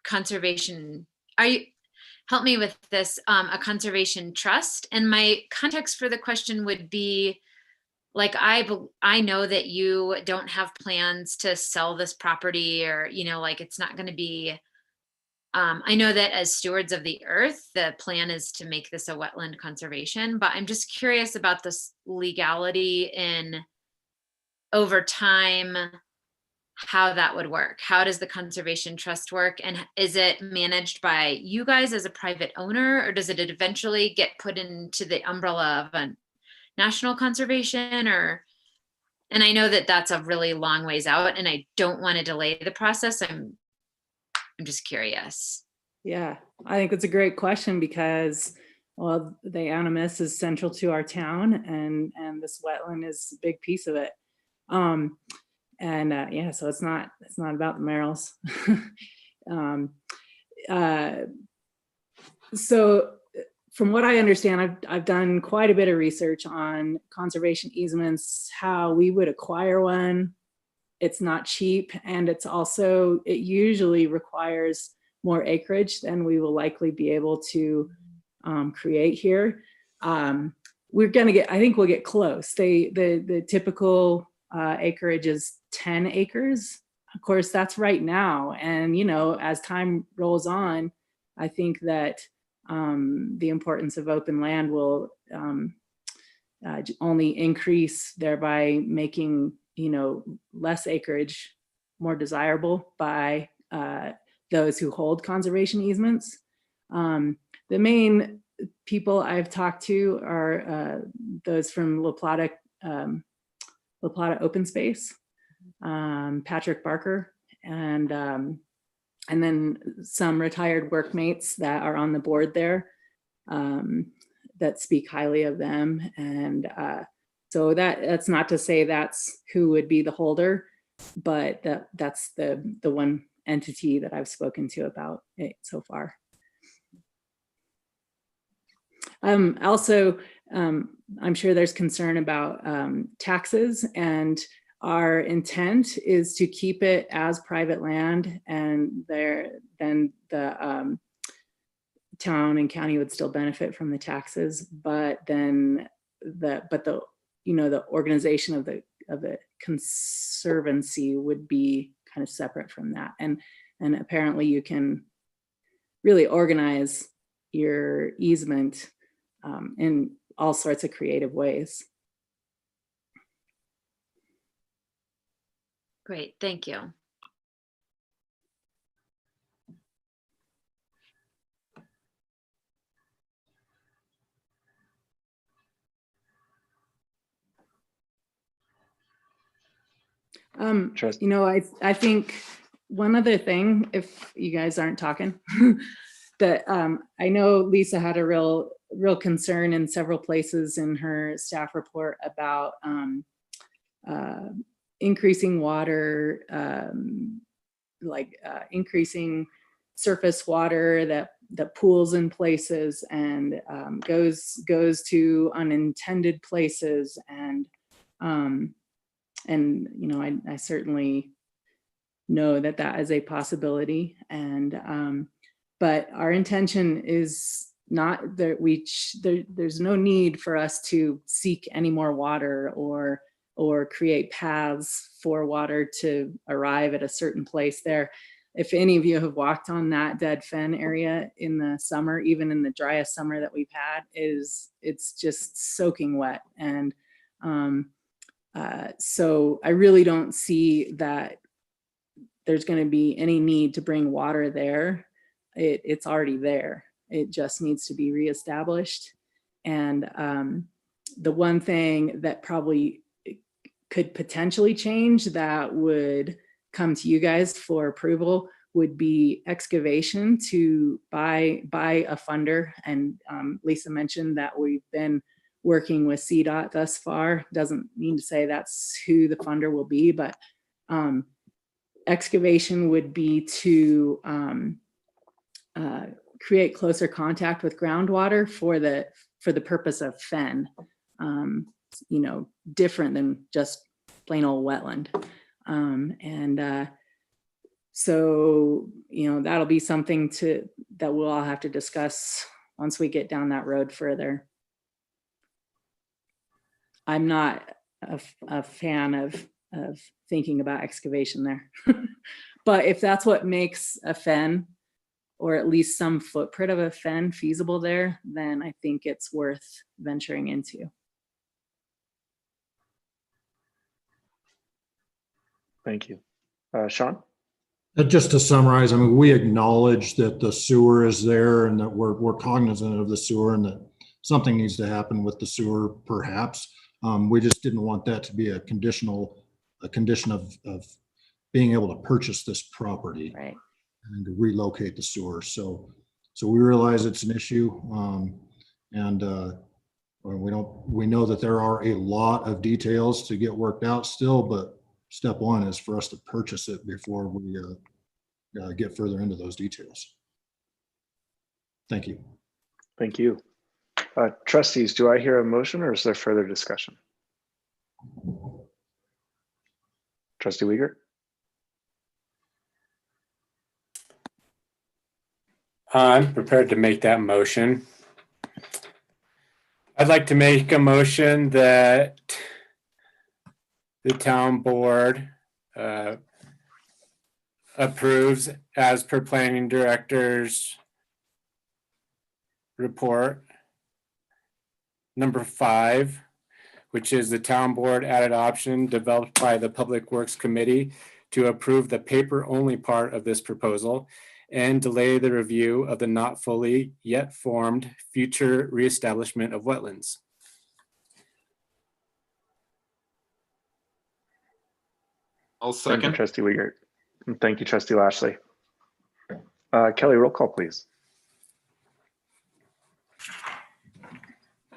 conservation. Help me with this, a conservation trust? And my context for the question would be, like, I know that you don't have plans to sell this property, or, you know, like, it's not going to be, I know that as stewards of the earth, the plan is to make this a wetland conservation, but I'm just curious about this legality in over time, how that would work. How does the conservation trust work? And is it managed by you guys as a private owner, or does it eventually get put into the umbrella of a national conservation? Or, and I know that that's a really long ways out, and I don't want to delay the process. I'm just curious. Yeah, I think it's a great question because, well, the animus is central to our town, and this wetland is a big piece of it. Yeah, so it's not about the Merrills. So from what I understand, I've done quite a bit of research on conservation easements, how we would acquire one. It's not cheap, and it usually requires more acreage than we will likely be able to create here. We're gonna get, I think we'll get close. The typical acreage is 10 acres. Of course, that's right now. And, you know, as time rolls on, I think that the importance of open land will only increase, thereby making, you know, less acreage more desirable by those who hold conservation easements. The main people I've talked to are those from La Plata Open Space, Patrick Barker, and then some retired workmates that are on the board there that speak highly of them. And so that's not to say that's who would be the holder, but that's the one entity that I've spoken to about it so far. Also, I'm sure there's concern about taxes, and our intent is to keep it as private land, and then the town and county would still benefit from the taxes, but then the organization of the conservancy would be kind of separate from that. And And apparently you can really organize your easement in all sorts of creative ways. Great, thank you. You know, I think one other thing, if you guys aren't talking, that I know Lisa had a real concern in several places in her staff report about increasing water, increasing surface water that pools in places and goes to unintended places, and you know, I certainly know that is a possibility, and but our intention is not that there's no need for us to seek any more water or create paths for water to arrive at a certain place there. If any of you have walked on that dead fen area in the summer, even in the driest summer that we've had, it's just soaking wet. And so I really don't see that there's going to be any need to bring water there. It's already there. It just needs to be reestablished. And the one thing that probably could potentially change that would come to you guys for approval would be excavation to buy a funder. And Lisa mentioned that we've been working with CDOT thus far. Doesn't mean to say that's who the funder will be, but excavation would be to create closer contact with groundwater for the purpose of fen, you know, different than just plain old wetland. So, you know, that'll be something that we'll all have to discuss once we get down that road further. I'm not a fan of thinking about excavation there. But if that's what makes a fen, or at least some footprint of a fen, feasible there, then I think it's worth venturing into. Thank you. Sean? Just to summarize, I mean, we acknowledge that the sewer is there and that we're cognizant of the sewer and that something needs to happen with the sewer, perhaps. We just didn't want that to be a condition of being able to purchase this property, right, and to relocate the sewer. So we realize it's an issue, and we know that there are a lot of details to get worked out still, but step one is for us to purchase it before we get further into those details. Thank you. Thank you. Trustees, do I hear a motion or is there further discussion? Trustee Uyghur? I'm prepared to make that motion. I'd like to make a motion that the town board approves, as per planning director's report, number 5, which is the town board added option developed by the Public Works Committee to approve the paper only part of this proposal and delay the review of the not fully yet formed future reestablishment of wetlands. I'll Thank you, second. Trustee Uyghur. And thank you, Trustee Lashley. Kelly, roll call, please.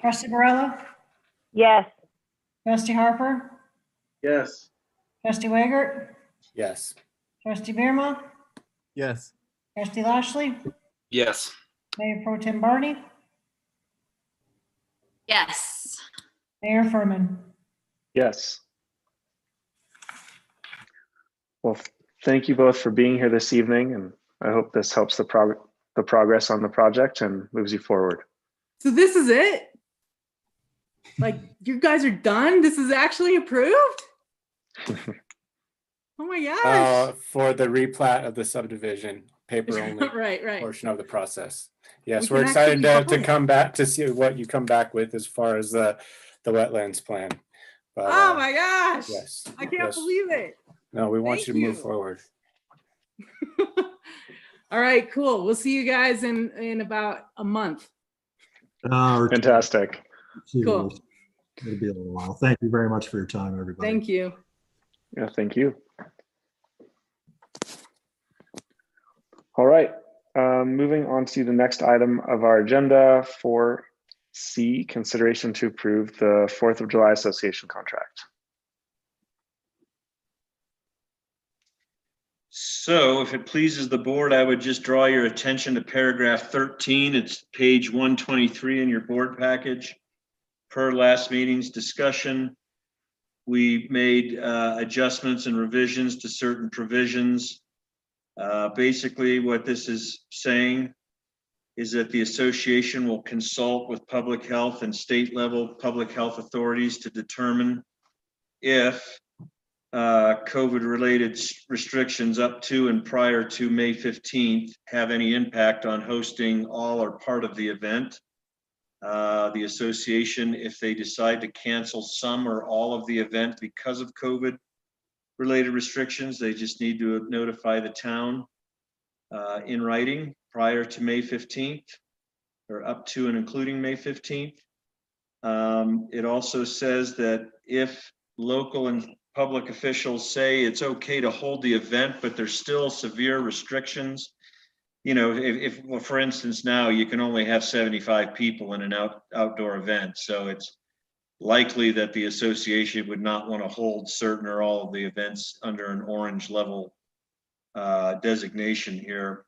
Trustee Barella, Yes. Trustee Harper, Yes. Trustee Waggart, Yes. Trustee Bierma, Yes. Trustee Lashley, Yes. Mayor Pro Tem Barney, Yes. Mayor Furman. Yes. Well, thank you both for being here this evening, and I hope this helps the progress on the project and moves you forward. So this is it? Like, you guys are done? This is actually approved? Oh my gosh. for the replat of the subdivision, paper only Right. portion of the process. Yes, We we're can excited actually to come back to see what you come back with as far as the wetlands plan. But, Oh my gosh. yes, I can't yes. believe it. No, we want Thank you to move you. forward. All right, cool. We'll see you guys in about a month. Fantastic. Cool. It'll be a little while. Thank you very much for your time, everybody. Thank you. Yeah, thank you. All right, moving on to the next item of our agenda, 4C, consideration to approve the 4th of July Association contract. So if it pleases the board, I would just draw your attention to paragraph 13. It's page 123 in your board package. Per last meeting's discussion, we made adjustments and revisions to certain provisions. Basically, what this is saying is that the association will consult with public health and state level public health authorities to determine if COVID-related restrictions up to and prior to May 15th have any impact on hosting all or part of the event. The association, if they decide to cancel some or all of the event because of COVID-related restrictions, they just need to notify the town in writing prior to May 15th, or up to and including May 15th. It also says that if local and public officials say it's okay to hold the event, but there's still severe restrictions. You know, if well, for instance, now you can only have 75 people in an outdoor event. So it's likely that the association would not want to hold certain or all of the events under an orange level designation here.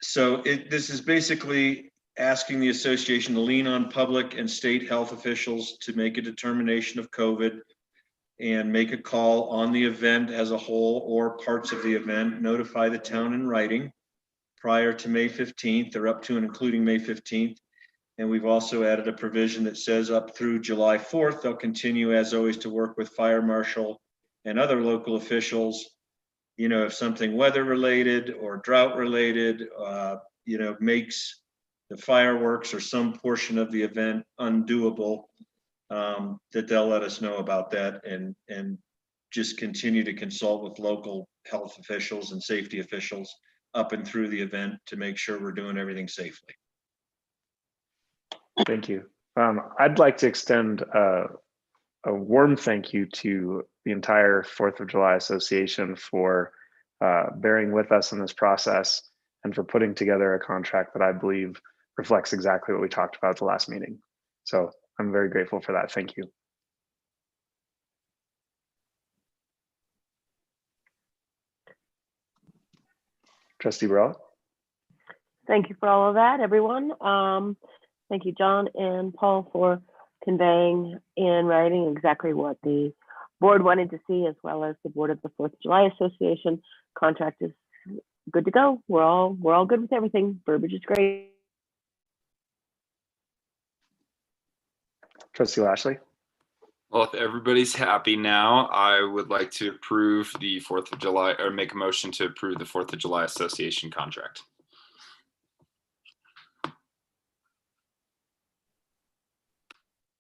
So this is basically asking the association to lean on public and state health officials to make a determination of COVID and make a call on the event as a whole or parts of the event, notify the town in writing prior to May 15th or up to and including May 15th. And we've also added a provision that says up through July 4th, they'll continue as always to work with fire marshal and other local officials. You know, if something weather related or drought related, you know, makes the fireworks or some portion of the event undoable, that they'll let us know about that and just continue to consult with local health officials and safety officials up and through the event to make sure we're doing everything safely. Thank you. I'd like to extend a warm thank you to the entire 4th of July Association for bearing with us in this process and for putting together a contract that I believe reflects exactly what we talked about at the last meeting. So I'm very grateful for that. Thank you. Trustee Burrell. Thank you for all of that, everyone. Thank you, John and Paul, for conveying in writing exactly what the board wanted to see, as well as the board of the 4th of July Association. Contract is good to go. We're all good with everything. Verbiage is great. Trustee Lashley. Well, if everybody's happy now, I would like to approve the 4th of July, or make a motion to approve the 4th of July Association contract.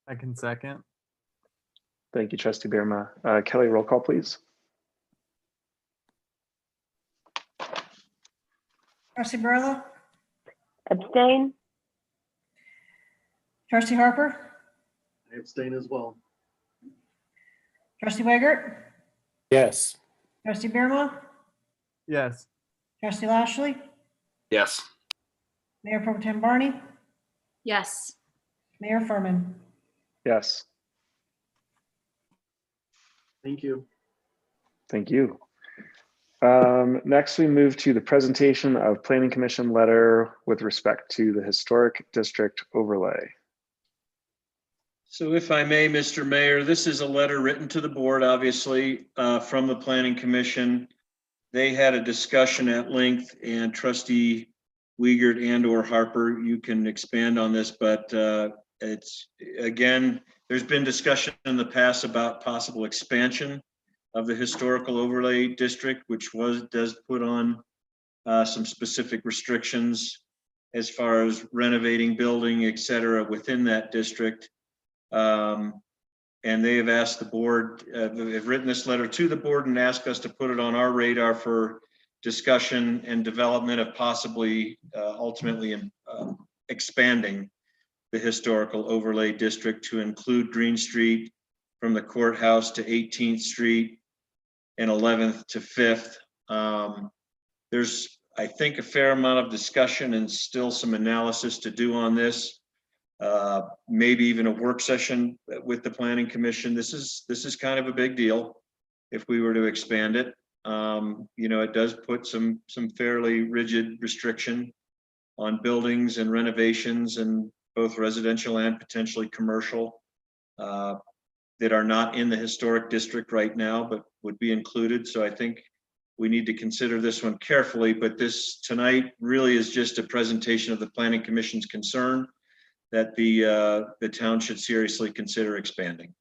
I can second. Thank you, Trustee Bierma. Kelly, roll call, please. Trustee Burlow, Abstain. Trustee Harper, I abstain as well. Trustee Weigert, Yes. Trustee Bierma, Yes. Trustee Lashley, Yes. Mayor Pro Tem Barney, Yes. Mayor Furman. Yes. Thank you. Thank you. Next, we move to the presentation of Planning Commission letter with respect to the Historic District overlay. So if I may, Mr. Mayor, this is a letter written to the board, obviously, from the Planning Commission. They had a discussion at length, and Trustee Wiegert and or Harper, you can expand on this, but it's, again, there's been discussion in the past about possible expansion of the historical overlay district, which does put on some specific restrictions as far as renovating, building, et cetera, within that district. And they have asked the board, have written this letter to the board and asked us to put it on our radar for discussion and development of possibly ultimately expanding the historical overlay district to include Green Street from the courthouse to 18th Street and 11th to 5th. There's, I think, a fair amount of discussion and still some analysis to do on this. Maybe even a work session with the Planning Commission. This is kind of a big deal if we were to expand it. It does put some fairly rigid restriction on buildings and renovations, and both residential and potentially commercial that are not in the historic district right now, but would be included. So I think we need to consider this one carefully, but this tonight really is just a presentation of the Planning Commission's concern that the town should seriously consider expanding.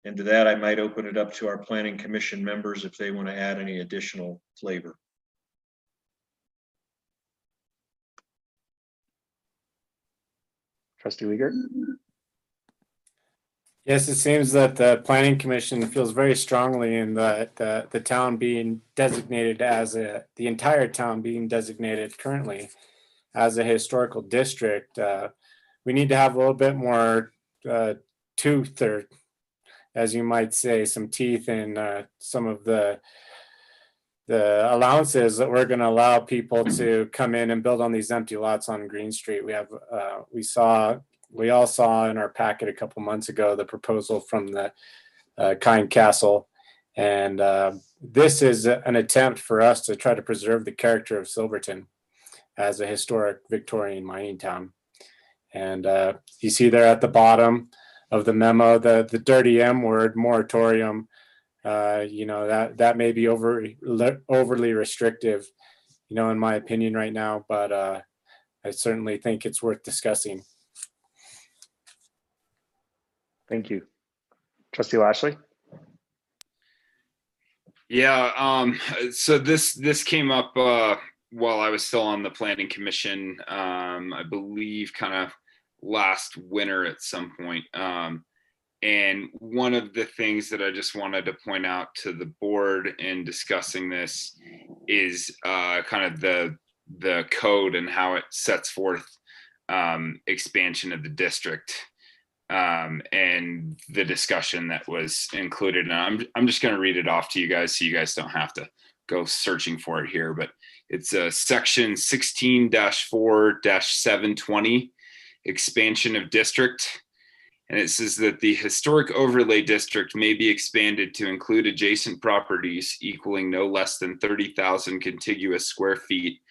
And to that, I might open it up to our Planning Commission members if they want to add any additional flavor. Trustee Liegert? Yes, it seems that the Planning Commission feels very strongly in the town being designated as the entire town being designated currently as a historical district. We need to have a little bit more tooth, or as you might say, some teeth in some of the allowances that we're going to allow people to come in and build on these empty lots on Green Street. We all saw in our packet a couple months ago the proposal from the Kind Castle, and this is an attempt for us to try to preserve the character of Silverton as a historic Victorian mining town. And you see there at the bottom of the memo, the dirty M word, moratorium. That may be overly restrictive, in my opinion right now, but I certainly think it's worth discussing. Thank you. Trustee Lashley? Yeah, so this came up while I was still on the Planning Commission, I believe kind of last winter at some point. And one of the things that I just wanted to point out to the board in discussing this is kind of the code and how it sets forth expansion of the district. And the discussion that was included. And I'm just going to read it off to you guys so you guys don't have to go searching for it here, but it's section 16-4-720, expansion of district. And it says that the historic overlay district may be expanded to include adjacent properties equaling no less than 30,000 contiguous square feet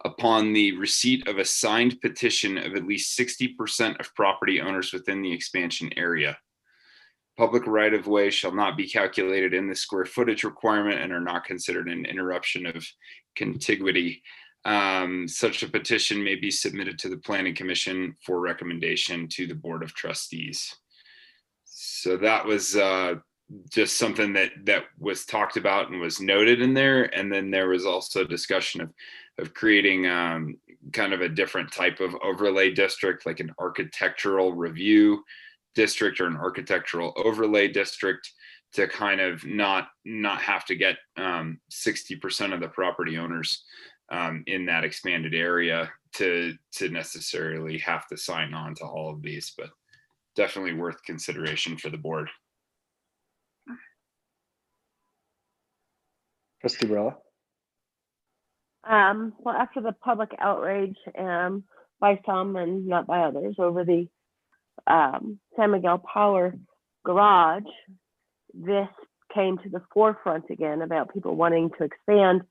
upon the receipt of a signed petition of at least 60% of property owners within the expansion area. Public right-of-way shall not be calculated in the square footage requirement and are not considered an interruption of contiguity. Such a petition may be submitted to the Planning Commission for recommendation to the Board of Trustees. So that was just something that was talked about and was noted in there. And then there was also discussion of creating kind of a different type of overlay district, like an architectural review district or an architectural overlay district, to kind of not have to get 60% of the property owners in that expanded area to necessarily have to sign on to all of these, but definitely worth consideration for the board. Trustee Barella? Well, after the public outrage by some and not by others over the San Miguel Power garage, this came to the forefront again about people wanting to expand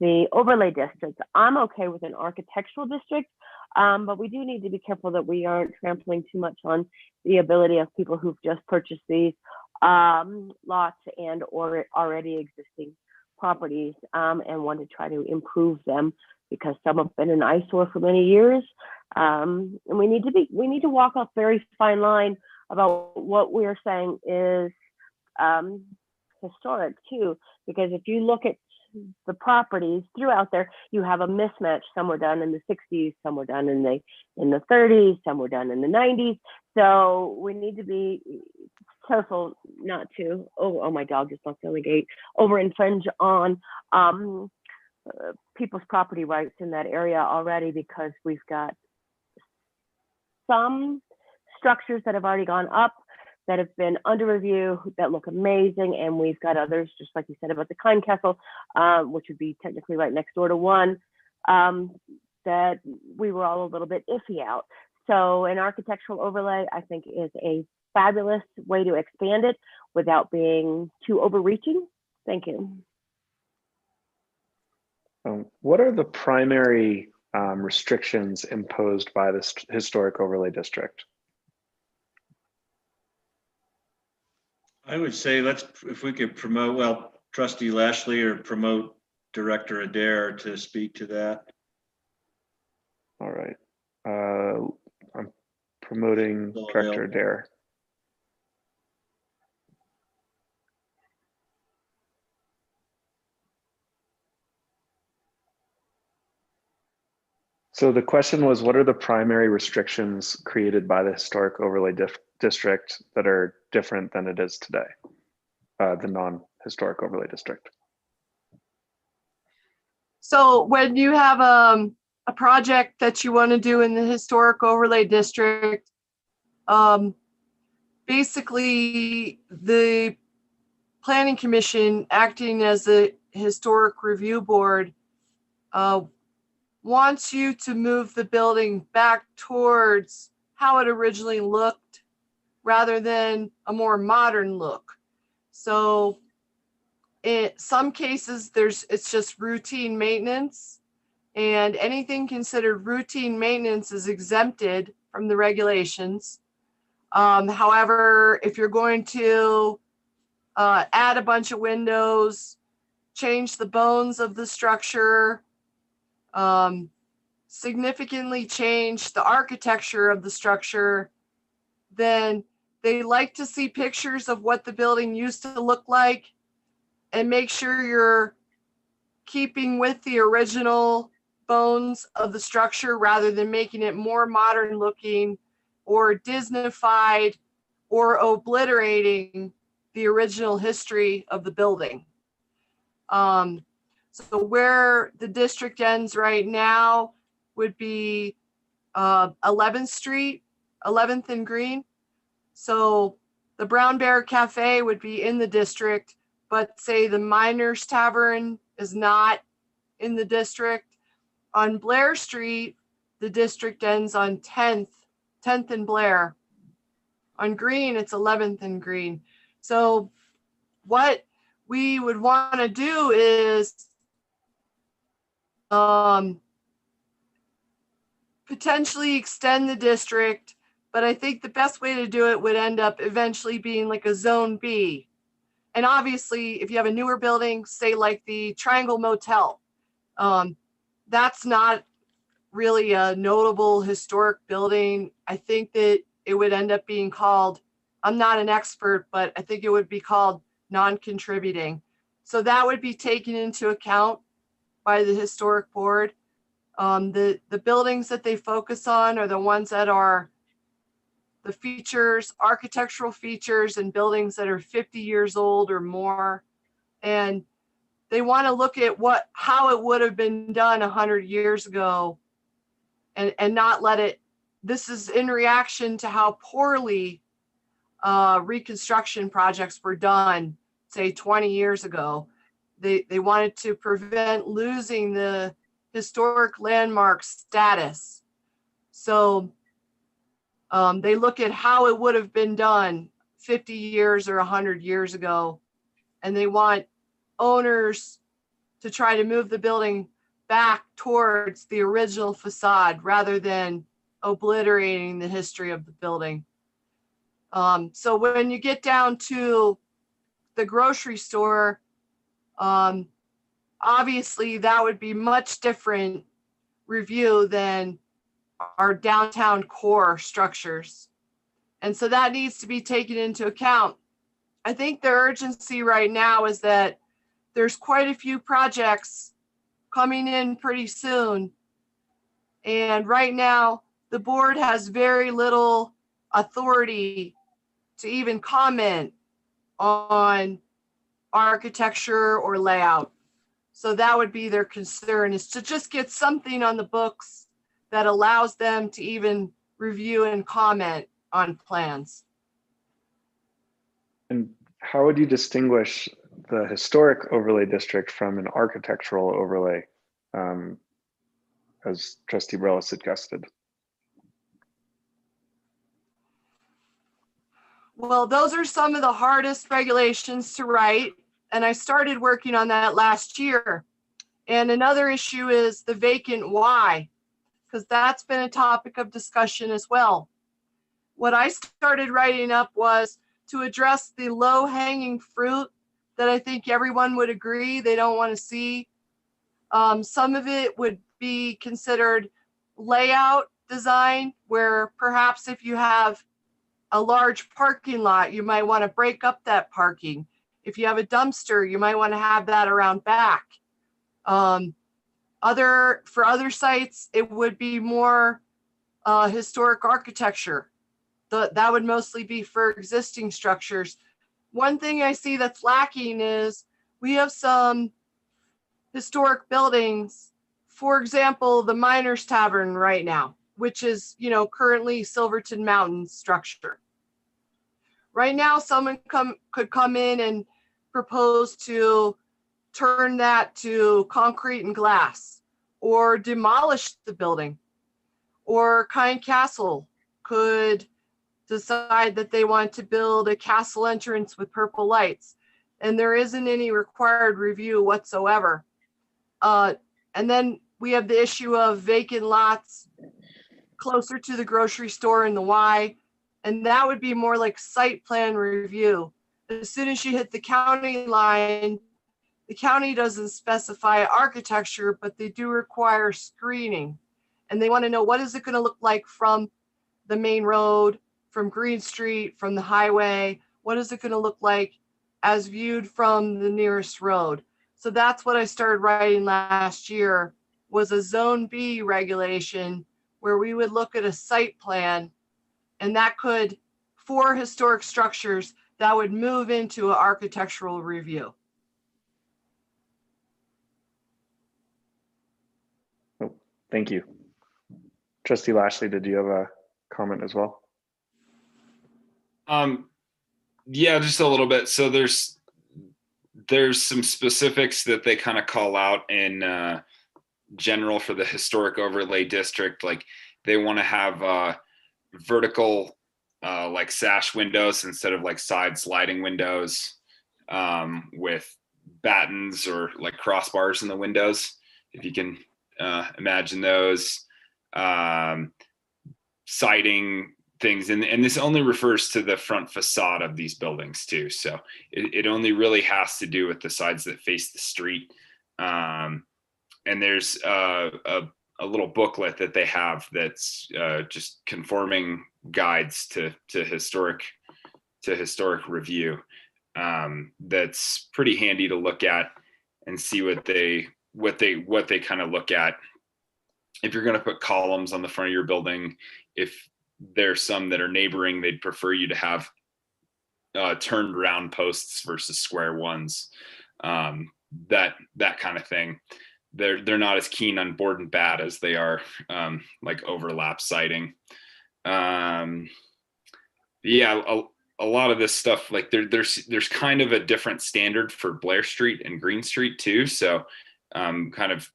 the overlay districts. I'm okay with an architectural district, but we do need to be careful that we aren't trampling too much on the ability of people who've just purchased these lots and or already existing properties and want to try to improve them, because some have been an eyesore for many years. And we need to walk a very fine line about what we're saying is historic too, because if you look at the properties throughout there, you have a mismatch. Some were done in the 60s, some were done in the 30s, some were done in the 90s. So we need to be careful not to, oh my dog just knocked on the gate, over infringe on people's property rights in that area already, because we've got some structures that have already gone up that have been under review that look amazing, and we've got others, just like you said about the Kind Castle, which would be technically right next door to one, that we were all a little bit iffy out. So an architectural overlay, I think, is a fabulous way to expand it without being too overreaching. Thank you. What are the primary restrictions imposed by this historic overlay district? I would say if we could promote, well, Trustee Lashley or promote Director Adair to speak to that. All right. I'm promoting Director Adair. So the question was, what are the primary restrictions created by the historic overlay district that are different than it is today, the non-historic overlay district? So when you have a project that you want to do in the historic overlay district, basically the planning commission, acting as the historic review board, wants you to move the building back towards how it originally looked rather than a more modern look. So in some cases, it's just routine maintenance, and anything considered routine maintenance is exempted from the regulations. However, if you're going to add a bunch of windows, change the bones of the structure, significantly change the architecture of the structure, then they like to see pictures of what the building used to look like and make sure you're keeping with the original bones of the structure rather than making it more modern looking or Disneyfied or obliterating the original history of the building. So where the district ends right now would be 11th Street, 11th and Green. So the Brown Bear Cafe would be in the district, but say the Miners Tavern is not in the district. On Blair Street, the district ends on 10th and Blair. On Green, it's 11th and Green. So what we would want to do is potentially extend the district, but I think the best way to do it would end up eventually being like a Zone B. And obviously, if you have a newer building, say like the Triangle Motel, that's not really a notable historic building. I think that it would end up being called, I'm not an expert, but I think it would be called non-contributing. So that would be taken into account by the historic board. The buildings that they focus on are the ones that are the features, architectural features, and buildings that are 50 years old or more. And they want to look at how it would have been done 100 years ago and not let it, this is in reaction to how poorly reconstruction projects were done, say 20 years ago. They wanted to prevent losing the historic landmark status. So they look at how it would have been done 50 years or 100 years ago, and they want owners to try to move the building back towards the original facade rather than obliterating the history of the building. So when you get down to the grocery store, obviously that would be much different review than our downtown core structures. And so that needs to be taken into account I think the urgency right now is that there's quite a few projects coming in pretty soon. And right now, the board has very little authority to even comment on architecture or layout. So that would be their concern, is to just get something on the books that allows them to even review and comment on plans. And how would you distinguish the historic overlay district from an architectural overlay, as Trustee Brella suggested? Well, those are some of the hardest regulations to write, and I started working on that last year. And another issue is the vacant why, because that's been a topic of discussion as well. What I started writing up was to address the low-hanging fruit that I think everyone would agree they don't want to see. Some of it would be considered layout design, where perhaps if you have a large parking lot, you might want to break up that parking. If you have a dumpster, you might want to have that around back. For other sites, it would be more historic architecture. That would mostly be for existing structures. One thing I see that's lacking is we have some historic buildings, for example, the Miners Tavern right now, which is, currently Silverton Mountain structure. Right now, someone could come in and propose to turn that to concrete and glass, or demolish the building. Or Kind Castle could decide that they want to build a castle entrance with purple lights, and there isn't any required review whatsoever. And then we have the issue of vacant lots closer to the grocery store in the Y, and that would be more like site plan review. As soon as you hit the county line, the county doesn't specify architecture, but they do require screening. And they want to know, what is it going to look like from the main road, from Green Street, from the highway? What is it going to look like as viewed from the nearest road? So that's what I started writing last year, was a Zone B regulation where we would look at a site plan, and that could, for historic structures, that would move into an architectural review. Oh, thank you. Trustee Lashley, did you have a comment as well? Yeah, just a little bit. So there's some specifics that they kind of call out in general for the historic overlay district. Like they want to have vertical like sash windows instead of like side sliding windows, with battens or like crossbars in the windows, if you can imagine those. Siding things, and this only refers to the front facade of these buildings too, so it only really has to do with the sides that face the street. And there's a little booklet that they have that's just conforming guides to historic review, that's pretty handy to look at and see what they kind of look at. If you're going to put columns on the front of your building, if there's some that are neighboring, they'd prefer you to have turned round posts versus square ones, that kind of thing. They're not as keen on board and bat as they are like overlap siding. Yeah, a lot of this stuff, like there's kind of a different standard for Blair Street and Green Street too, so kind of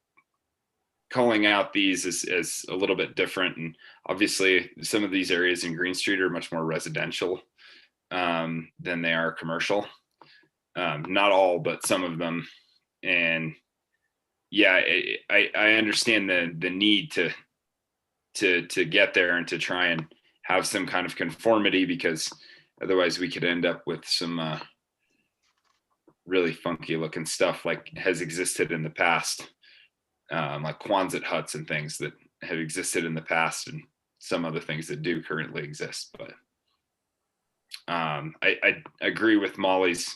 calling out these is a little bit different. And obviously some of these areas in Green Street are much more residential than they are commercial. Not all, but some of them. And yeah, I understand the need to get there and to try and have some kind of conformity, because otherwise we could end up with some really funky looking stuff like has existed in the past. Like Quonset huts and things that have existed in the past, and some other things that do currently exist. But I agree with Molly's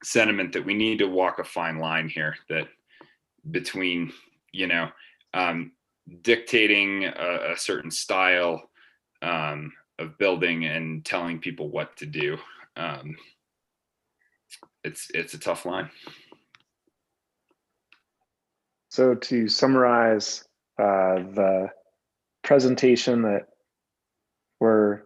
sentiment that we need to walk a fine line here, that between, dictating a certain style of building and telling people what to do. It's a tough line. So to summarize, the presentation that or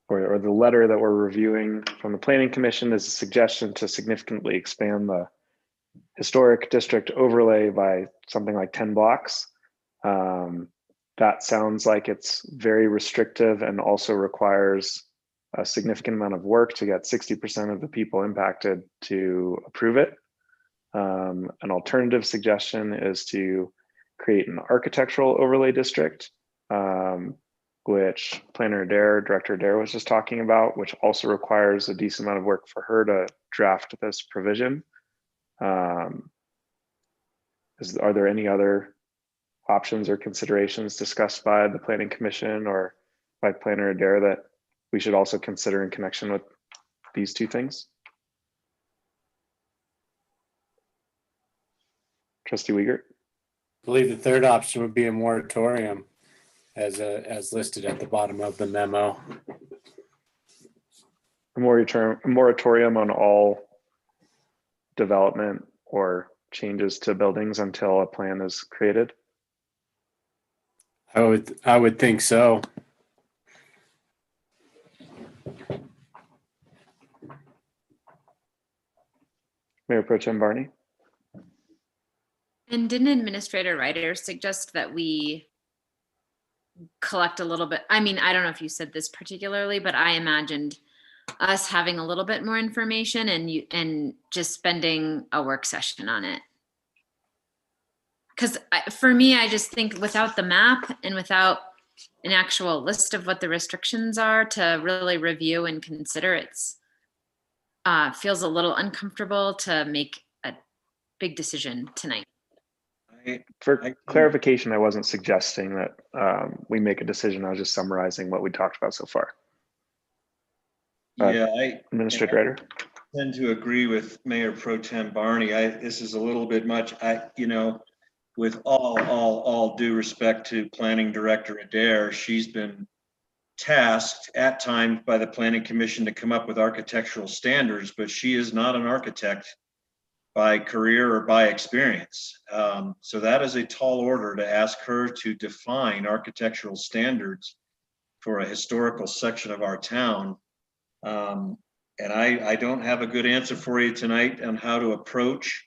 the letter that we're reviewing from the Planning Commission is a suggestion to significantly expand the historic district overlay by something like 10 blocks. That sounds like it's very restrictive and also requires a significant amount of work to get 60% of the people impacted to approve it. An alternative suggestion is to create an architectural overlay district, which Director Adair was just talking about, which also requires a decent amount of work for her to draft this provision. Are there any other options or considerations discussed by the Planning Commission or by Planner Adair that we should also consider in connection with these two things? Trustee Wiegert? I believe the third option would be a moratorium as listed at the bottom of the memo. A moratorium on all development or changes to buildings until a plan is created? I would think so. Mayor Pro Tem Barney? And didn't Administrator Ryder suggest that we collect a little bit? I mean, I don't know if you said this particularly, but I imagined us having a little bit more information and just spending a work session on it. Because for me, I just think without the map and without an actual list of what the restrictions are to really review and consider, it's feels a little uncomfortable to make a big decision tonight. For clarification, I wasn't suggesting that we make a decision. I was just summarizing what we talked about so far. Administrator Ryder? I tend to agree with Mayor Pro Tem Barney. This is a little bit much. With all due respect to Planning Director Adair, she's been tasked at times by the Planning Commission to come up with architectural standards, but she is not an architect by career or by experience. So that is a tall order to ask her to define architectural standards for a historical section of our town. And I don't have a good answer for you tonight on how to approach,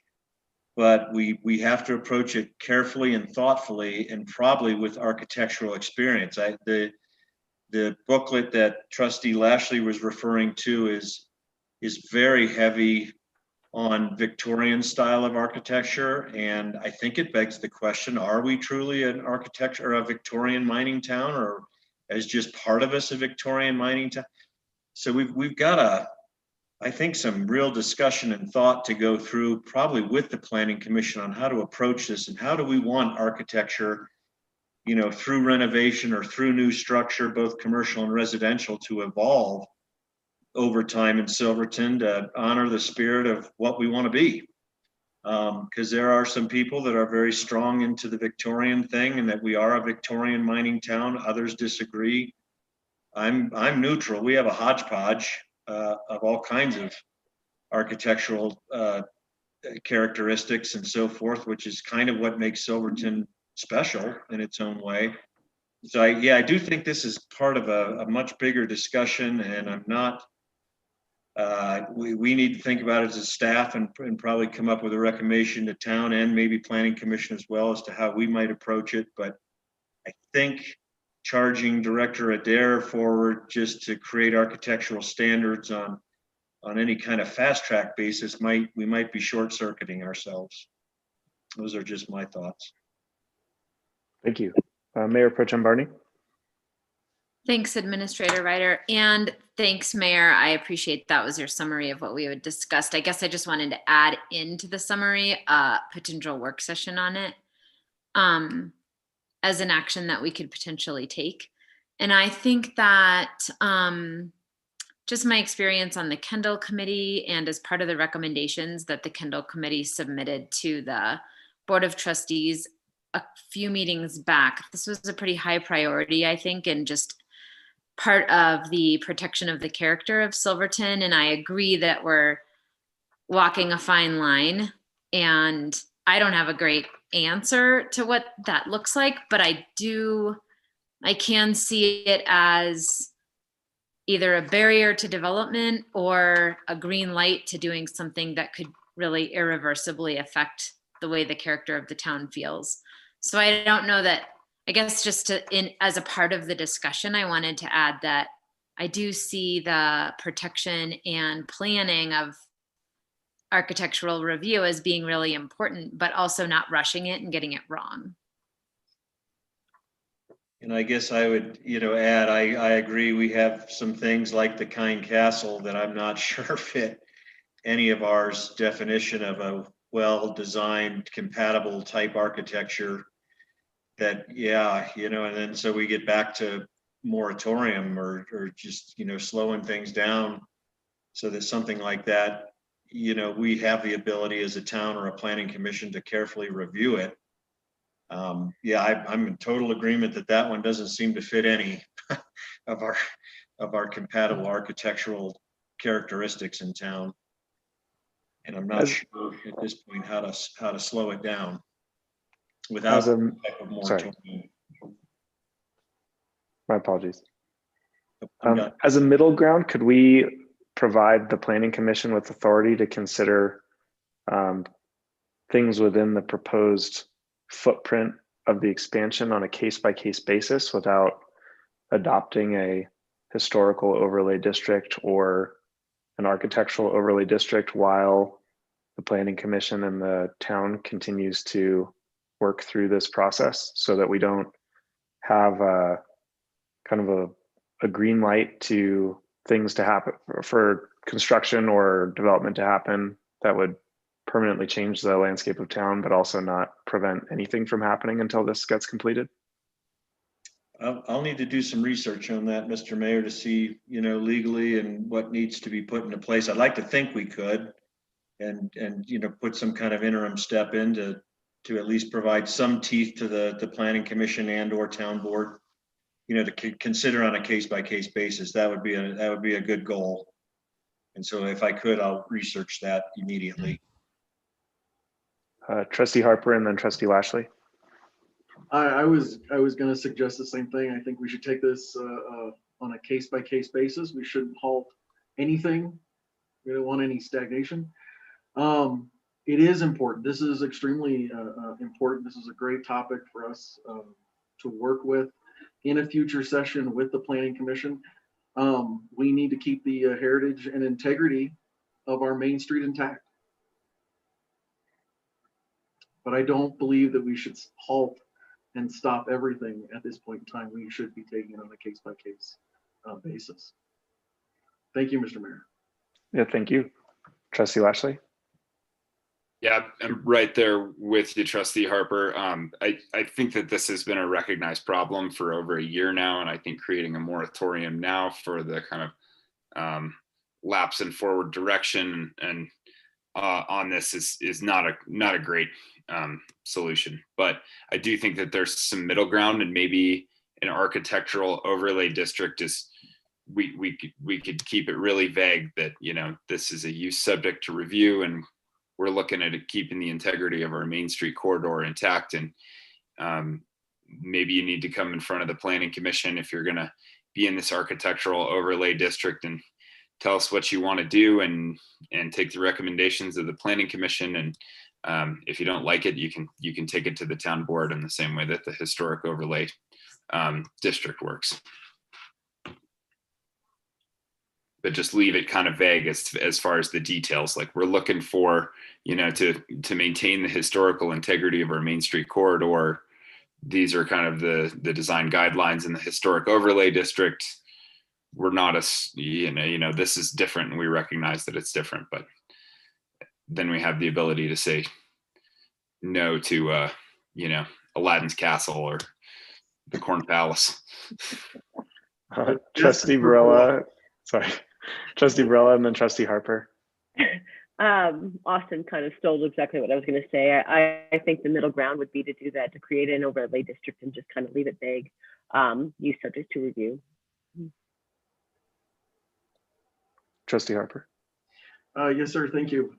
but we have to approach it carefully and thoughtfully, and probably with architectural experience. The booklet that Trustee Lashley was referring to is very heavy on Victorian style of architecture, and I think it begs the question: are we truly an architecture or a Victorian mining town, or as just part of us a Victorian mining town? So we've got I think some real discussion and thought to go through, probably with the Planning Commission, on how to approach this and how do we want architecture, through renovation or through new structure, both commercial and residential, to evolve over time in Silverton to honor the spirit of what we want to be. Because there are some people that are very strong into the Victorian thing and that we are a Victorian mining town. Others disagree. I'm neutral. We have a hodgepodge of all kinds of architectural characteristics and so forth, which is kind of what makes Silverton special in its own way. So I do think this is part of a much bigger discussion, and I'm not, we need to think about it as a staff and probably come up with a recommendation to town and maybe Planning Commission as well as to how we might approach it. But I think charging Director Adair forward just to create architectural standards on any kind of fast track basis, we might be short circuiting ourselves. Those are just my thoughts. Thank you. Mayor Pro Tem Barney? Thanks, Administrator Ryder, and thanks, Mayor. I appreciate that was your summary of what we had discussed. I guess I just wanted to add into the summary potential work session on it as an action that we could potentially take. And I think that just my experience on the Kendall Committee and as part of the recommendations that the Kendall Committee submitted to the Board of Trustees a few meetings back, this was a pretty high priority, I think, and just part of the protection of the character of Silverton. And I agree that we're walking a fine line, and I don't have a great answer to what that looks like, but I can see it as either a barrier to development or a green light to doing something that could really irreversibly affect the way the character of the town feels. So I don't know that, I guess just as a part of the discussion, I wanted to add that I do see the protection and planning of architectural review as being really important, but also not rushing it and getting it wrong. And I guess I would, add, I agree, we have some things like the Kind Castle that I'm not sure fit any of ours definition of a well-designed, compatible type architecture that, and then so we get back to moratorium or just, slowing things down so that something like that, we have the ability as a town or a planning commission to carefully review it. I'm in total agreement that one doesn't seem to fit any of our compatible architectural characteristics in town. And I'm not sure at this point how to slow it down without some type of moratorium. My apologies. As a middle ground, could we provide the Planning Commission with authority to consider things within the proposed footprint of the expansion on a case-by-case basis without adopting a historical overlay district or an architectural overlay district while the Planning Commission and the town continues to work through this process, so that we don't have a kind of a green light to things to happen for construction or development to happen that would permanently change the landscape of town, but also not prevent anything from happening until this gets completed? I'll need to do some research on that, Mr. Mayor, to see, legally and what needs to be put into place. I'd like to think we could and put some kind of interim step in to at least provide some teeth to the Planning Commission and or town board, to consider on a case-by-case basis. That would be a good goal. And so if I could, I'll research that immediately. Trustee Harper and then Trustee Lashley. I was going to suggest the same thing. I think we should take this on a case-by-case basis. We shouldn't halt anything. We don't want any stagnation. It is important. This is extremely important. This is a great topic for us to work with in a future session with the Planning Commission. We need to keep the heritage and integrity of our Main Street intact. But I don't believe that we should halt and stop everything at this point in time. We should be taking it on a case-by-case basis. Thank you, Mr. Mayor. Yeah, thank you. Trustee Lashley? Yeah, I'm right there with you, Trustee Harper. I think that this has been a recognized problem for over a year now, and I think creating a moratorium now for the kind of lapse in forward direction and on this is not a great solution. But I do think that there's some middle ground, and maybe an architectural overlay district is we could keep it really vague that this is a use subject to review, and we're looking at it keeping the integrity of our Main Street corridor intact. And maybe you need to come in front of the Planning Commission if you're going to be in this architectural overlay district and tell us what you want to do and take the recommendations of the Planning Commission. And if you don't like it, you can take it to the town board in the same way that the historic overlay district works. But just leave it kind of vague as far as the details. Like, we're looking for, to maintain the historical integrity of our Main Street corridor. These are kind of the design guidelines in the historic overlay district. We're not this is different, and we recognize that it's different, but then we have the ability to say no to, Aladdin's Castle or the Corn Palace. Trustee Varela, sorry, Trustee Varela, and then Trustee Harper. Austin kind of stole exactly what I was going to say. I think the middle ground would be to do that, to create an overlay district and just kind of leave it vague. Use subject to review. Trustee Harper. Yes, sir. Thank you.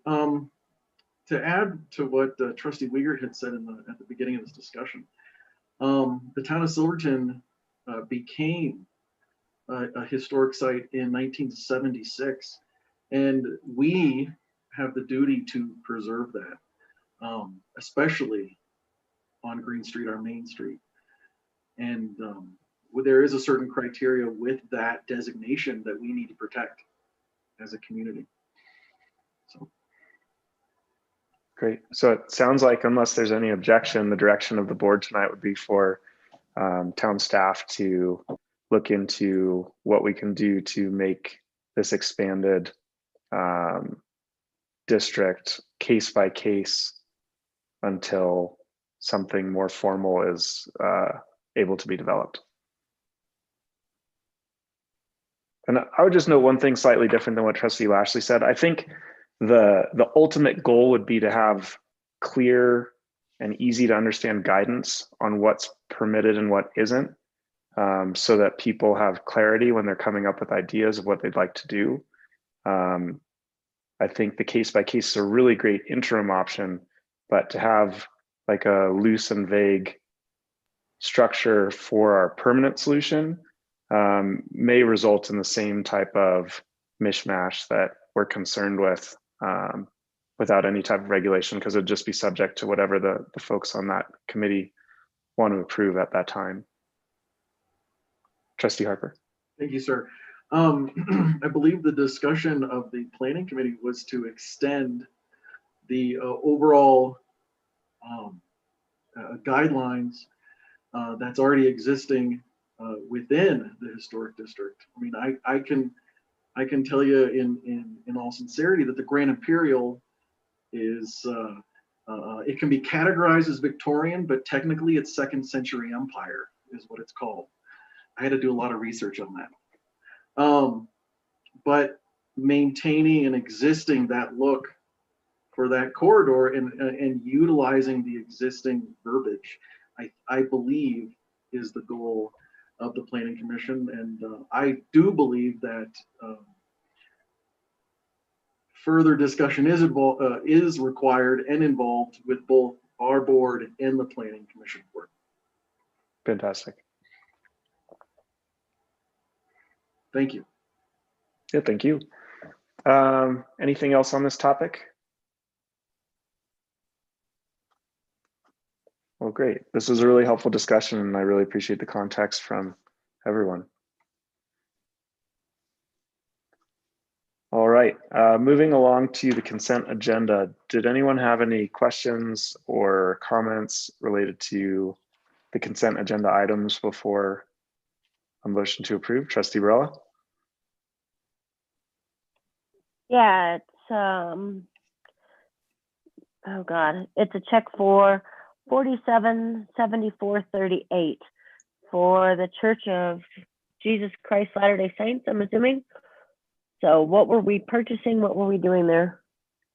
To add to what Trustee Wiegert had said at the beginning of this discussion, the town of Silverton became a historic site in 1976, and we have the duty to preserve that, especially on Green Street, our main street. And there is a certain criteria with that designation that we need to protect as a community. So. Great. So it sounds like, unless there's any objection, the direction of the board tonight would be for town staff to look into what we can do to make this expanded district case by case until something more formal is able to be developed. And I would just note one thing slightly different than what Trustee Lashley said. I think the ultimate goal would be to have clear and easy to understand guidance on what's permitted and what isn't, so that people have clarity when they're coming up with ideas of what they'd like to do. I think the case by case is a really great interim option, but to have like a loose and vague structure for our permanent solution may result in the same type of mishmash that we're concerned with without any type of regulation, because it'd just be subject to whatever the folks on that committee want to approve at that time. Trustee Harper. Thank you, sir. I believe the discussion of the planning committee was to extend the overall guidelines that's already existing within the historic district. I mean, I can tell you in all sincerity that the Grand Imperial is it can be categorized as Victorian, but technically it's 2nd century empire is what it's called. I had to do a lot of research on that. But maintaining and existing that look for that corridor and utilizing the existing verbiage, I believe is the goal of the Planning Commission. And I do believe that further discussion is required and involved with both our board and the Planning Commission board. Fantastic. Thank you. Yeah, thank you. Anything else on this topic? Well, great. This was a really helpful discussion, and I really appreciate the context from everyone. All right, moving along to the consent agenda. Did anyone have any questions or comments related to the consent agenda items before a motion to approve? Trustee Varela? Yeah, it's oh God, it's a check for 477438 for the Church of Jesus Christ Latter-day Saints, I'm assuming. So what were we purchasing? What were we doing there?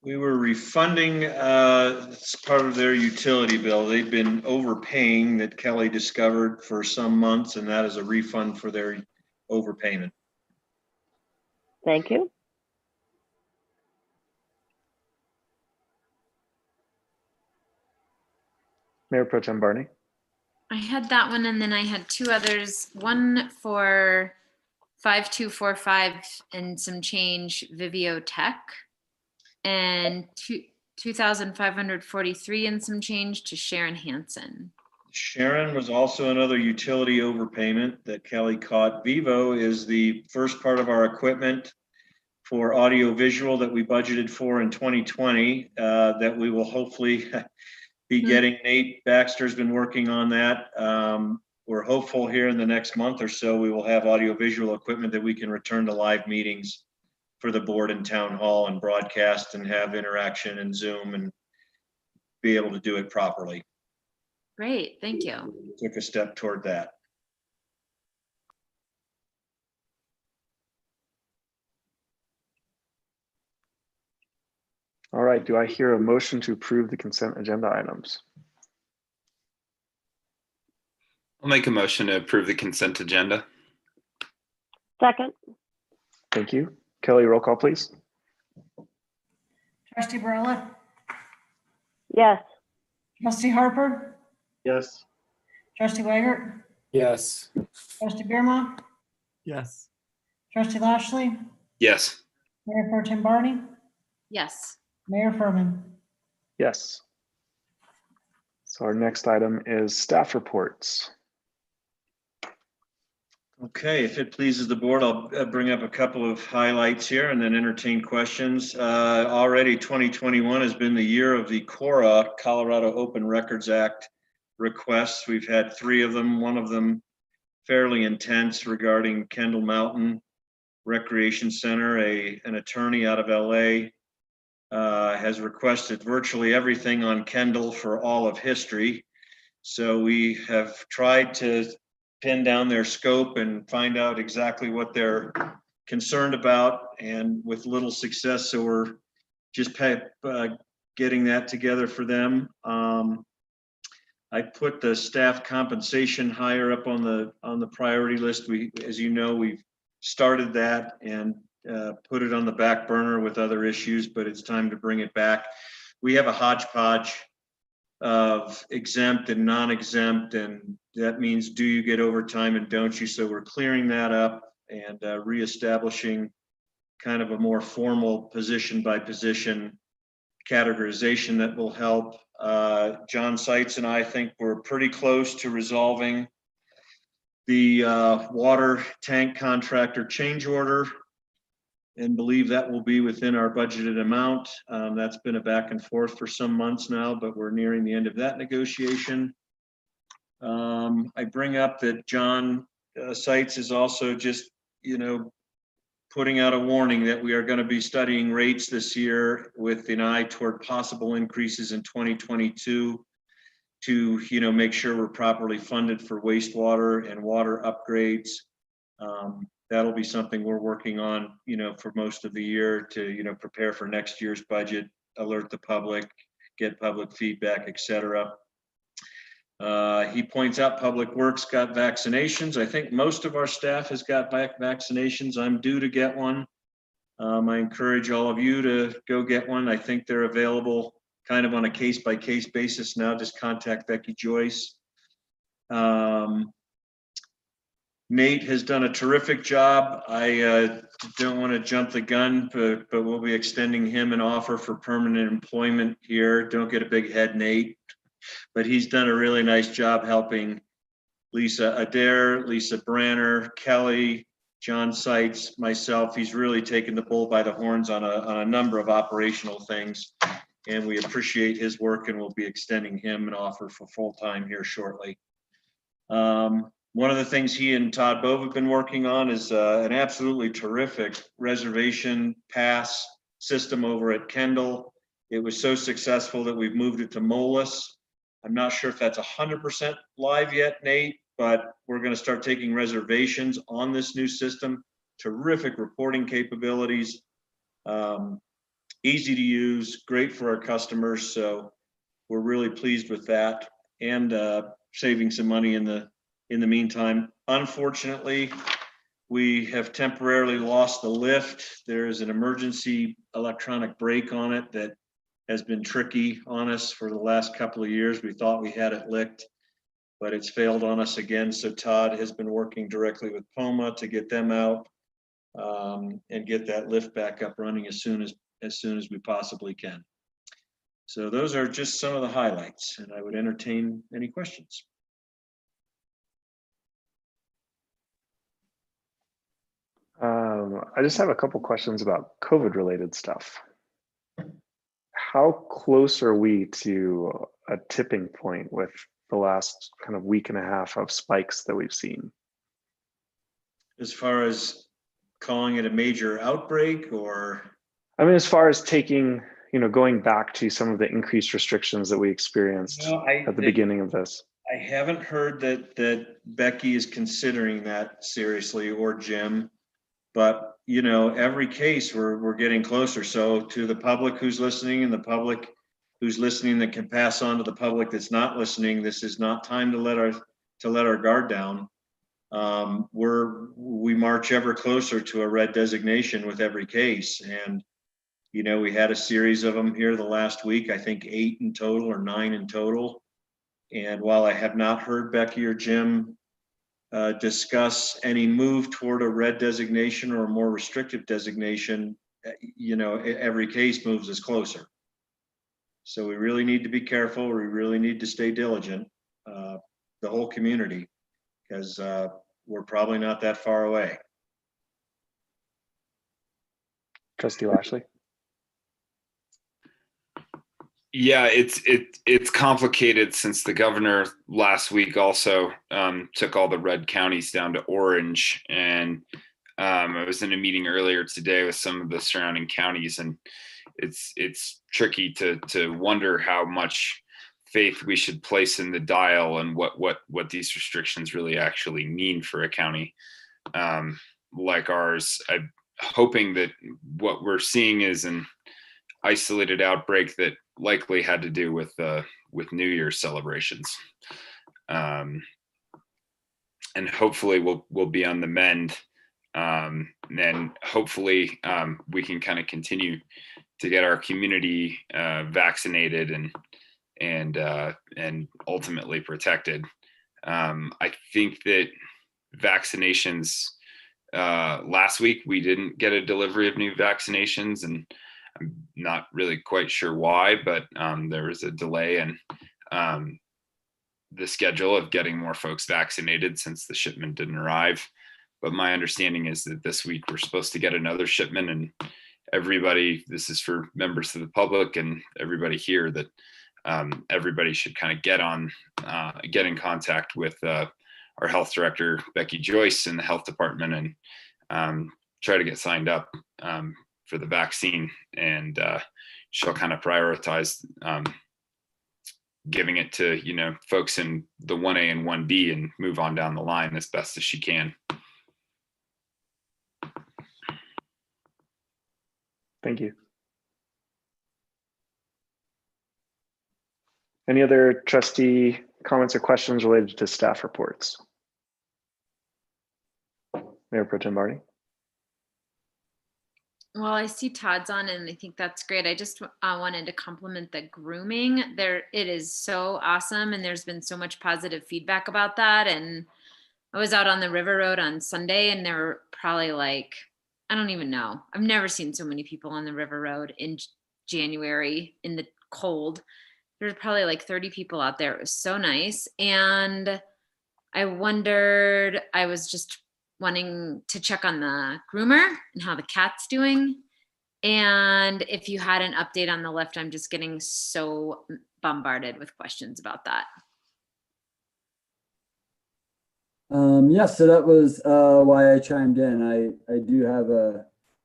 We were refunding it's part of their utility bill. They've been overpaying, that Kelly discovered, for some months, and that is a refund for their overpayment. Thank you. Mayor Pro Tem Barney. I had that one, and then I had two others. One for 5245 and some change, Vivio Tech, and 2,543 and some change to Sharon Hansen. Sharon was also another utility overpayment that Kelly caught. Vivo is the first part of our equipment for audio visual that we budgeted for in 2020 that we will hopefully be getting. Nate Baxter's been working on that. We're hopeful here in the next month or so we will have audio visual equipment that we can return to live meetings for the board and town hall and broadcast and have interaction and Zoom and be able to do it properly. Great, thank you. We took a step toward that. All right, do I hear a motion to approve the consent agenda items? I'll make a motion to approve the consent agenda. Second. Thank you. Kelly, roll call, please. Trustee Barilla, Yes. trustee Harper, Yes. trustee Weigert, Yes. trustee Beerma, Yes. trustee Lashley, Yes. Mayor Pro Tem Barney, Yes. Mayor Furman. Yes. So our next item is staff reports. Okay, if it pleases the board, I'll bring up a couple of highlights here and then entertain questions. Already 2021 has been the year of the CORA, Colorado Open Records Act requests. We've had 3 of them, one of them fairly intense regarding Kendall Mountain Recreation Center. An attorney out of LA has requested virtually everything on Kendall for all of history. So we have tried to pin down their scope and find out exactly what they're concerned about, and with little success. So we're just getting that together for them. I put the staff compensation higher up on the priority list. As you know, we've started that and put it on the back burner with other issues, but it's time to bring it back. We have a hodgepodge of exempt and non-exempt, and that means do you get overtime and don't you? So we're clearing that up and reestablishing kind of a more formal position by position categorization that will help. John Seitz and I think we're pretty close to resolving the water tank contractor change order, and believe that will be within our budgeted amount. That's been a back and forth for some months now, but we're nearing the end of that negotiation. I bring up that John Seitz is also just, putting out a warning that we are going to be studying rates this year with an eye toward possible increases in 2022 to, make sure we're properly funded for wastewater and water upgrades. That'll be something we're working on, for most of the year to, prepare for next year's budget, alert the public, get public feedback, etc. He points out Public Works got vaccinations. I think most of our staff has got vaccinations. I'm due to get one. I encourage all of you to go get one. I think they're available kind of on a case-by-case basis now. Just contact Becky Joyce. Nate has done a terrific job. I don't want to jump the gun, but we'll be extending him an offer for permanent employment here. Don't get a big head, Nate. But he's done a really nice job helping Lisa Adair, Lisa Branner, Kelly, John Seitz, myself. He's really taken the bull by the horns on a number of operational things, and we appreciate his work, and we'll be extending him an offer for full-time here shortly. One of the things he and Todd Bove have been working on is an absolutely terrific reservation pass system over at Kendall. It was so successful that we've moved it to Moelis. I'm not sure if that's 100% live yet, Nate, but we're going to start taking reservations on this new system. Terrific reporting capabilities, easy to use, great for our customers. So we're really pleased with that, and saving some money in the meantime. Unfortunately, we have temporarily lost the lift. There is an emergency electronic brake on it that has been tricky on us for the last couple of years. We thought we had it licked, but it's failed on us again. So Todd has been working directly with POMA to get them out and get that lift back up running as soon as we possibly can. So those are just some of the highlights, and I would entertain any questions. I just have a couple questions about COVID related stuff. How close are we to a tipping point with the last kind of week and a half of spikes that we've seen? As far as calling it a major outbreak, or? I mean, as far as taking, going back to some of the increased restrictions that we experienced at the beginning of this. I haven't heard that Becky is considering that seriously, or Jim, but you know, every case we're getting closer. So to the public who's listening and the public who's listening that can pass on to the public that's not listening, this is not time to let our guard down. We march ever closer to a red designation with every case. And, you know, we had a series of them here the last week, I think 8 in total or 9 in total. And while I have not heard Becky or Jim discuss any move toward a red designation or a more restrictive designation, you know, every case moves us closer. So we really need to be careful. We really need to stay diligent, the whole community, because we're probably not that far away. Trustee Lashley. Yeah, it's complicated since the governor last week also took all the red counties down to orange, and I was in a meeting earlier today with some of the surrounding counties, and it's tricky to wonder how much faith we should place in the dial and what these restrictions really actually mean for a county like ours. I'm hoping that what we're seeing is an isolated outbreak that likely had to do with New Year's celebrations, and hopefully we'll be on the mend, and hopefully we can kind of continue to get our community vaccinated and ultimately protected. I think that vaccinations last week we didn't get a delivery of new vaccinations, and I'm not really quite sure why, but there was a delay in the schedule of getting more folks vaccinated since the shipment didn't arrive. But my understanding is that this week we're supposed to get another shipment, and everybody, this is for members of the public and everybody here, that everybody should kind of get in contact with our health director, Becky Joyce, in the health department, and try to get signed up for the vaccine, and she'll kind of prioritize giving it to, you know, folks in the 1A and 1B and move on down the line as best as she can. Thank you. Any other trustee comments or questions related to staff reports? Mayor Pro Tem Barney. Well, I see Todd's on, and I think that's great. I just wanted to compliment the grooming. It is so awesome, and there's been so much positive feedback about that. And I was out on the River Road on Sunday, and there were probably like, I don't even know. I've never seen so many people on the River Road in January in the cold. There's probably like 30 people out there. It was so nice. And I was just wanting to check on the groomer and how the cat's doing. And if you had an update on the lift, I'm just getting so bombarded with questions about that. Yeah, so that was why I chimed in. I do have a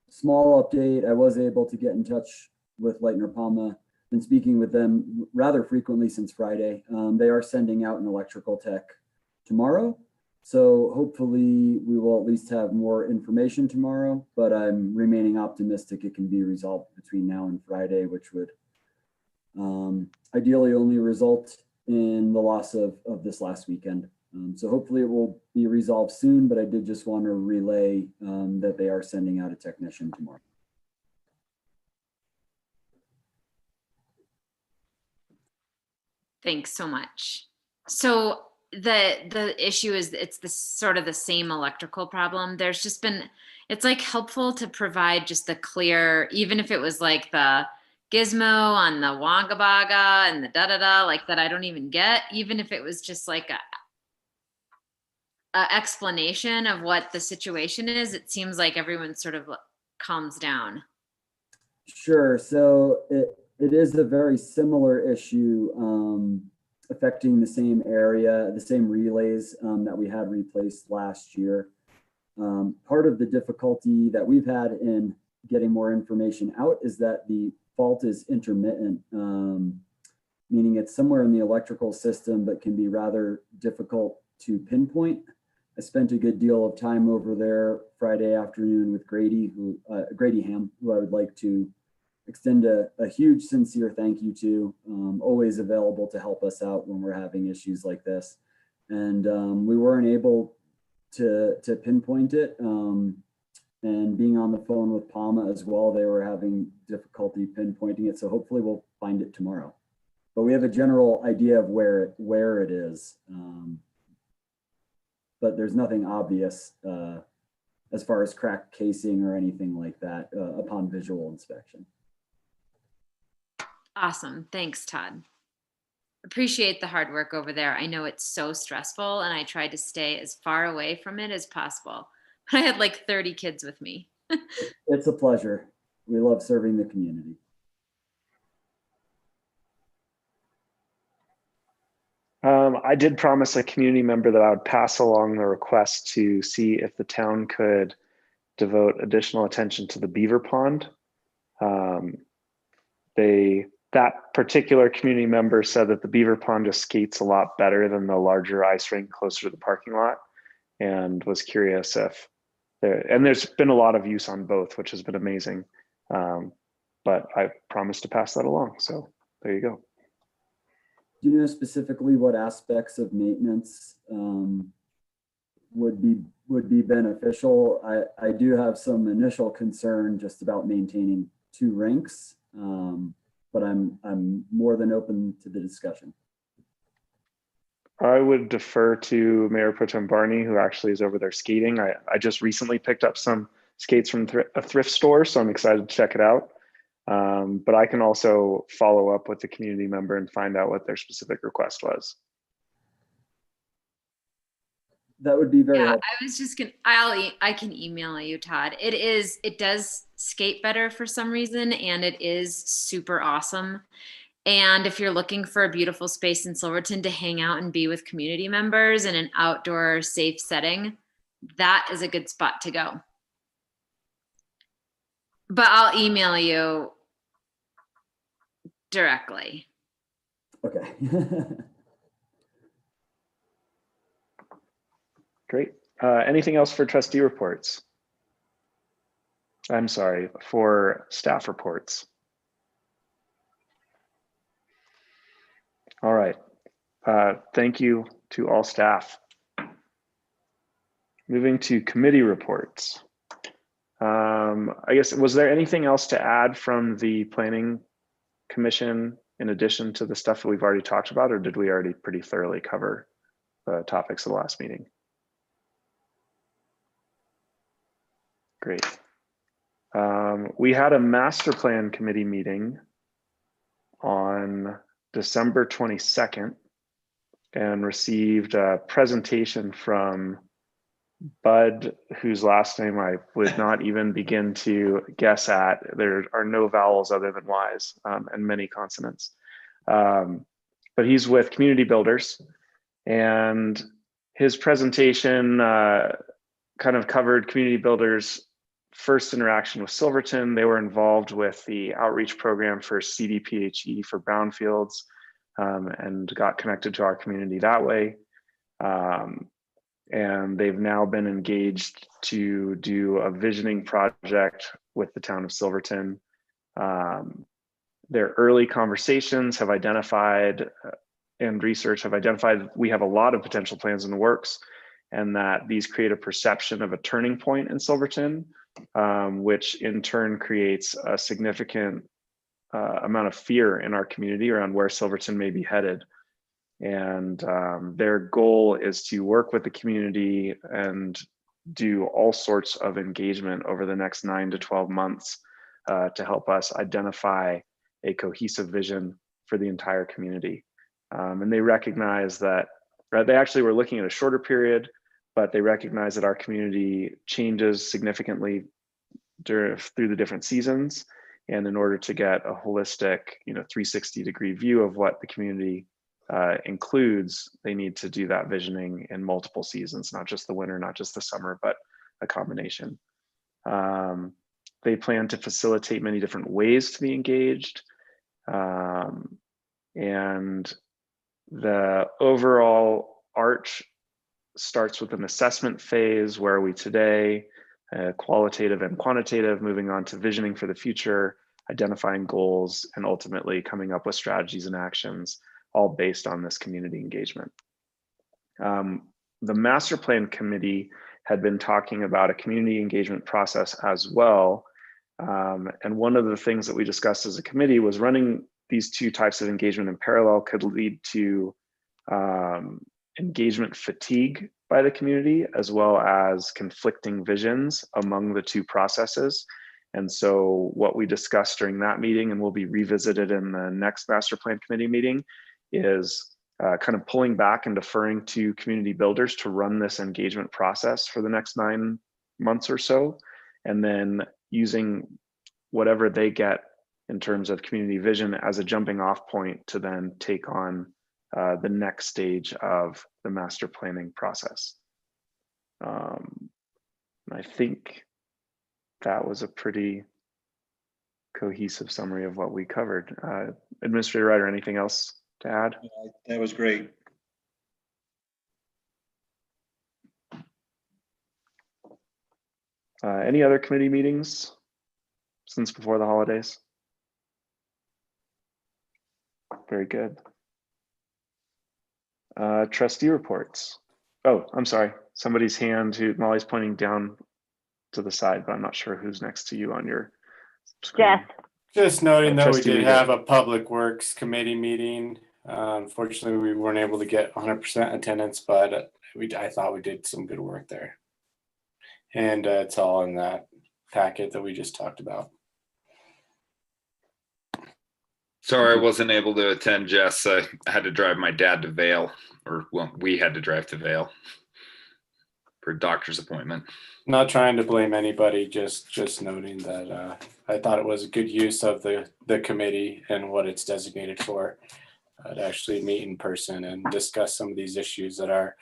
small update. I was able to get in touch with Leitner Palma. Been speaking with them rather frequently since Friday. They are sending out an electrical tech tomorrow. So hopefully we will at least have more information tomorrow, but I'm remaining optimistic it can be resolved between now and Friday, which would ideally only result in the loss of this last weekend. So hopefully it will be resolved soon, but I did just want to relay that they are sending out a technician tomorrow. Thanks so much. So the issue is it's the sort of the same electrical problem. There's just been, it's like helpful to provide just the clear, even if it was like the gizmo on the Wonga Baga and the da-da-da, like that I don't even get, even if it was just like a explanation of what the situation is, it seems like everyone sort of calms down. Sure, so it is a very similar issue affecting the same area, the same relays that we had replaced last year. Part of the difficulty that we've had in getting more information out is that the fault is intermittent, meaning it's somewhere in the electrical system, but can be rather difficult to pinpoint. I spent a good deal of time over there Friday afternoon with Grady Ham, who I would like to extend a huge sincere thank you to, always available to help us out when we're having issues like this. And we weren't able to pinpoint it. And being on the phone with Palma as well, they were having difficulty pinpointing it. So hopefully we'll find it tomorrow. But we have a general idea of where it is. But there's nothing obvious as far as cracked casing or anything like that upon visual inspection. Awesome. Thanks, Todd. Appreciate the hard work over there. I know it's so stressful and I tried to stay as far away from it as possible. I had like 30 kids with me. It's a pleasure. We love serving the community. I did promise a community member that I would pass along the request to see if the town could devote additional attention to the beaver pond. That particular community member said that the beaver pond just skates a lot better than the larger ice rink closer to the parking lot, and was curious if there's been a lot of use on both, which has been amazing. But I promised to pass that along. So there you go. Do you know specifically what aspects of maintenance would be beneficial? I do have some initial concern just about maintaining 2 rinks, but I'm more than open to the discussion. I would defer to Mayor Pro Tem Barney, who actually is over there skating. I just recently picked up some skates from a thrift store, so I'm excited to check it out. But I can also follow up with the community member and find out what their specific request was. That would be very helpful. I was just I can email you, Todd. It does skate better for some reason, and it is super awesome. And if you're looking for a beautiful space in Silverton to hang out and be with community members in an outdoor safe setting, that is a good spot to go. But I'll email you directly. Okay. Great. Anything else for trustee reports? I'm sorry, for staff reports. All right. Thank you to all staff. Moving to committee reports. I guess, was there anything else to add from the Planning Commission in addition to the stuff that we've already talked about, or did we already pretty thoroughly cover the topics of the last meeting? Great. We had a master plan committee meeting on December 22nd and received a presentation from Bud, whose last name I would not even begin to guess at. There are no vowels other than Y's and many consonants. But he's with Community Builders, and his presentation kind of covered Community Builders' first interaction with Silverton. They were involved with the outreach program for CDPHE for brownfields and got connected to our community that way. And they've now been engaged to do a visioning project with the town of Silverton. Their early conversations have identified and research have identified we have a lot of potential plans in the works, and that these create a perception of a turning point in Silverton, which in turn creates a significant amount of fear in our community around where Silverton may be headed. And their goal is to work with the community and do all sorts of engagement over the next 9 to 12 months to help us identify a cohesive vision for the entire community. And they recognize that, right, they actually were looking at a shorter period, but they recognize that our community changes significantly through the different seasons. And in order to get a holistic, 360-degree view of what the community includes, they need to do that visioning in multiple seasons, not just the winter, not just the summer, but a combination. They plan to facilitate many different ways to be engaged. And the overall arch starts with an assessment phase. Where are we today? Qualitative and quantitative, moving on to visioning for the future, identifying goals, and ultimately coming up with strategies and actions, all based on this community engagement. The master plan committee had been talking about a community engagement process as well. And one of the things that we discussed as a committee was running these two types of engagement in parallel could lead to engagement fatigue by the community, as well as conflicting visions among the two processes. And so what we discussed during that meeting, and will be revisited in the next master plan committee meeting, is kind of pulling back and deferring to community builders to run this engagement process for the next 9 months or so, and then using whatever they get in terms of community vision as a jumping off point to then take on the next stage of the master planning process. I think that was a pretty cohesive summary of what we covered. Administrator Ryder, anything else to add? That was great. Any other committee meetings since before the holidays? Very good. Trustee reports. Oh, I'm sorry. Somebody's hand who Molly's pointing down to the side, but I'm not sure who's next to you on your screen. Jeff. Just noting that we Trustee did Reader. have a Public Works Committee meeting. Unfortunately, we weren't able to get 100% attendance, but I thought we did some good work there. And it's all in that packet that we just talked about. Sorry, I wasn't able to attend, Jess. I had to drive my dad to Vail, or well, we had to drive to Vail for a doctor's appointment. Not trying to blame anybody, just noting that I thought it was a good use of the committee and what it's designated for, to actually meet in person and discuss some of these issues that are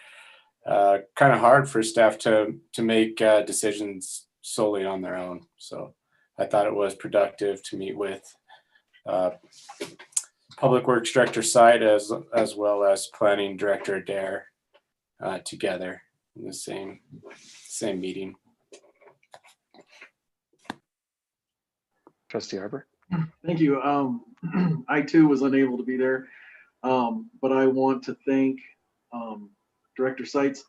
kind of hard for staff to make decisions solely on their own. So I thought it was productive to meet with Public Works Director Side as well as Planning Director Adair together in the same meeting. Trustee Harper. Thank you. I too was unable to be there, but I want to thank Director Seitz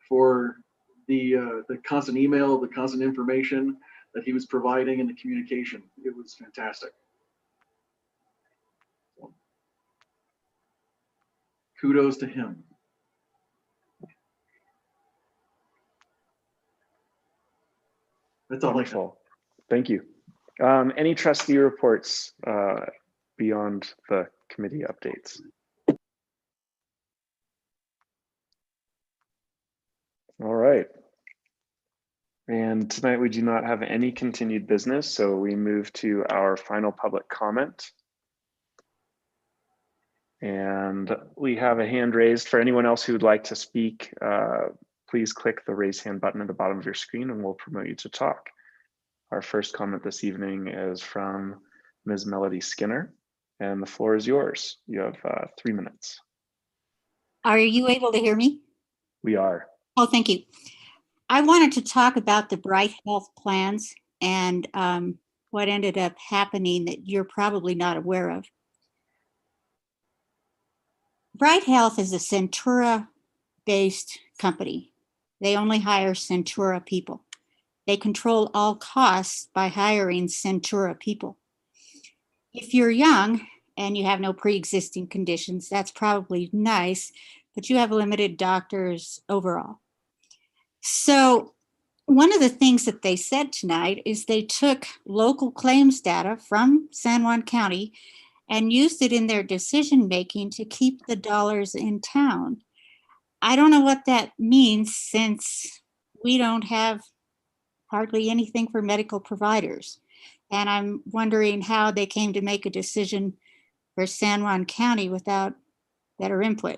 for the constant email, the constant information that he was providing, and the communication. It was fantastic. So, kudos to him. That's all. Wonderful. Thank you. Any trustee reports beyond the committee updates? All right. And tonight we do not have any continued business, so we move to our final public comment. And we have a hand raised. For anyone else who would like to speak, please click the raise hand button at the bottom of your screen and we'll promote you to talk. Our first comment this evening is from Ms. Melody Skinner, and the floor is yours. You have 3 minutes. Are you able to hear me? We are. Oh, thank you. I wanted to talk about the Bright Health plans and what ended up happening that you're probably not aware of. Bright Health is a Centura-based company. They only hire Centura people. They control all costs by hiring Centura people. If you're young and you have no pre-existing conditions, that's probably nice, but you have limited doctors overall. So one of the things that they said tonight is they took local claims data from San Juan County and used it in their decision-making to keep the dollars in town. I don't know what that means since we don't have hardly anything for medical providers. And I'm wondering how they came to make a decision for San Juan County without better input.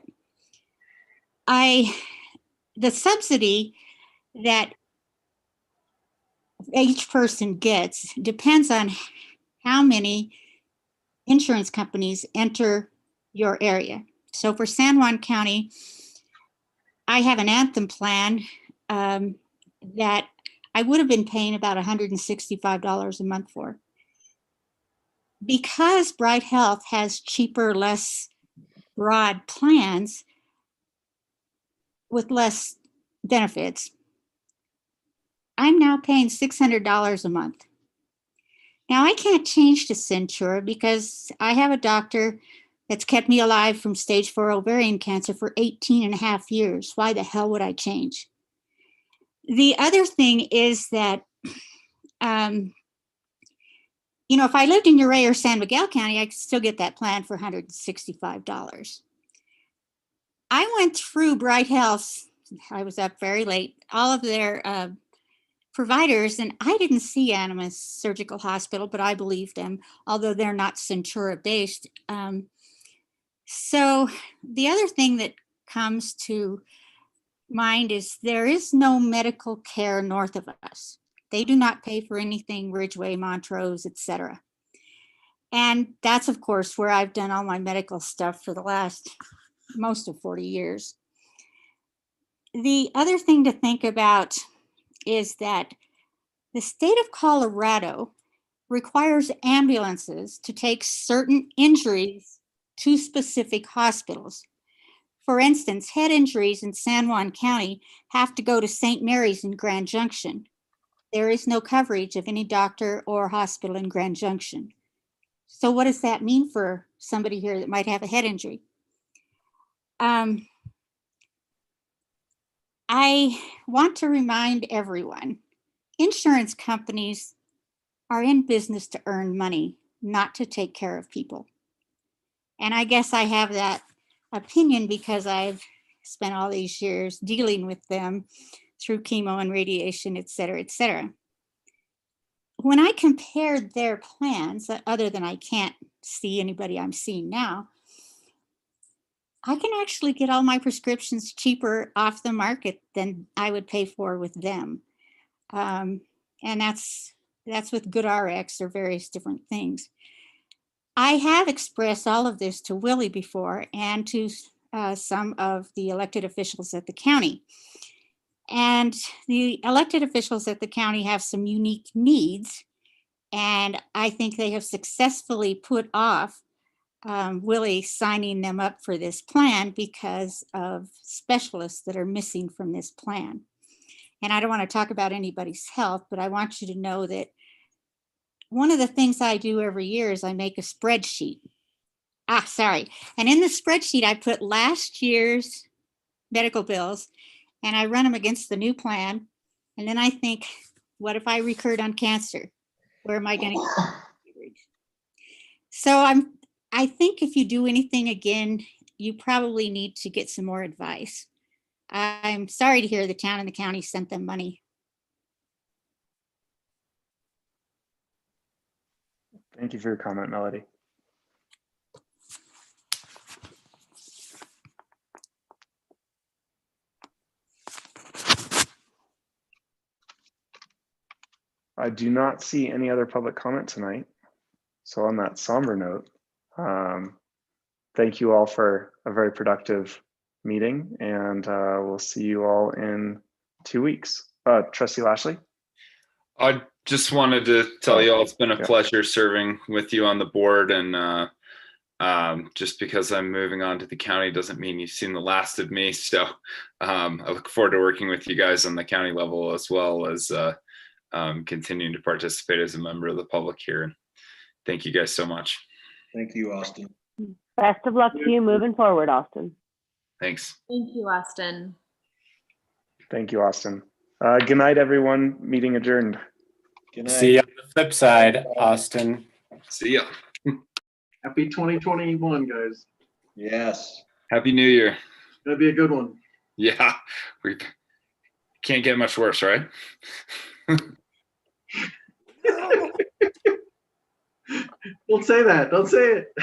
The subsidy that each person gets depends on how many insurance companies enter your area. So for San Juan County, I have an Anthem plan that I would have been paying about $165 a month for. Because Bright Health has cheaper, less broad plans with less benefits, I'm now paying $600 a month. Now I can't change to Centura because I have a doctor that's kept me alive from stage 4 ovarian cancer for 18 and a half years. Why the hell would I change? The other thing is that, you know, if I lived in Uray or San Miguel County, I could still get that plan for $165. I went through Bright Health. I was up very late, all of their providers, and I didn't see Animas Surgical Hospital, but I believed them, although they're not Centura based. So the other thing that comes to mind is there is no medical care north of us. They do not pay for anything, Ridgeway, Montrose, etc. And that's, of course, where I've done all my medical stuff for the last most of 40 years. The other thing to think about is that the state of Colorado requires ambulances to take certain injuries to specific hospitals. For instance, head injuries in San Juan County have to go to St. Mary's in Grand Junction. There is no coverage of any doctor or hospital in Grand Junction. So what does that mean for somebody here that might have a head injury? I want to remind everyone, insurance companies are in business to earn money, not to take care of people. And I guess I have that opinion because I've spent all these years dealing with them through chemo and radiation, et cetera, et cetera. When I compared their plans, other than I can't see anybody I'm seeing now, I can actually get all my prescriptions cheaper off the market than I would pay for with them. And that's with GoodRx or various different things. I have expressed all of this to Willie before and to some of the elected officials at the county. And the elected officials at the county have some unique needs. And I think they have successfully put off Willie signing them up for this plan because of specialists that are missing from this plan. And I don't want to talk about anybody's health, but I want you to know that one of the things I do every year is I make a spreadsheet. And in the spreadsheet, I put last year's medical bills and I run them against the new plan. And then I think, what if I recurred on cancer? Where am I going to get coverage? So I think if you do anything again, you probably need to get some more advice. I'm sorry to hear the town and the county sent them money. Thank you for your comment, Melody. I do not see any other public comment tonight. So on that somber note, thank you all for a very productive meeting, and we'll see you all in 2 weeks. Trustee Lashley? I just wanted to tell you all it's been a pleasure serving with you on the board, and just because I'm moving on to the county doesn't mean you've seen the last of me. So I look forward to working with you guys on the county level, as well as continuing to participate as a member of the public here. And thank you guys so much. Thank you, Austin. Best of luck to you moving forward, Austin. Thanks. Thank you, Austin. Thank you, Austin. Good night, everyone. Meeting adjourned. Good night. See you on the flip side, Austin. See ya. Happy 2021, guys. Yes. Happy New Year. It's gonna be a good one. Yeah, we can't get much worse, right? Don't say that. Don't say it.